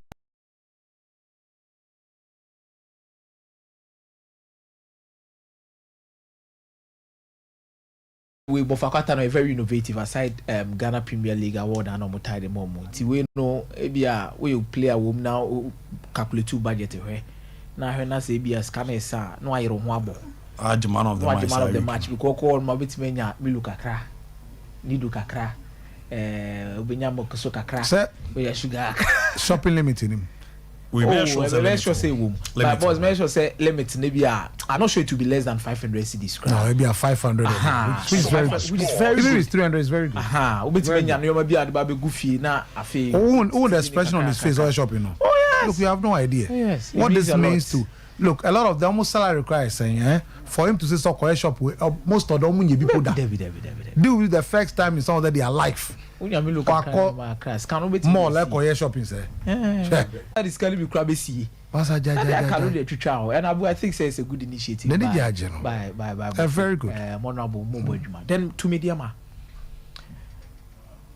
We Bofakata are very innovative aside Ghana Premier League award and Omotai the moment. We know Ebia we play a woman now calculate 2 budget where now when I say Ebia scanner sa no I wabo. The man of the match because call my bit menya milu kakra nidu kakra obenya mokoso kakra we sugar shopping limit in him. We let's just say womb. But boss make sure say limit maybe I'm not sure it will be less than 500 cedis. No, maybe a 500 which is very good. Even if 300 is very good. Obetime you maybe at baby goofy na afi. Oh, the expression on his face while shopping. Oh yes. Look, you have no idea what this means to. Look, a lot of the almost salary requires saying, for him to say so correct shop with most of them people that deal with the first time in some of that their life. More like correct shopping say. This can be crabby see. And I think say it's a good initiative. By very good. Then to media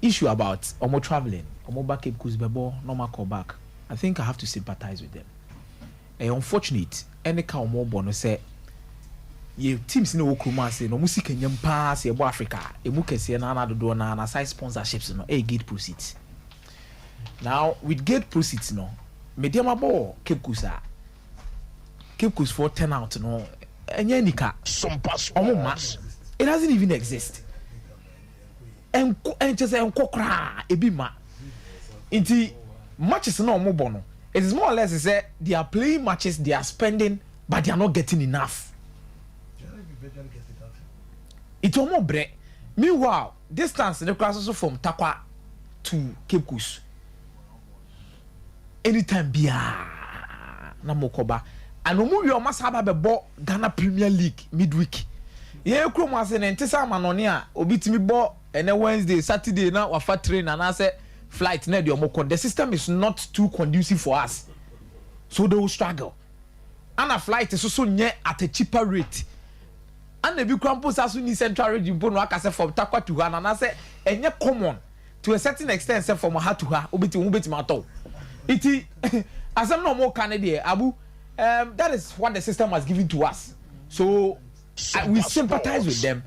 issue about Omo traveling, Omo back Cape Coast Bebo, normal call back. I think I have to sympathize with them. Unfortunate any kind of more bonus say ye teams no Okruma say no music Kenyan pass ye Africa e mu kese na do na side sponsorships no e gate proceeds. Now with gate proceeds no medium ball Cape Coast for 10 out no enye nika Sompa it doesn't even exist and just enkokra ebi ma inti matches no mo bono. It is more or less say they are playing matches, they are spending, but they are not getting enough. It's almost break. Meanwhile, distance the class also from Takwa to Cape Coast. anytime bia na mokoba and omu wi o masaba be bo Ghana Premier League midweek ye krom ase ne ntesa manone a obitimi bo ene Wednesday Saturday na wafa train and ase flight na de omoko. The system is not too conducive for us, so they will struggle. And a flight is also nye at a cheaper rate. And the big campus as we need central region no akase from Takwa to Ghana and I say enye common to a certain extent say from ha to ha obeti mato. Iti as I'm no more Canada Abu that is what the system has given to us. So we sympathize with them,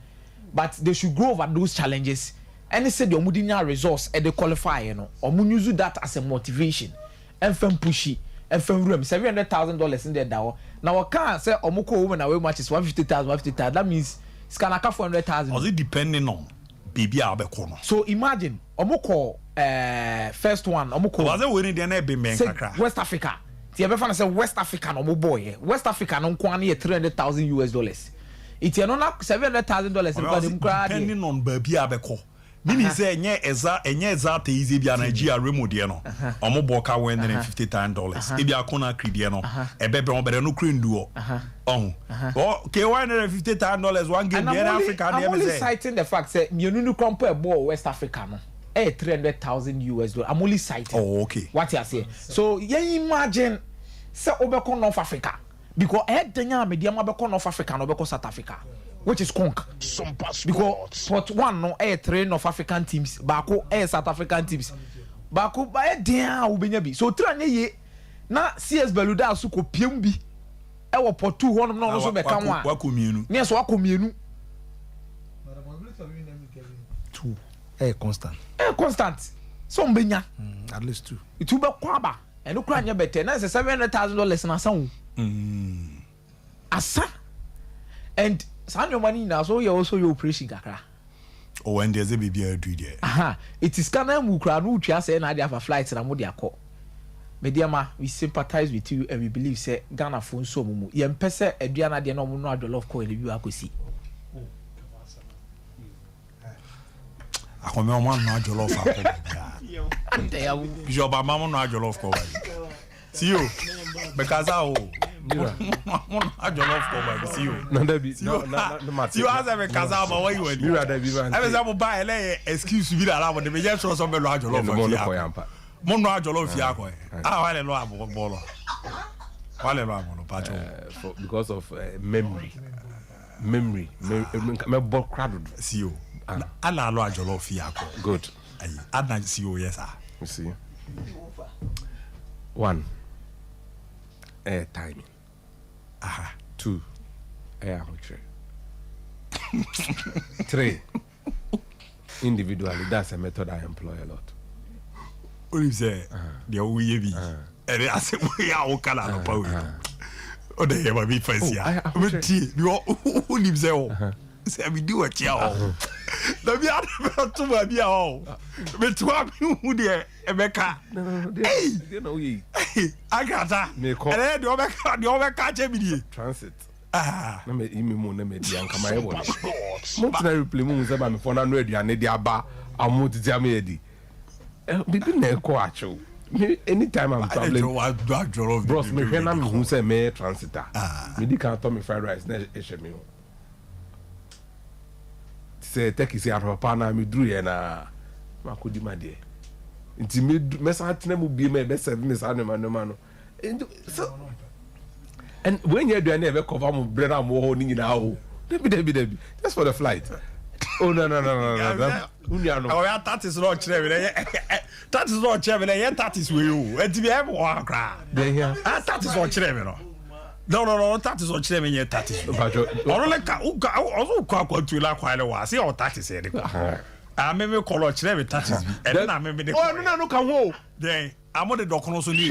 but they should go over those challenges. And they said the omudinya resource and they qualify, you know, or use that as a motivation. And from pushy and from room $700,000 in there now. Now I can't say omuko woman away match is 150,000. That means it's kind of 400,000. Was it depending on baby abekono? So imagine omuko first one omuko. Was it winning the name be West Africa? The other say West Africa no boy. West Africa no kwani $300,000. It's another $700,000 depending on baby abeko. Meaning say enye eza te easy bia Nigeria remodie no. Omo boka win $150,000. Ebi akona credit no. Ebebe on bere no krenduo. Okay, $150,000 one game in Africa. I'm only citing the fact that you compare ball West Africa no. $300,000. I'm only citing. Oh, okay. What you say? So you imagine say obeko North Africa because denya media obeko North Africa no obeko South Africa. Which is conk because pot one no three North African teams bako South African teams bako ba dia ubenya bi so tranye ye na CS Beluda so ko piem bi e wo pot 2 honom no so be kan wa wakomienu ne so wakomienu two constant so mbenya at least 2 itu be kwaba e no kura nya bete na $700,000 na san asa and Sanyo money now, so you also your operation kakra. Oh, and there's a baby I do there. It is Ghana Mukra no chia say na dey have a flight na mo dey akọ. Mediama, we sympathize with you and we believe say Ghana phone so mumu. Ye mpese aduana dey no mo no adolf ko ele bi akosi. Akome o man no adolf akọ. Bijo ba mama no adolf ko wa. See you. Because I jollof cover see you. No, that be no. You ask me kaza ba why you went. You rather be man. I was able buy ele excuse bi la la but me just show some lo jollof. Mo no jollof ya ko. Wale lo abo bolo. Wale lo abo no pacho. Because of memory. Me ball crowded. See you. Ala lo jollof ya ko. Good. Adna see you yes sir. You see. 1 air timing. 2 air amateur. 3 individually. That's a method I employ a lot. What you say? The we be. And I say we are okala no power. Oh, they have a bit fancy. But who lives there? Say we do a chow. The be out to my beer. But to have who there, Emeka. Hey, you know ye. I got that. And then the overcatch every transit. Na me imi mo na me di anka my ebo. Mo tina replay mo se ba me for na no aduane di aba amu titi am yedi. Bibi na ko acho. Anytime I'm traveling, bros, me hwe na me hu se me transiter. Me di kan to me fried rice na e she me. Say take is out papa na me dru ye na makodi ma de. Nti me sa tena mu bi me be serve me sa no no. So and when you do never cover mo brother mo ho ni na ho. Debi. Just for the flight. Oh no. Unya no. Oh yeah, that is not chere. That is not chere. That is we you. E be e mo akra. That is not chere no. No, that is not chere me that is. Only ka also kwa tu la kwa le wa. See all that is here. Me call chere me that is. And na me de. Oh no kan ho. Then I'm on the docuno so ni.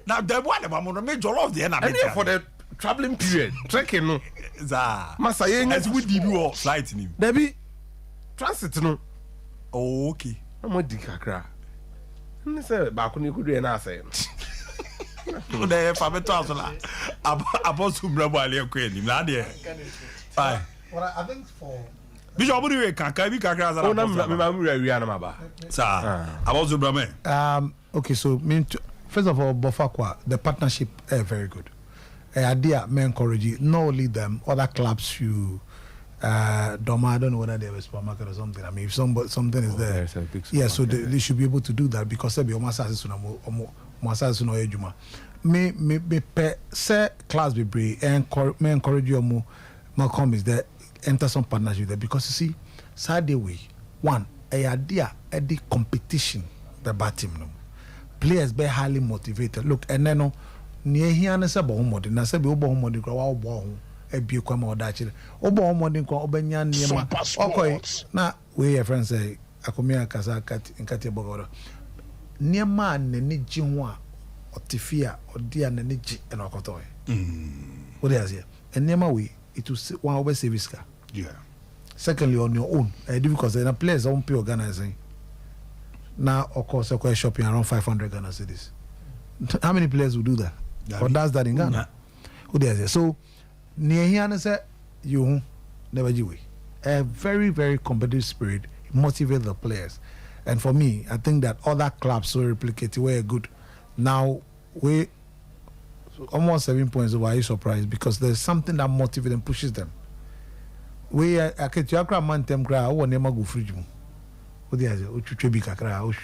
Now the one about me jollof there na me for the traveling period trekking no za masa yen as we did you flight ni debi transit no okay am di kakra ni say ba ko ni kudu na say no dey fa beto asola abosu brabo ale ko ni na dey fine well I think for Bishop Buri we kakra bi kakra za na me ma mu wi na ma ba sa abosu brabo okay so me first of all, Bofakwa, the partnership is very good. Idea may encourage you, not only them, other clubs you. Doma, I don't know whether they have a supermarket or something. I mean, if something is there, yeah, so they should be able to do that because they be me pe say class be brave me encourage you more come is there enter some partnership there because you see side way one idea the competition the bad team no players be highly motivated look and then no near here na say bo mod na say be bo mod kwa wa bo ho ebie kwa ma oda chire obo mod kwa obanya niema okoy na we your friends say akomia kasa nkati bogodo niema na ni ji ho a otifia odia na ni ji na okotoy what is here and niema we it will one over service car. Yeah. Secondly, on your own, because the players don't pay organizing. Now, of course, I shopping around 500 Ghana cedis. How many players will do that? Or does that in Ghana? Who there? So, near here, say you never do. A very, very competitive spirit motivates the players, and for me, I think that other clubs will replicate were good. Now we. Almost 7 points. Why are you surprised? Because there's something that motivates and pushes them. We are man them cry. Oh, never go fridge. What the other? Oh, chuchebi kakra.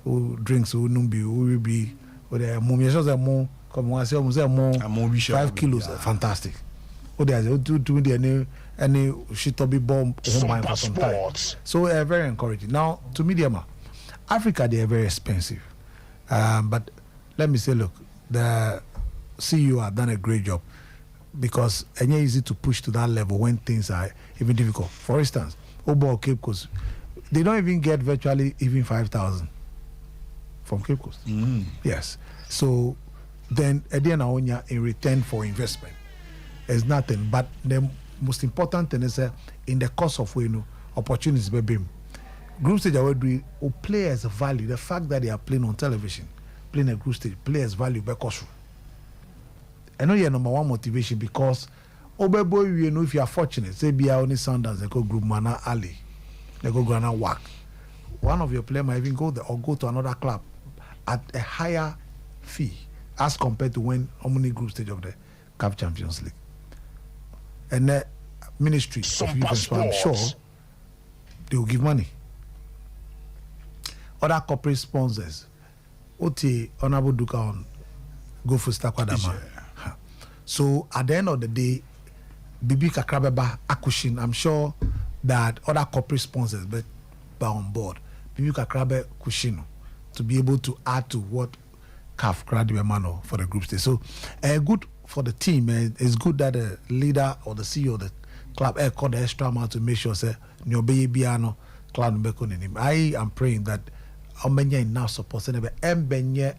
Oh, drinks. Oh, numbi. Oh, will be. Oh, the mummy. So the more. Come on, say more. 5 kilos. Fantastic. Oh, the other. Do the any shit to be bomb home mind for some time. So very encouraging. Now to me, Africa they are very expensive. But let me say, look, the CEO have done a great job because it's easy to push to that level when things are even difficult. For instance, Obo Cape Coast, they don't even get virtually even 5,000 from Cape Coast. Yes. So then Ediana in return for investment is nothing. But the most important thing is in the course of opportunities baby. Group stage are doing players value the fact that they are playing on television, playing a group stage, players value because I know your number one motivation because Obebo, you know, if you are fortunate, say be only Sundance, they go group Mana Ali, they go Grana Wak. One of your players might even go there or go to another club at a higher fee as compared to when Omni group stage of the CAF Champions League. And the ministry of youth, so I'm sure they will give money. Other corporate sponsors, Oti Honorable Duka go for Stakwadama. So at the end of the day, Bibi Kakrabeba Akushin, I'm sure that other corporate sponsors but on board. Bibi Kakrabe Kushino to be able to add to what CAF Kradibemano for the group stage. So good for the team. It's good that the leader or the CEO of the club called the extra amount to make sure say Nyobe Biano club Bekonim. I am praying that Omenya now supports Mbenye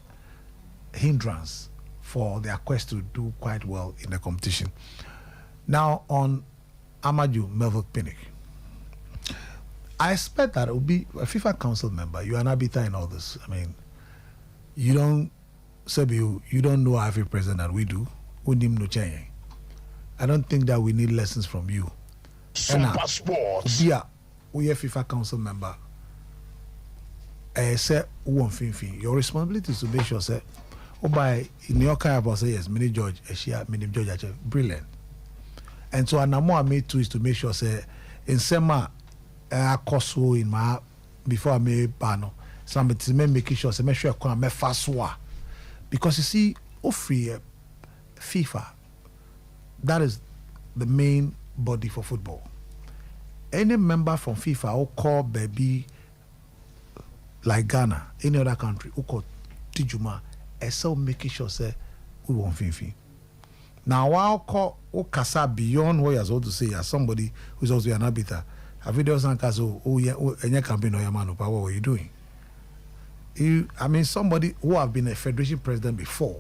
hindrance for their quest to do quite well in the competition. Now on Amaju Melville Pinnick, I expect that it will be a FIFA Council member. You are an arbiter in all this. I mean, you don't know every president that we do. I don't think that we need lessons from you. Sompa Sports. Yeah, we are FIFA Council member. Say your responsibility is to make sure say. Oh, by in your kind of say yes, mini George, mini George, brilliant. And so anamo I made too is to make sure say in sema cost in my before I made pano. Somebody making sure say make sure I come fast because you see, free FIFA, that is the main body for football. Any member from FIFA who call baby like Ghana, any other country who call Tijuma. So making sure say we won't fin. Now I'll call Okasa beyond what you're supposed to say as somebody who's also an arbiter. Have you done any campaign or your man? What were you doing? I mean somebody who have been a federation president before,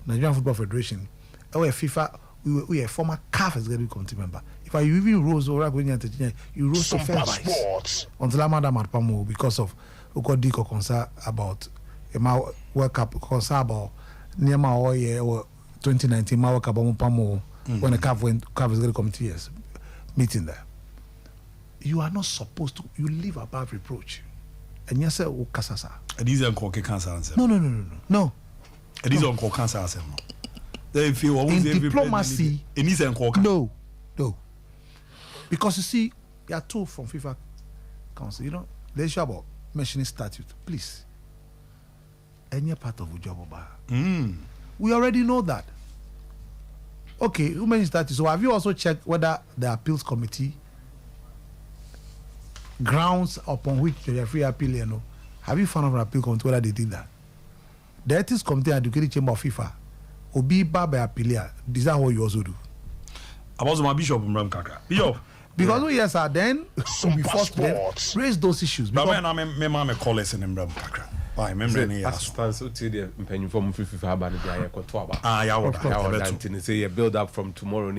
Nigerian Football Federation, or a FIFA, we a former CAF executive committee member. If I even rose or you rose to fair vice until I'm Madam Pamo because of Ukodiko concern about my World Cup concern about near my or 2019 my World Cup Pamo when the CAF executive committee is meeting there. You are not supposed to. You live above reproach. And you say, "Oh, kasasa." And these are cancer answer. No. It is on cancer. If you in diplomacy, it needs a no. Because you see, you are told from FIFA Council, you know, the issue about mentioning statute. Please, any part of the job, we already know that. Okay, who mentioned statute? So have you also checked whether the appeals committee grounds upon which the referee appeal, you know, have you found out from appeal committee whether they did that? The ethics committee and educative chamber of FIFA Obi Baba Apilia, is that what you also do? I was my bishop in Ramkaka. Bishop. Because yes, then we forced to raise those issues. But when I'm a college in Ramkaka. I remember any assistance to the opinion from FIFA by the Ayakotwaba. I say a build up from tomorrow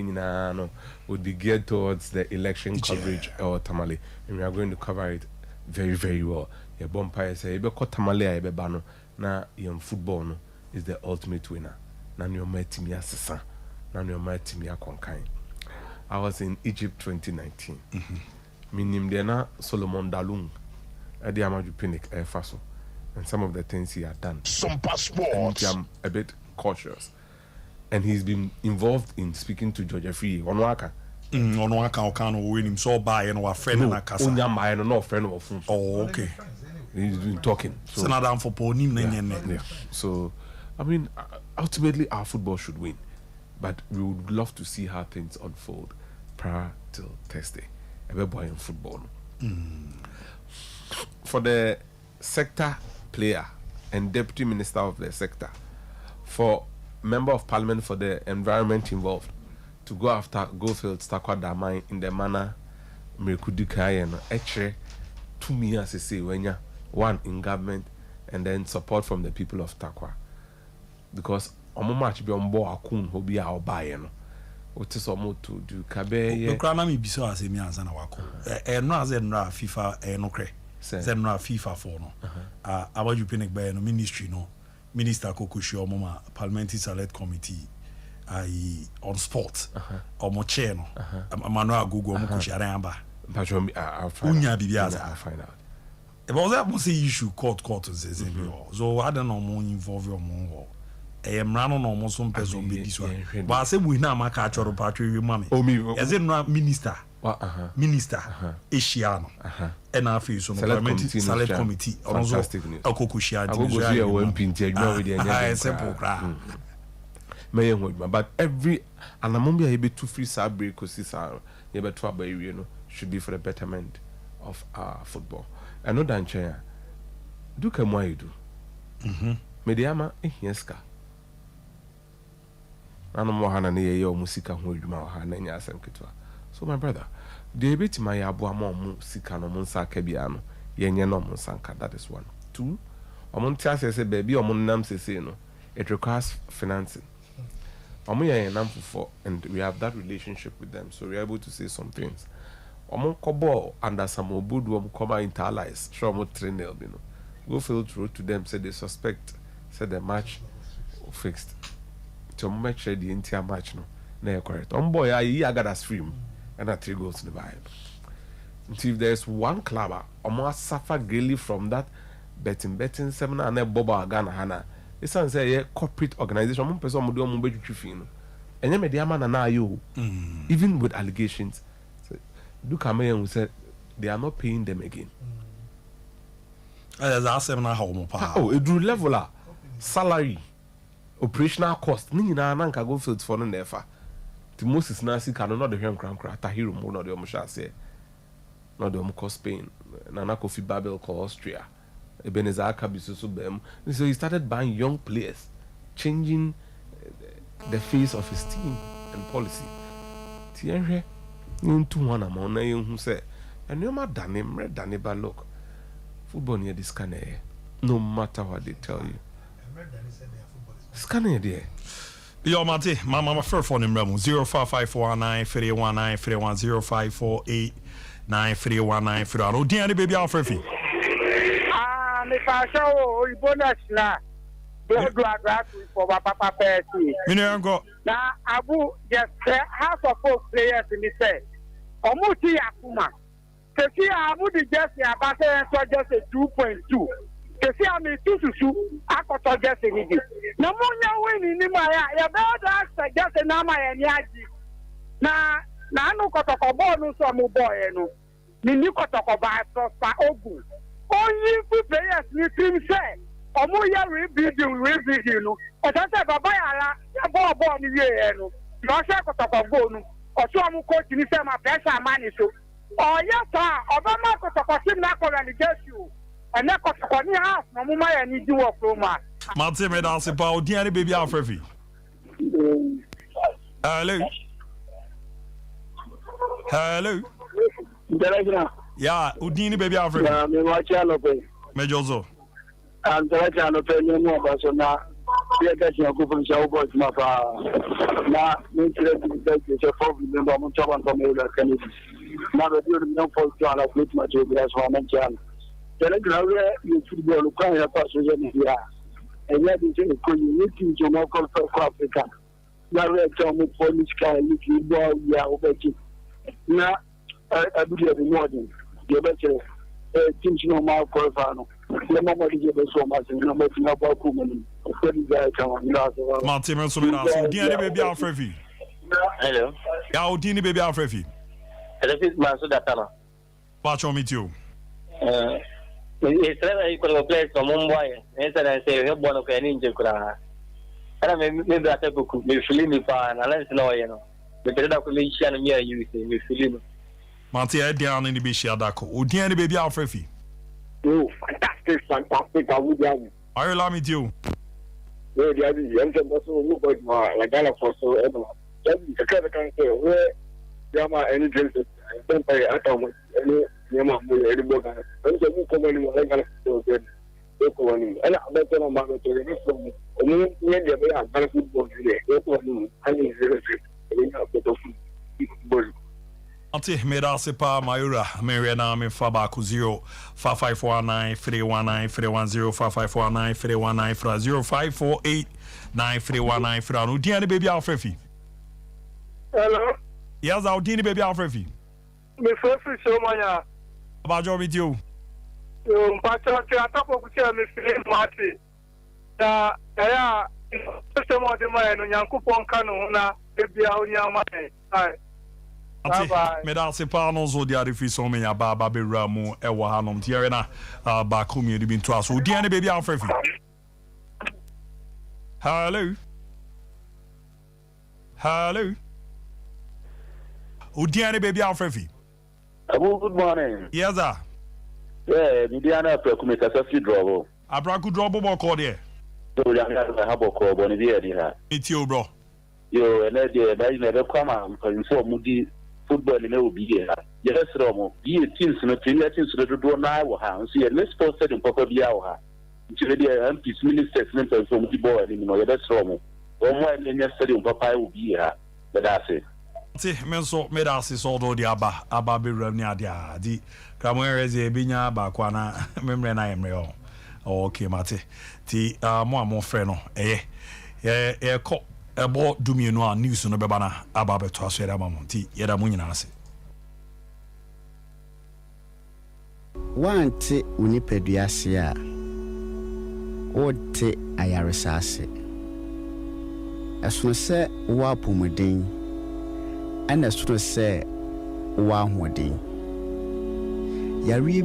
would be geared towards the election coverage or Tamale. And we are going to cover it very, very well. Your bumpire say, Tamale, Bano, na young football is the ultimate winner. I was in Egypt 2019. Minim Dena Solomon Dalung at the Amaju Pinnick Air Faso. And some of the things he had done. Sompa Sports. I'm a bit cautious. And he's been involved in speaking to Georgia Free. Onwaka. Onwaka Okano win him so by and our friend in a casa. No friend of Oh, okay. He's been talking. So now for Ponim. So I mean, ultimately, our football should win, but we would love to see how things unfold prior till Thursday. Everybody in football. For the sector player and deputy minister of the sector, for member of parliament for the environment involved, to go after Gofield Stakwa Damai in the manner Mekudikai and Eche, 2 years to say when you one in government and then support from the people of Takwa. Because omo match be on board akun hobi a obaye no what is omo to do kabe no krana mi biso asemi ansa na wako no as no FIFA no kre say no FIFA for no abaju pinik by no ministry no minister kokoshi omo ma parliamentary select committee on sport omo chair no Manuel Agogo omo koshi aramba I'll find out. About that must say issue court so I don't know more involved or more. I am running almost some person be this one. But I say we now make a choro patri with mommy. Oh me. As in minister. Minister. Asiano. And I feel so parliamentary select committee. Fantastic news. Okokushia. Agogo one pinch. I simple cry. But every and I'm be able to free sabre because you better to you know should be for the betterment of our football. I know that chair. Do come why you do. Mediama yeska. Ano mo hana ne ye musika ho adwuma ha na nya asem ketwa. So my brother, the bit my abo mo musika no mo nsa ka bia no ye nye no mo nsanka. That is one. Two, omon tia say baby omon nam say no. It requires financing. Omo ye nam for and we have that relationship with them, so we're able to say some things. Omo kobo under some obudu omo come into allies. Sure omo 3-0, you know. Go field through to them, said they suspect, said the match fixed. To make sure the entire match no, na correct. Boy, I got a stream and 3 goals in the vibe. If there's one club, I suffer greatly from that betting seminar and a boba Ghana Hana. It's a corporate organization. I'm person do on fino. And then the man and you, even with allegations, do come in and said they are not paying them again. Oh, it drew leveler salary. Operational cost ni na nanka go field for no nefa the Moses Nasi can not the him cram Tahiro mo no the omusha say no the omko Spain Nana Kofi Babel ko Austria Ebenezer Akabisu so bem. So he started buying young players, changing the face of his team and policy. Tienre into one amount na who say and you ma dane red dane ba look football near this kind of no matter what they tell you. Scanning there. Yo, Mate, my first phone number 055419 319 310 548 319 319 baby Alfred. Me show bonus na. Do for papa person. Na abu just half of 4 players in the set. Omuti akuma. Teki abu the just about so just a 2.2. kesi ami tususu akoto jese ni di na munya weni ni ma ya be da access jese na ma ya ni aji na anu kotoko ball so mu boy no ni kotoko ba prosper ogun only players ni team say omo ya rebuilding no o ta say baba ya la ball ni ye no no say kotoko go no o so amu coach ni say ma pressure man so o ya ta obama kotoko team na ko relegation and na kotoko ni half no mo ma ya ni di work pro ma Martin me dance pa o dia ni baby afrefi hello yeah udini baby afrefi ya me watch alo pe mejozo antara no pe ni mo ba so na ye ka ti ko fun shawo boys ma fa na ni tire ti se for bi mo mo chaban ko me la kan na be dio ni for to ala fit ma je bi so ma chan tele grawe ni football ko ya pa so je ni ya ẹ̀yẹ́ bí ṣe kò yìí ní kí n jọ mọ́ kọ́ fẹ́ fún Africa lára ẹ̀jẹ̀ ọmọ police car yìí kì í gbọ́ ìyá ọbẹ̀jì na ẹ̀bùdí ẹ̀bí mọ́ọ̀dìn yẹ̀bẹ̀ tẹ̀ tí n ṣe máa kọ́ ẹ̀fà nù ilé mọ́mọ́ ní yẹ̀bẹ̀ sọ ọmọ àti ìnáwó tí wọ́n bá kú mọ́ ní ọ̀pẹ́ ní ìgbà ẹ̀ka wọn nílá àti wọn. Martin mẹ́sàn-án mi náà sọ díẹ̀ ní bèbí afẹ́fì. Hello. yà ó dín ní bèbí afẹ́fì. ẹ̀lẹ́fíìsì máa ń sọ dàtà náà. pàṣọ mi tí o. Israel ay ko play so mo mboye esa na se he bono ko ni nje kura ana me brata ko me filimi pa na lens no ye no me teda ko me shia no me ayu se me filimi Martin e dia ni be shia dako o dia ni baby afrefi oh fantastic awu dia ni ayo la mi tí o we dia bi en se so mo boy ma la gala for so e no jadi ka kan se we jama any drinks don't pay atom any nyama mo eri boga nse mu ko mani mo ngala to be ko wani ana abete no ma to ni so mo ni de be a ban football ni ko wani ani zero ni na to football Ante meda se pa Mayura Mary na me fa ba ku 05549 319 310 5549 319 0548 9319 fra no dia ni baby afrefi. Hello. Yes, I'll dini baby afrefi. Me fefi so manya. Abajo video. Mpacha ti atapo ku se me fili mati. Da ya se mo de ma no Nyankopon ka no na bia onyama ai. Ante meda se pa no zo dia refi so me ya baba be ramu e wo hanom tiere na ba ko mi bi nto aso dia ne baby afrefi. Hello. Hello. Udiane baby afrefi. Abu, good morning. Yes, sir. Yeah, Midiana Precum is a few draw. Abraku draw bobo call there. So, young have a call, Bonivia. It's you, bro. You and I never come out and so moody football in will be here. Yes, Romo, be a team, no teams to do an hour house. See, and let's post it in Papa Biawa. It's already a peace minister from the boy, you know, that's Romo. Or one in yesterday, Papa will be here. But that's it. Ti menso medasi so do di aba be ram ni adia di kramwe ze binya ba kwa na memre na yemre o okay mate ti mo frɛ no ye ko ebo dumienu a news no beba na aba beto aso era mamo ti ye da mo nyina ase wante unipadua ase a wote ayaresa ase ɛso sɛ wo apomuden ana soro sɛ wo ahoden yare bi